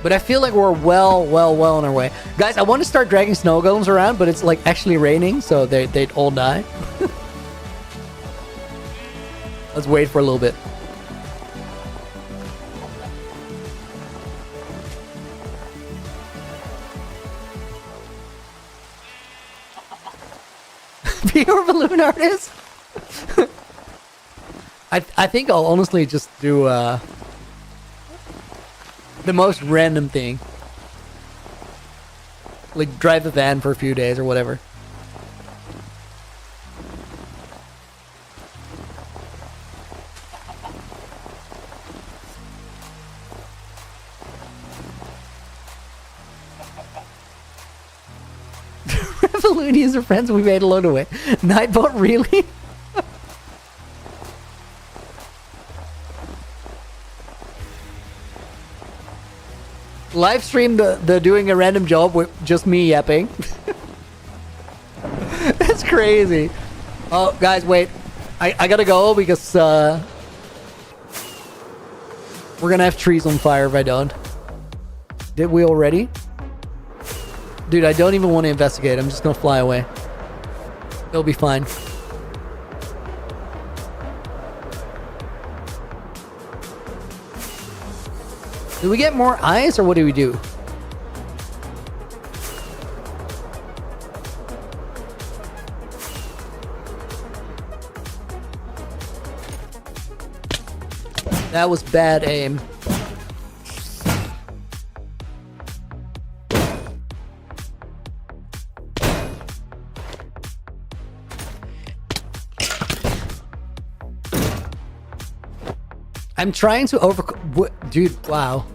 But I feel like we're well on our way. Guys, I want to start dragging snow golems around, but it's like actually raining, so they'd all die. Let's wait for a little bit. Pure balloon artist? I think I'll honestly just do the most random thing. Like drive a van for a few days or whatever. Revolunians are friends we made alone away. Nightbot, really? Live stream the doing a random job with just me yapping. That's crazy. Oh, guys, wait. I gotta go because we're gonna have trees on fire if I don't. Did we already? Dude, I don't even want to investigate. I'm just gonna fly away. It'll be fine. Do we get more eyes or what do we do? That was bad aim. I'm trying to dude, wow.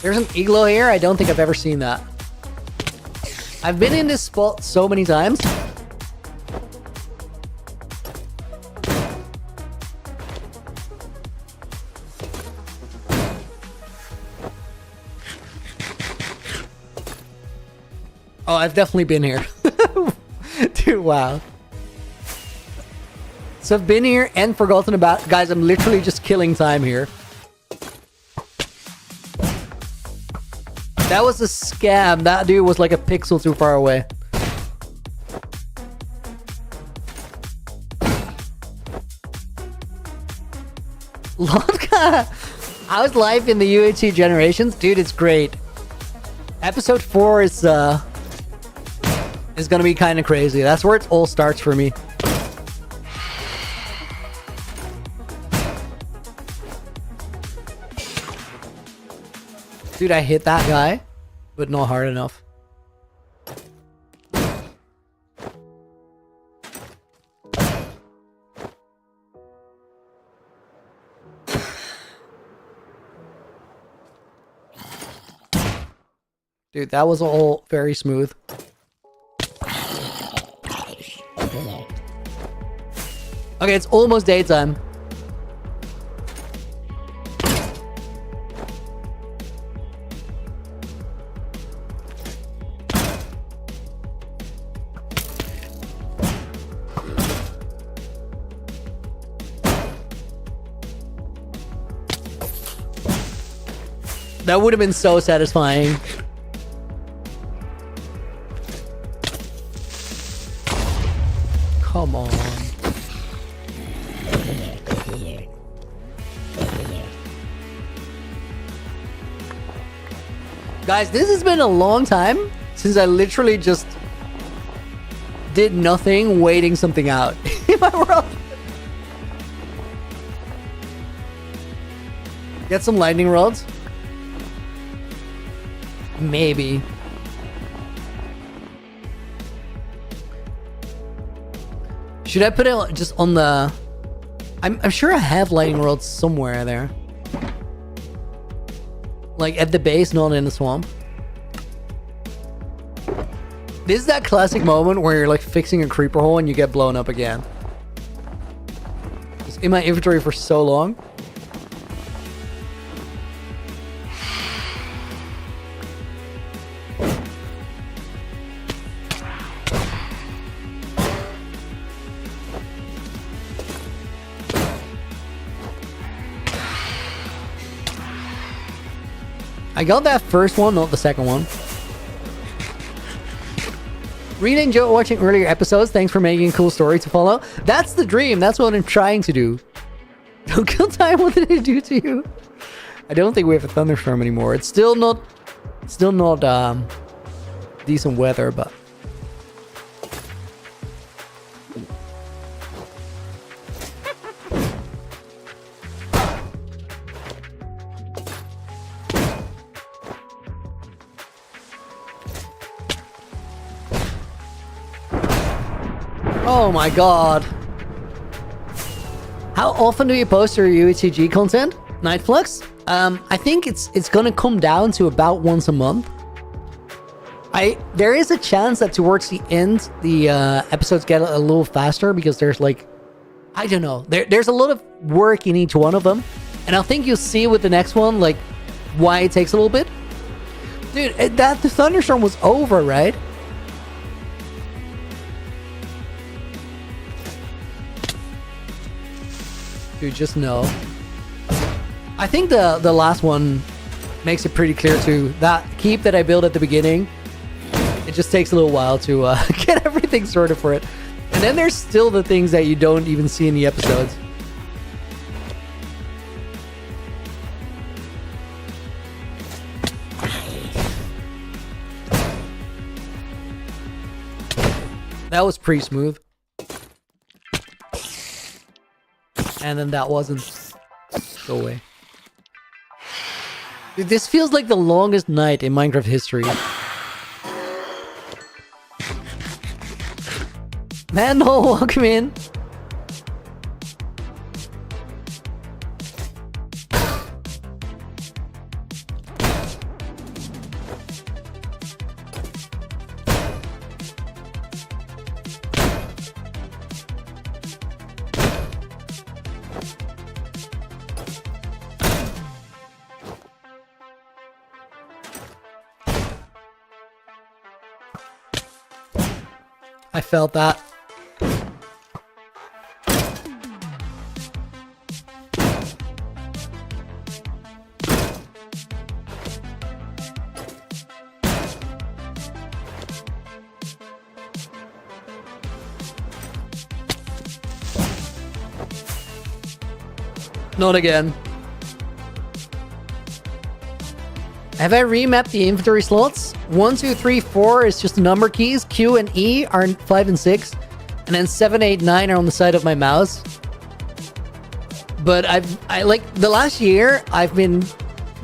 There's an igloo here. I don't think I've ever seen that. I've been in this spot so many times. Oh, I've definitely been here. Dude, wow. So I've been here and forgotten about... Guys, I'm literally just killing time here. That was a scam. That dude was like a pixel too far away. Lotka! How's life in the UHC Generations? Dude, it's great. Episode 4 is gonna be kind of crazy. That's where it all starts for me. Dude, I hit that guy, but not hard enough. Dude, that was all very smooth. Okay, it's almost daytime. That would have been so satisfying. Come on. Guys, this has been a long time since I literally just did nothing, waiting something out in my world. Get some lightning rods. Maybe. Should I put it just on the... I'm sure I have lightning rods somewhere there. Like at the base, not in the swamp. This is that classic moment where you're like fixing a creeper hole and you get blown up again. It's in my inventory for so long. I got that first one, not the second one. Really enjoyed watching earlier episodes. Thanks for making a cool story to follow. That's the dream. That's what I'm trying to do. Don't kill time. What did it do to you? I don't think we have a thunderstorm anymore. It's still not decent weather, but oh my god. How often do you post your UHCG content? Nightflux? I think it's gonna come down to about once a month. There is a chance that towards the end the episodes get a little faster because there's like, I don't know, there's a lot of work in each one of them, and I think you'll see with the next one like why it takes a little bit. Dude, the thunderstorm was over, right? Dude, just no. I think the last one makes it pretty clear too. That keep that I built at the beginning, it just takes a little while to get everything sorted for it. And then there's still the things that you don't even see in the episodes. That was pretty smooth. And then that wasn't. Go away. Dude, this feels like the longest night in Minecraft history. Manhole, welcome in. I felt that. Not again. Have I remapped the inventory slots? 1, 2, 3, 4 is just the number keys. Q and E are 5 and 6. And then 7, 8, 9 are on the side of my mouse. But I like the last year, I've been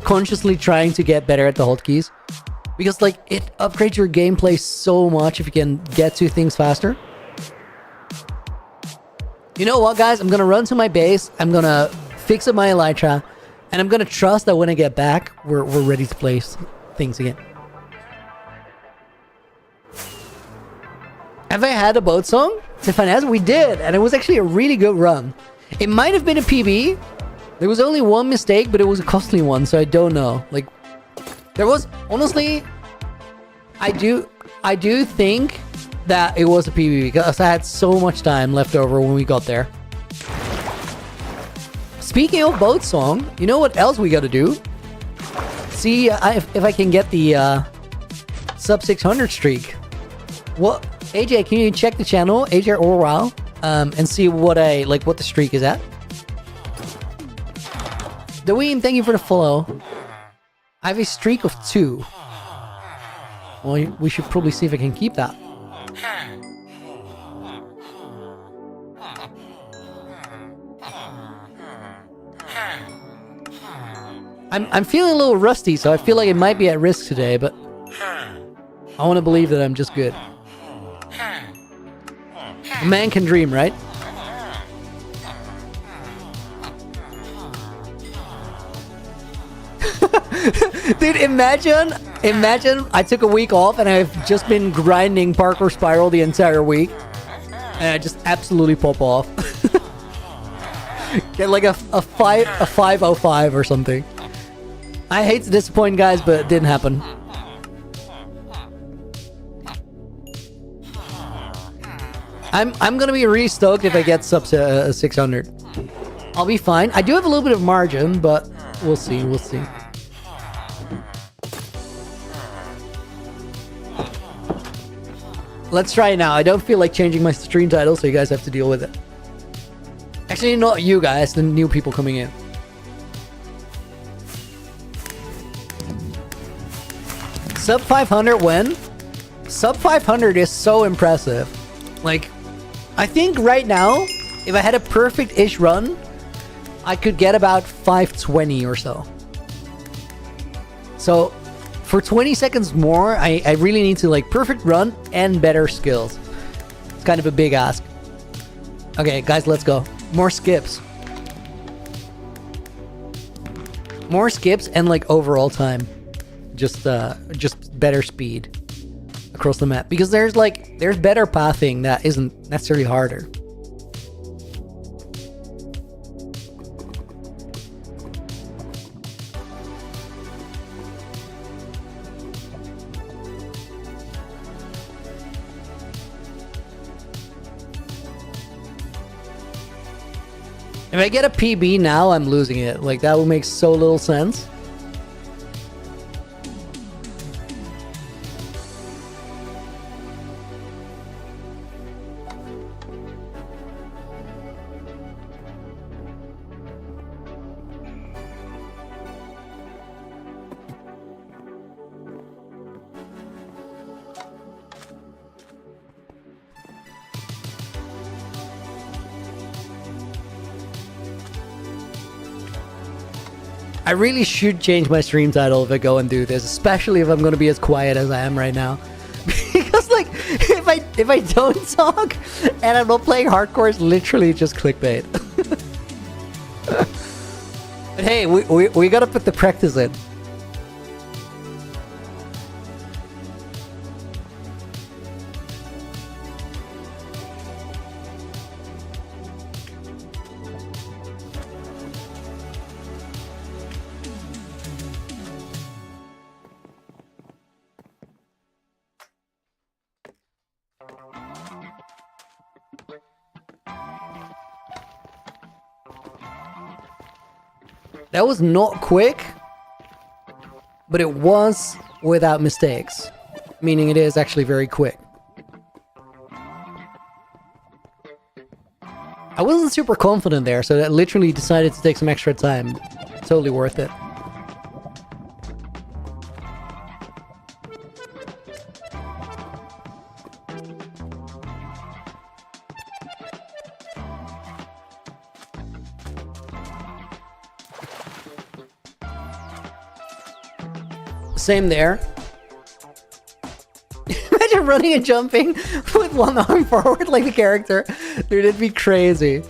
consciously trying to get better at the hotkeys. Because like it upgrades your gameplay so much if you can get to things faster. You know what, guys? I'm gonna run to my base. I'm gonna fix up my elytra. And I'm gonna trust that when I get back, we're ready to play things again. Have I had a boat song? Tiffany, we did, and it was actually a really good run. It might have been a PB. There was only one mistake, but it was a costly one, so I don't know. Like, there was honestly, I do think that it was a PB because I had so much time left over when we got there. Speaking of boat song, you know what else we gotta do? See if I can get the sub 600 streak. What, AJ? Can you check the channel, AJ Orwell, and see what what the streak is at? Dwayne, thank you for the follow. I have a streak of 2. Well, we should probably see if I can keep that. I'm feeling a little rusty, so I feel like it might be at risk today, but I want to believe that I'm just good. A man can dream, right? Dude, imagine I took a week off and I've just been grinding Parkour Spiral the entire week. And I just absolutely pop off. Get like a 505 or something. I hate to disappoint, guys, but it didn't happen. I'm gonna be really stoked if I get sub to 600. I'll be fine. I do have a little bit of margin, but we'll see. We'll see. Let's try it now. I don't feel like changing my stream title, so you guys have to deal with it. Actually, not you guys, the new people coming in. Sub 500 when? Sub 500 is so impressive. Like, I think right now, if I had a perfect-ish run, I could get about 520 or so. So, for 20 seconds more, I really need to, like, perfect run and better skills. It's kind of a big ask. Okay, guys, let's go. More skips. More skips and, like, overall time. Just better speed across the map. Because there's better pathing that isn't necessarily harder. If I get a PB now, I'm losing it. Like, that would make so little sense. I really should change my stream title if I go and do this, especially if I'm going to be as quiet as I am right now. Because, like, if I don't talk and I'm not playing hardcore, it's literally just clickbait. But hey, we got to put the practice in. That was not quick, but it was without mistakes, meaning it is actually very quick. I wasn't super confident there, so I literally decided to take some extra time. Totally worth it. Same there. Imagine running and jumping with one arm forward like the character. Dude, it'd be crazy.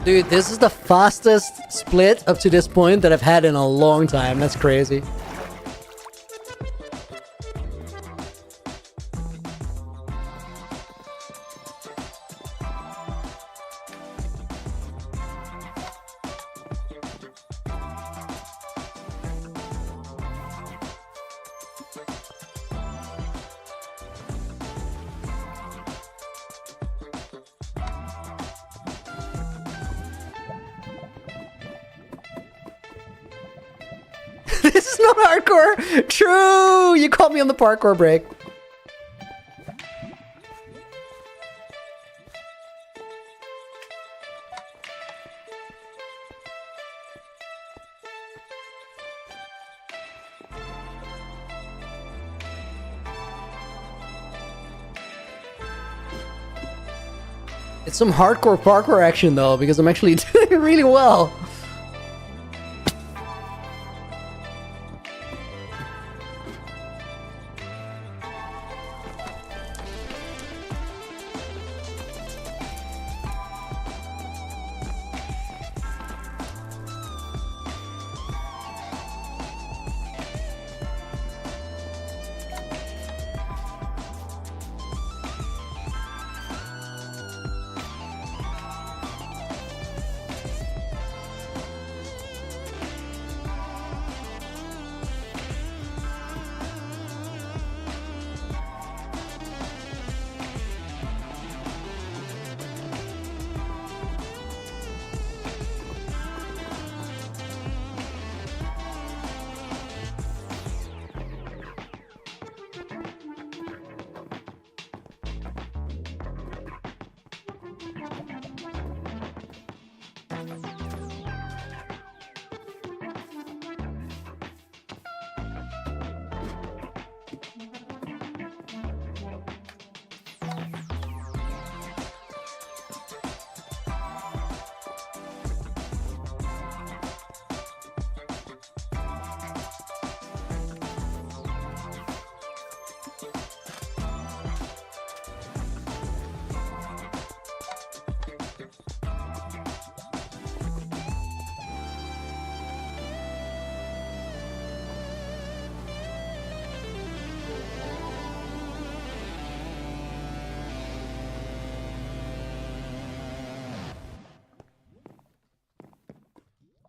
Dude, this is the fastest split up to this point that I've had in a long time. That's crazy. This is not hardcore. True. You caught me on the parkour break. It's some hardcore parkour action though, because I'm actually doing really well.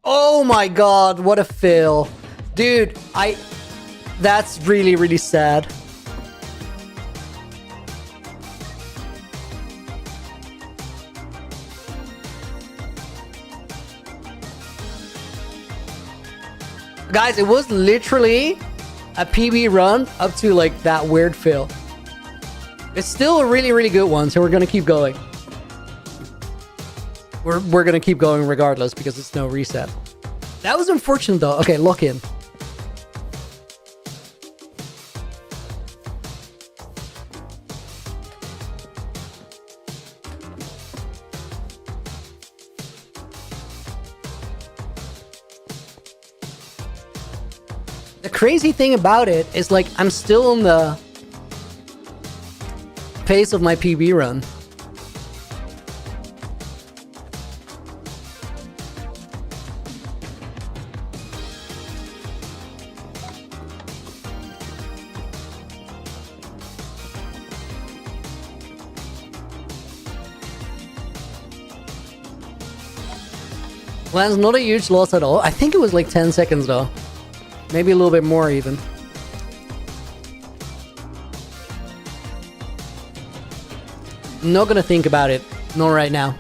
Oh my god, what a fail. Dude, that's really, really sad. Guys, it was literally a PB run up to like that weird fail. It's still a really, really good one, so we're gonna keep going. We're gonna keep going regardless because it's no reset. That was unfortunate though. Okay, lock in. The crazy thing about it is like I'm still in the pace of my PB run. Well, that's not a huge loss at all. I think it was like 10 seconds though. Maybe a little bit more even. I'm not gonna think about it. Not right now.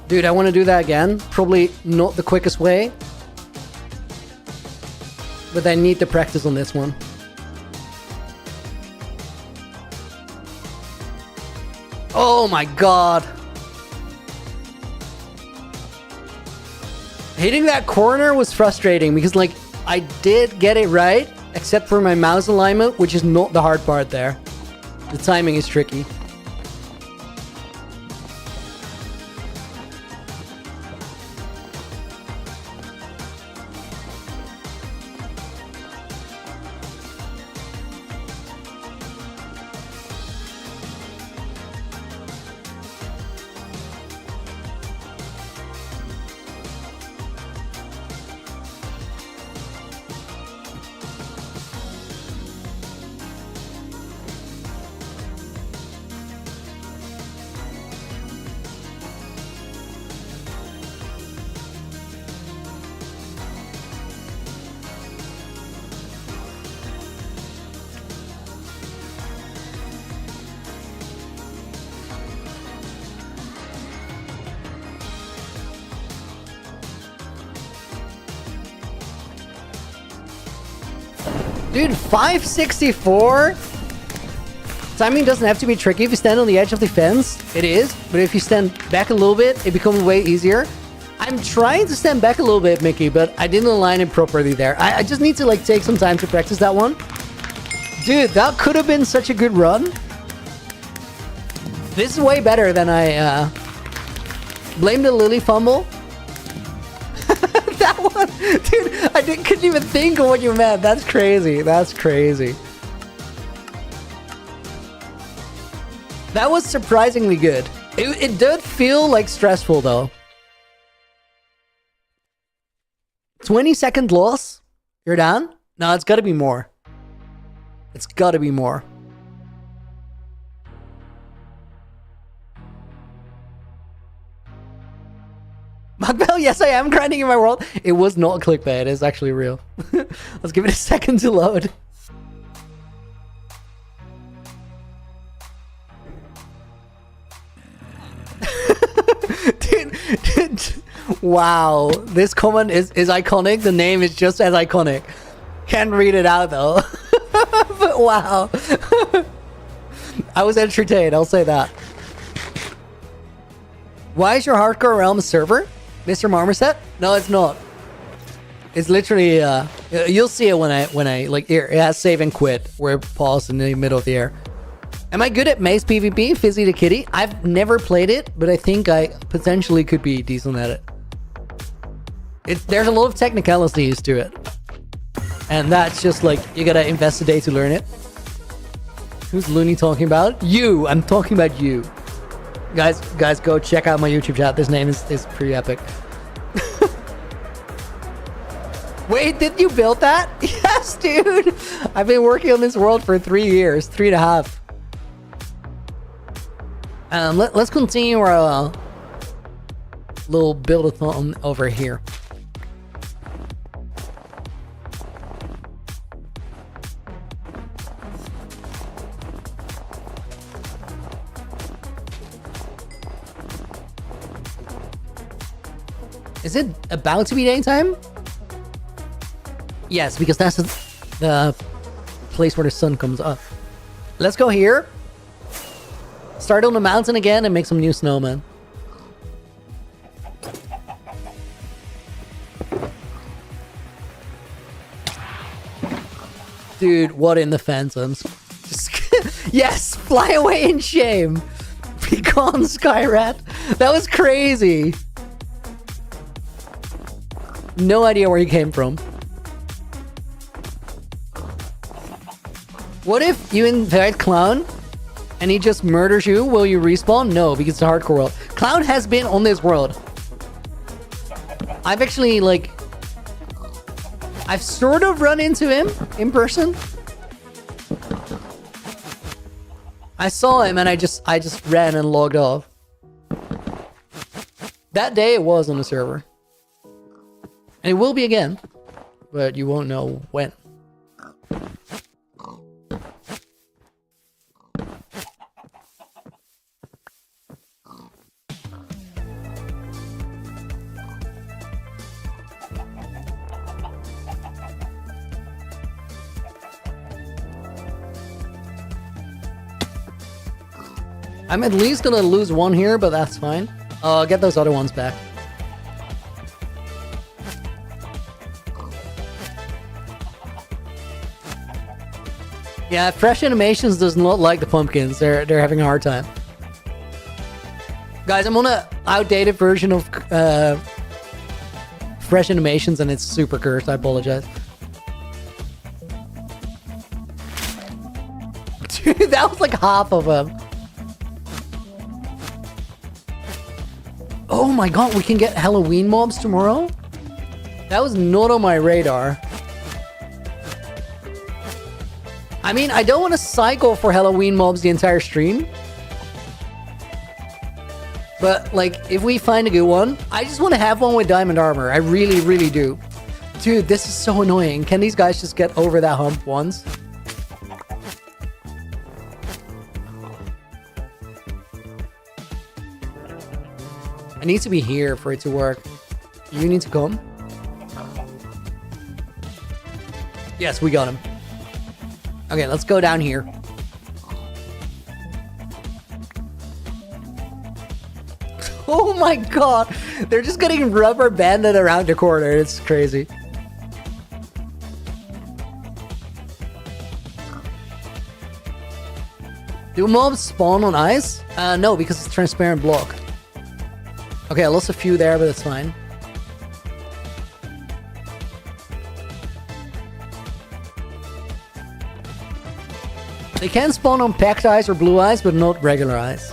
Dude, I want to do that again. Probably not the quickest way. But I need to practice on this one. Oh my god. Hitting that corner was frustrating because like I did get it right, except for my mouse alignment, which is not the hard part there. The timing is tricky. Dude, 564? Timing doesn't have to be tricky. If you stand on the edge of the fence, it is. But if you stand back a little bit, it becomes way easier. I'm trying to stand back a little bit, Mickey, but I didn't align it properly there. I just need to like take some time to practice that one. Dude, that could have been such a good run. This is way better than I blame the Lily fumble. That one, dude, couldn't even think of what you meant. That's crazy. That's crazy. That was surprisingly good. It did feel like stressful though. 20-second loss? You're down? No, it's gotta be more. It's gotta be more. Macbell, yes I am grinding in my world. It was not clickbait, it's actually real. Let's give it a second to load. dude, wow, this comment is iconic. The name is just as iconic. Can't read it out though. But wow. I was entertained, I'll say that. Why is your Hardcore Realm a server? Mr. Marmoset? No, it's not. It's literally you'll see it when I like here, it has save and quit where it paused in the middle of the air. Am I good at Maze PvP? Fizzy the Kitty? I've never played it, but I think I potentially could be decent at it. There's a lot of technicalities to it. And that's just like you gotta invest a day to learn it. Who's Looney talking about? You! I'm talking about you. Guys, go check out my YouTube chat. This name is pretty epic. Wait, did you build that? Yes, dude! I've been working on this world for 3 years. 3.5. Let's continue our little build-a-thon over here. Is it about to be daytime? Yes, because that's the place where the sun comes up. Let's go here. Start on the mountain again and make some new snowmen. Dude, what in the phantoms? Just yes, fly away in shame. Be gone, Skyrat. That was crazy. No idea where he came from. What if you invite Clown and he just murders you? Will you respawn? No, because it's a hardcore world. Clown has been on this world. I've actually, like... I've sort of run into him in person. I saw him and I just ran and logged off. That day it was on the server. And it will be again, but you won't know when. I'm at least gonna lose one here, but that's fine. I'll get those other ones back. Yeah, Fresh Animations does not like the pumpkins. They're having a hard time. Guys, I'm on an outdated version of Fresh Animations and it's super cursed. I apologize. Dude, that was like half of them. Oh my god, we can get Halloween mobs tomorrow? That was not on my radar. I mean, I don't want to cycle for Halloween mobs the entire stream. But, like, if we find a good one, I just want to have one with diamond armor. I really, really do. Dude, this is so annoying. Can these guys just get over that hump once? I need to be here for it to work. You need to come. Yes, we got him. Okay, let's go down here. Oh my god! They're just getting rubber banded around the corner. It's crazy. Do mobs spawn on ice? No, because it's transparent block. Okay, I lost a few there, but it's fine. They can spawn on packed ice or blue ice, but not regular ice.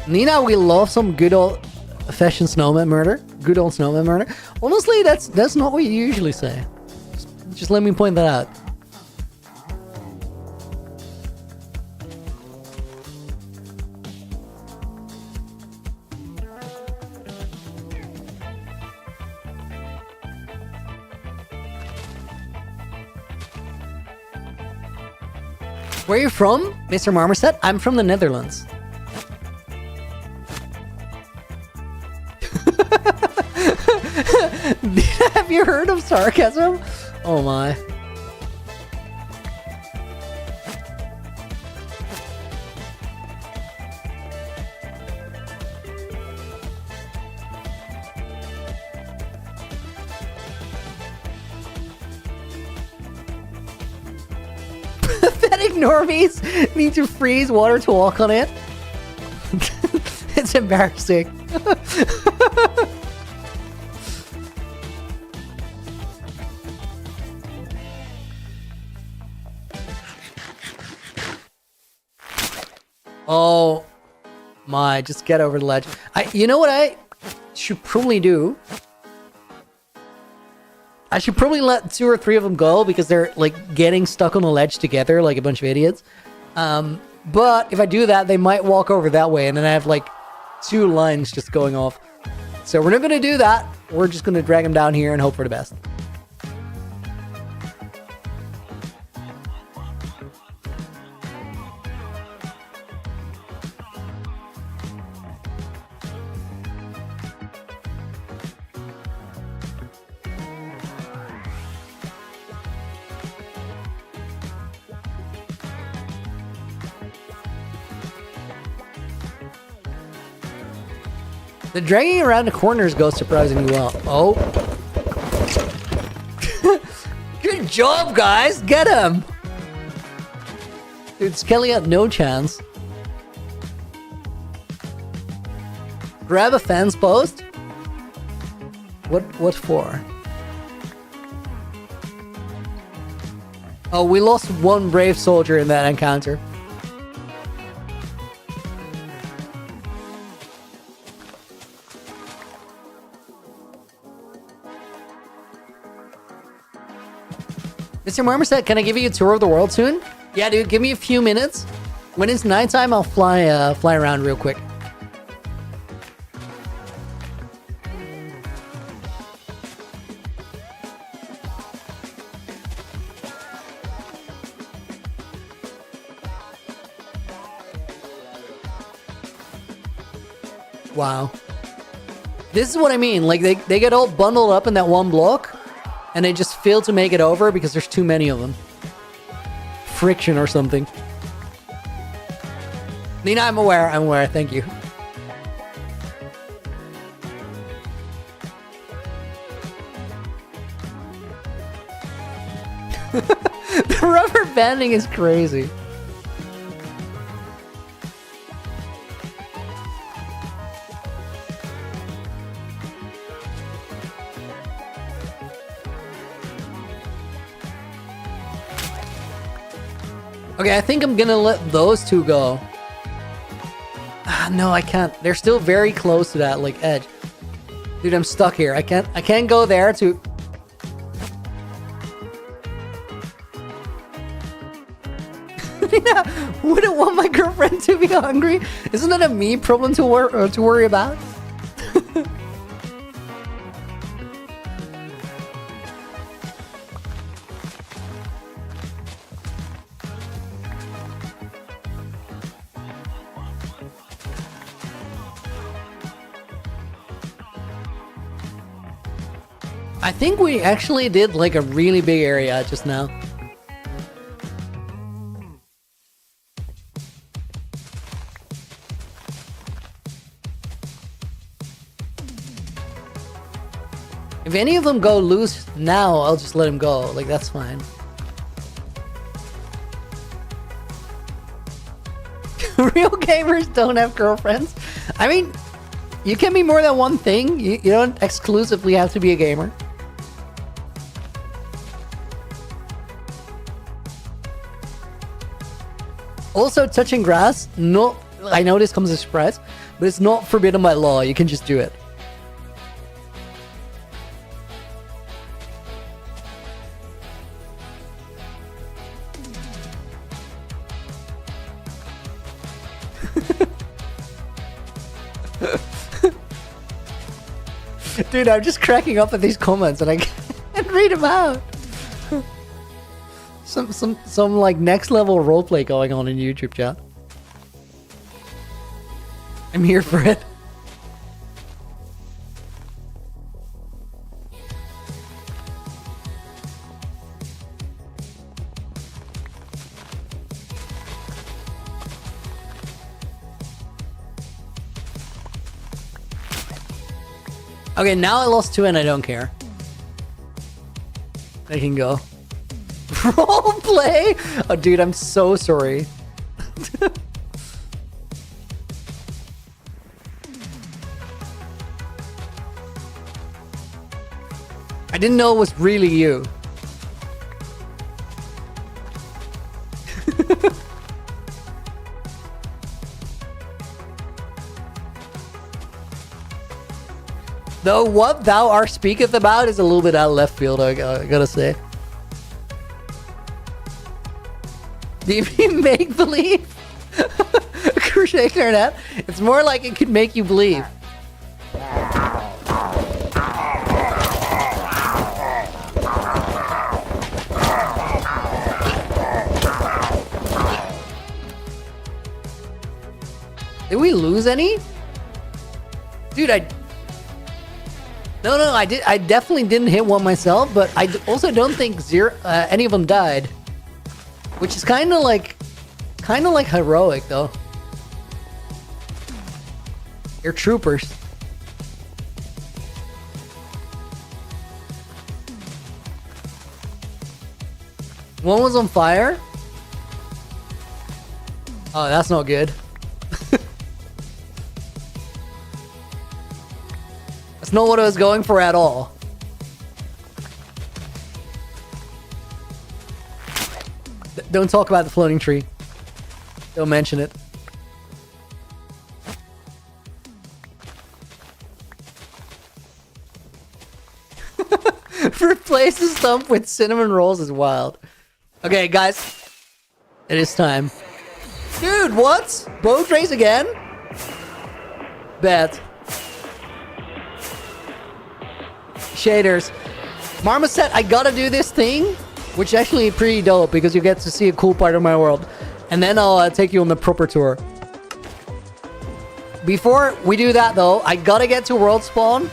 Nina, we love some good old fashioned snowman murder. Good old snowman murder. Honestly, that's not what you usually say. Just let me point that out. Where are you from, Mr. Marmoset? I'm from the Netherlands. Have you heard of sarcasm? Oh my. Pathetic normies need to freeze water to walk on it. It's embarrassing. Oh my, just get over the ledge. You know what I should probably do? I should probably let 2 or 3 of them go because they're like getting stuck on the ledge together like a bunch of idiots. But if I do that, they might walk over that way and then I have like 2 lines just going off. So we're not going to do that. We're just going to drag them down here and hope for the best. The dragging around the corners goes surprisingly well. Oh. Good job, guys. Get him. Dude, Skelly had no chance. Grab a fence post? What for? Oh, we lost one brave soldier in that encounter. Mr. Marmoset, can I give you a tour of the world soon? Yeah, dude, give me a few minutes. When it's nighttime, I'll fly around real quick. Wow. This is what I mean. Like, they get all bundled up in that one block, and they just fail to make it over because there's too many of them. Friction or something. Nina, I'm aware, thank you. The rubber banding is crazy. Okay, I think I'm gonna let those two go. Ah, no, I can't. They're still very close to that, like, edge. Dude, I'm stuck here. I can't go there to... Yeah, wouldn't want my girlfriend to be hungry. Isn't that a me problem to worry about? I think we actually did like a really big area just now. If any of them go loose now, I'll just let them go. Like, that's fine. Real gamers don't have girlfriends. I mean, you can be more than one thing. You don't exclusively have to be a gamer. Also, touching grass, no, I know this comes as a surprise, but it's not forbidden by law. You can just do it. Dude, I'm just cracking up at these comments and I can't read them out. Some like next level roleplay going on in YouTube chat. I'm here for it. Okay, now I lost two and I don't care. I can go. Roleplay? Oh, dude, I'm so sorry. I didn't know it was really you. Though what thou art speaketh about is a little bit out of left field, I gotta say. Do you mean make believe? Crochet Clarinet? It's more like it could make you believe. Did we lose any? Dude, No, I definitely didn't hit one myself, but I also don't think any of them died. Which is kind of like heroic, though. You're troopers. One was on fire. Oh, that's not good. That's not what I was going for at all. Don't talk about the floating tree. Don't mention it. Replace the stump with cinnamon rolls is wild. Okay, guys. It is time. Dude, what? Boat race again? Bet. Shaders. Marmoset, I gotta do this thing, which is actually pretty dope because you get to see a cool part of my world. And then I'll take you on the proper tour. Before we do that though, I gotta get to world spawn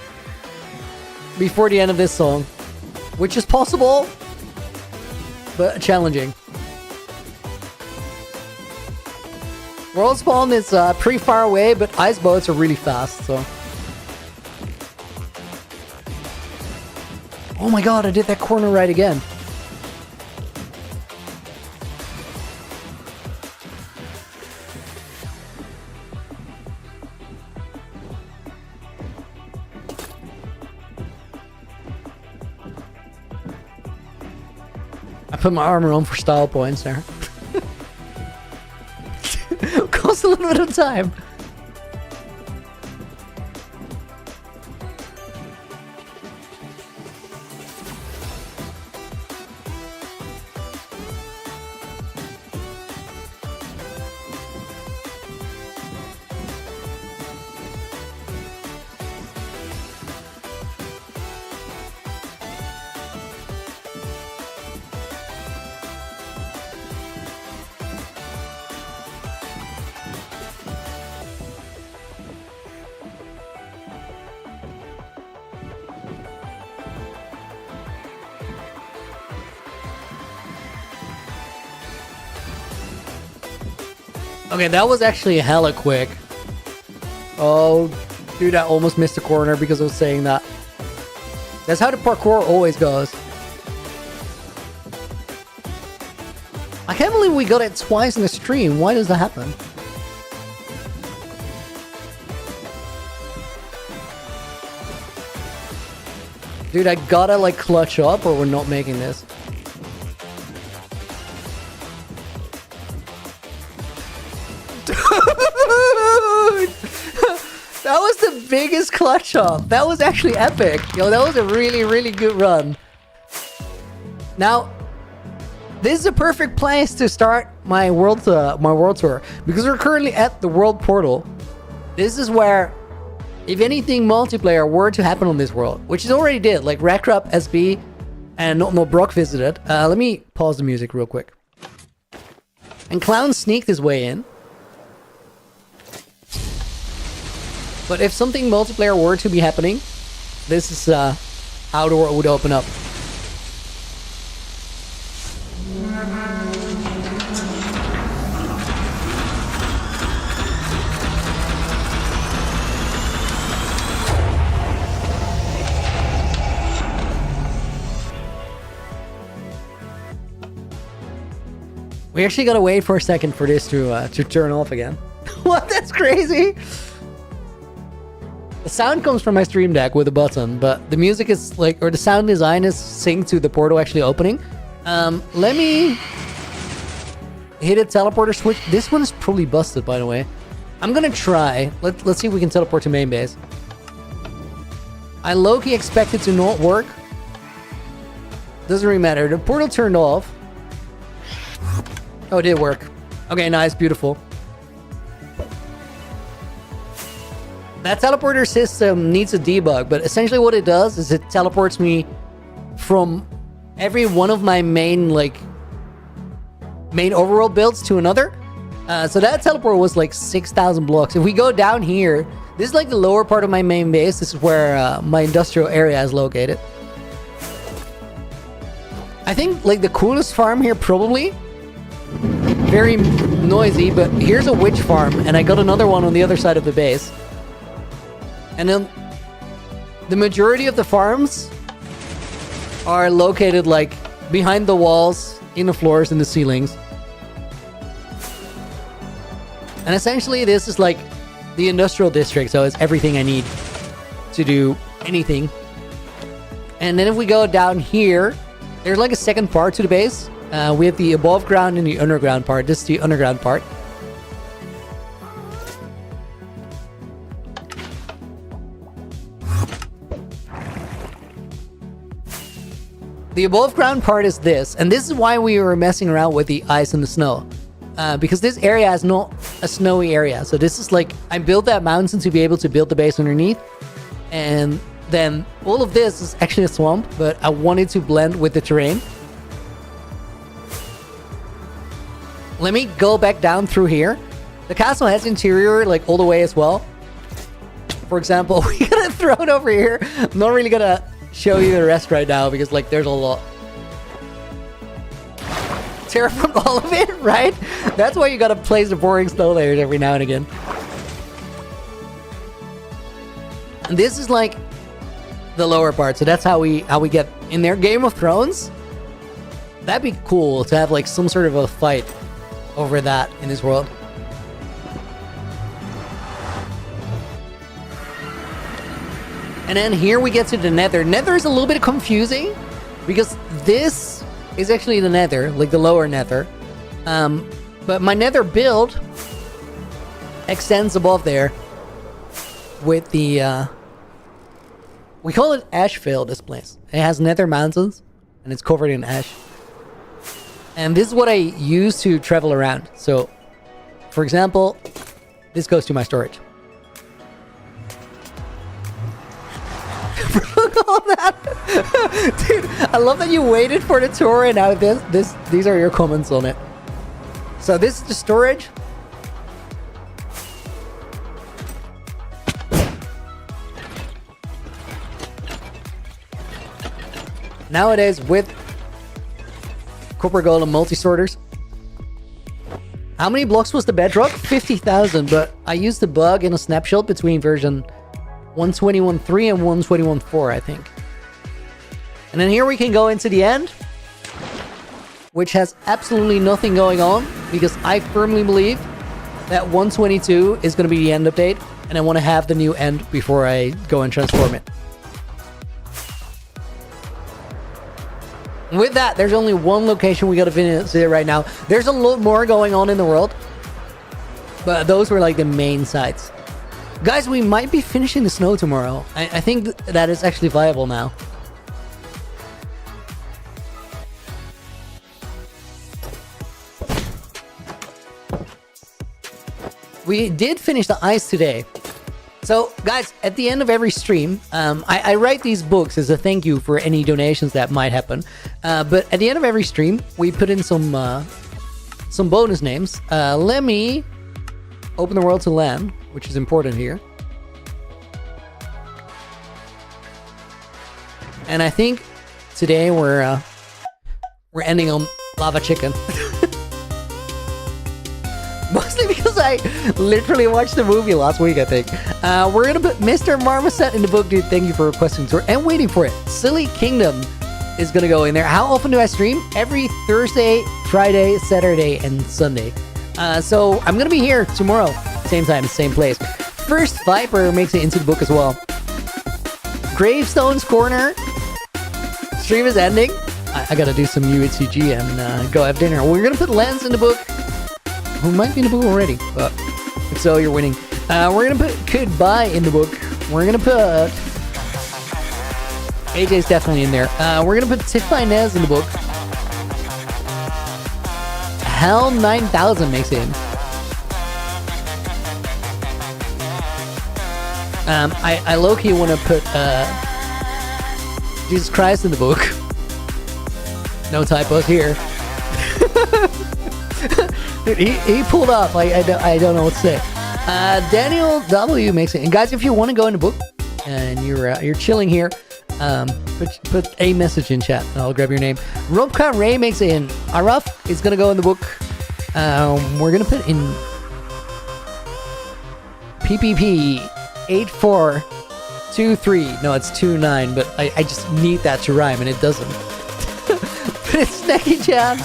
before the end of this song, which is possible, but challenging. World spawn is pretty far away, but ice boats are really fast, so. Oh my god, I did that corner right again. I put my armor on for style points there. Costs a little bit of time. Okay, that was actually hella quick. Oh, dude, I almost missed the corner because I was saying that. That's how the parkour always goes. I can't believe we got it twice in the stream. Why does that happen? Dude, I gotta like clutch up or we're not making this. That was the biggest clutch up. That was actually epic. Yo, that was a really, really good run. Now, this is a perfect place to start my world tour because we're currently at the world portal. This is where, if anything multiplayer were to happen on this world, which it already did, like Rackrap, SB, and no Brock visited. Let me pause the music real quick. And Clown sneaked his way in. But if something multiplayer were to be happening, this is how the world would open up. We actually gotta wait for a second for this to turn off again. What? That's crazy! The sound comes from my stream deck with a button, but the music is like, or the sound design is synced to the portal actually opening. Let me hit a teleporter switch. This one's probably busted, by the way. I'm gonna try. Let's see if we can teleport to main base. I low-key expect it to not work. Doesn't really matter. The portal turned off. Oh, it did work. Okay, nice, beautiful. That teleporter system needs a debug, but essentially what it does is it teleports me from every one of my main overworld builds to another. So that teleport was like 6,000 blocks. If we go down here, this is like the lower part of my main base. This is where my industrial area is located. I think like the coolest farm here probably, very noisy, but here's a witch farm and I got another one on the other side of the base. And then the majority of the farms are located like behind the walls in the floors and the ceilings. And essentially this is like the industrial district, so it's everything I need to do anything. And then if we go down here, there's like a second part to the base. We have the above ground and the underground part. This is the underground part. The above ground part is this, and this is why we were messing around with the ice and the snow. Because this area is not a snowy area. So this is like, I built that mountain to be able to build the base underneath. And then all of this is actually a swamp, but I wanted to blend with the terrain. Let me go back down through here. The castle has interior like all the way as well. For example, we got a throne over here. I'm not really gonna show you the rest right now because like there's a lot. Terraform all of it, right? That's why you gotta place the boring snow layers every now and again. And this is like the lower part, so that's how we get in there. Game of Thrones, that'd be cool to have like some sort of a fight over that in this world. And then here we get to the Nether. Nether is a little bit confusing because this is actually the Nether, like the lower Nether. But my Nether build extends above there with the we call it Ashville, this place. It has Nether mountains and it's covered in ash. And this is what I use to travel around. So, for example, this goes to my storage. All that. Dude, I love that you waited for the tour and now these are your comments on it. So this is the storage. Nowadays with Copper Golem multi-sorters. How many blocks was the bedrock? 50,000, but I used the bug in a snapshot between version 121.3 and 121.4, I think. And then here we can go into the end, which has absolutely nothing going on, because I firmly believe that 122 is going to be the end update, and I want to have the new end before I go and transform it. And with that, there's only one location we got to visit right now. There's a lot more going on in the world, but those were like the main sites. Guys, we might be finishing the snow tomorrow. I think that is actually viable now. We did finish the ice today. So, guys, at the end of every stream, I write these books as a thank you for any donations that might happen. But at the end of every stream, we put in some bonus names. Let me open the world to land, which is important here. And I think today we're ending on lava chicken. Mostly because I literally watched the movie last week, I think. We're gonna put Mr. Marmoset in the book, dude. Thank you for requesting tour and waiting for it. Silly Kingdom is gonna go in there. How often do I stream? Every Thursday, Friday, Saturday, and Sunday. So I'm gonna be here tomorrow, same time, same place. First Viper makes it into the book as well. Gravestone's Corner. Stream is ending. I gotta do some UHCG and go have dinner. We're gonna put Lens in the book. Who might be in the book already, but if so, you're winning. We're gonna put Goodbye in the book. We're gonna put AJ's definitely in there. We're gonna put Tiff Inez in the book. Hell 9000 makes it in. I low-key want to put Jesus Christ in the book. No typos here. Dude, he pulled up. I don't know what to say. Daniel W makes it. And guys, if you want to go in the book and you're chilling here, put a message in chat and I'll grab your name. Robka Ray makes it in. Araf is gonna go in the book. We're gonna put in PPP 8423. No, it's 29, but I just need that to rhyme and it doesn't. But it's Snacky Chan.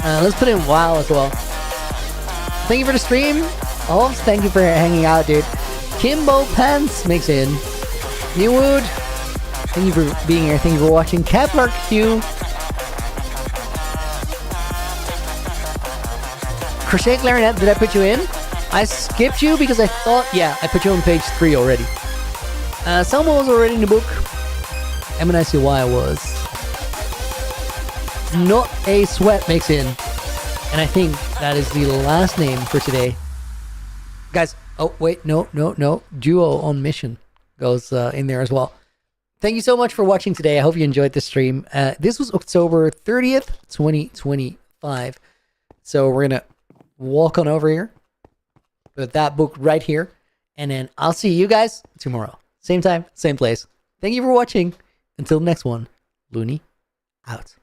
Let's put in WoW as well. Thank you for the stream. Oh, thank you for hanging out, dude. Kimbo Pants makes in. Newwood, thank you for being here. Thank you for watching. Kepler Q. Crochet Clarinet, did I put you in? I skipped you because I thought, yeah, I put you on page 3 already. Selma was already in the book. MNICY was. Not a Sweat makes in. And I think that is the last name for today. Guys, oh, wait, no. Duo on Mission goes in there as well. Thank you so much for watching today. I hope you enjoyed this stream. This was October 30th, 2025. So we're going to walk on over here. Put that book right here. And then I'll see you guys tomorrow. Same time, same place. Thank you for watching. Until next one, Looney out.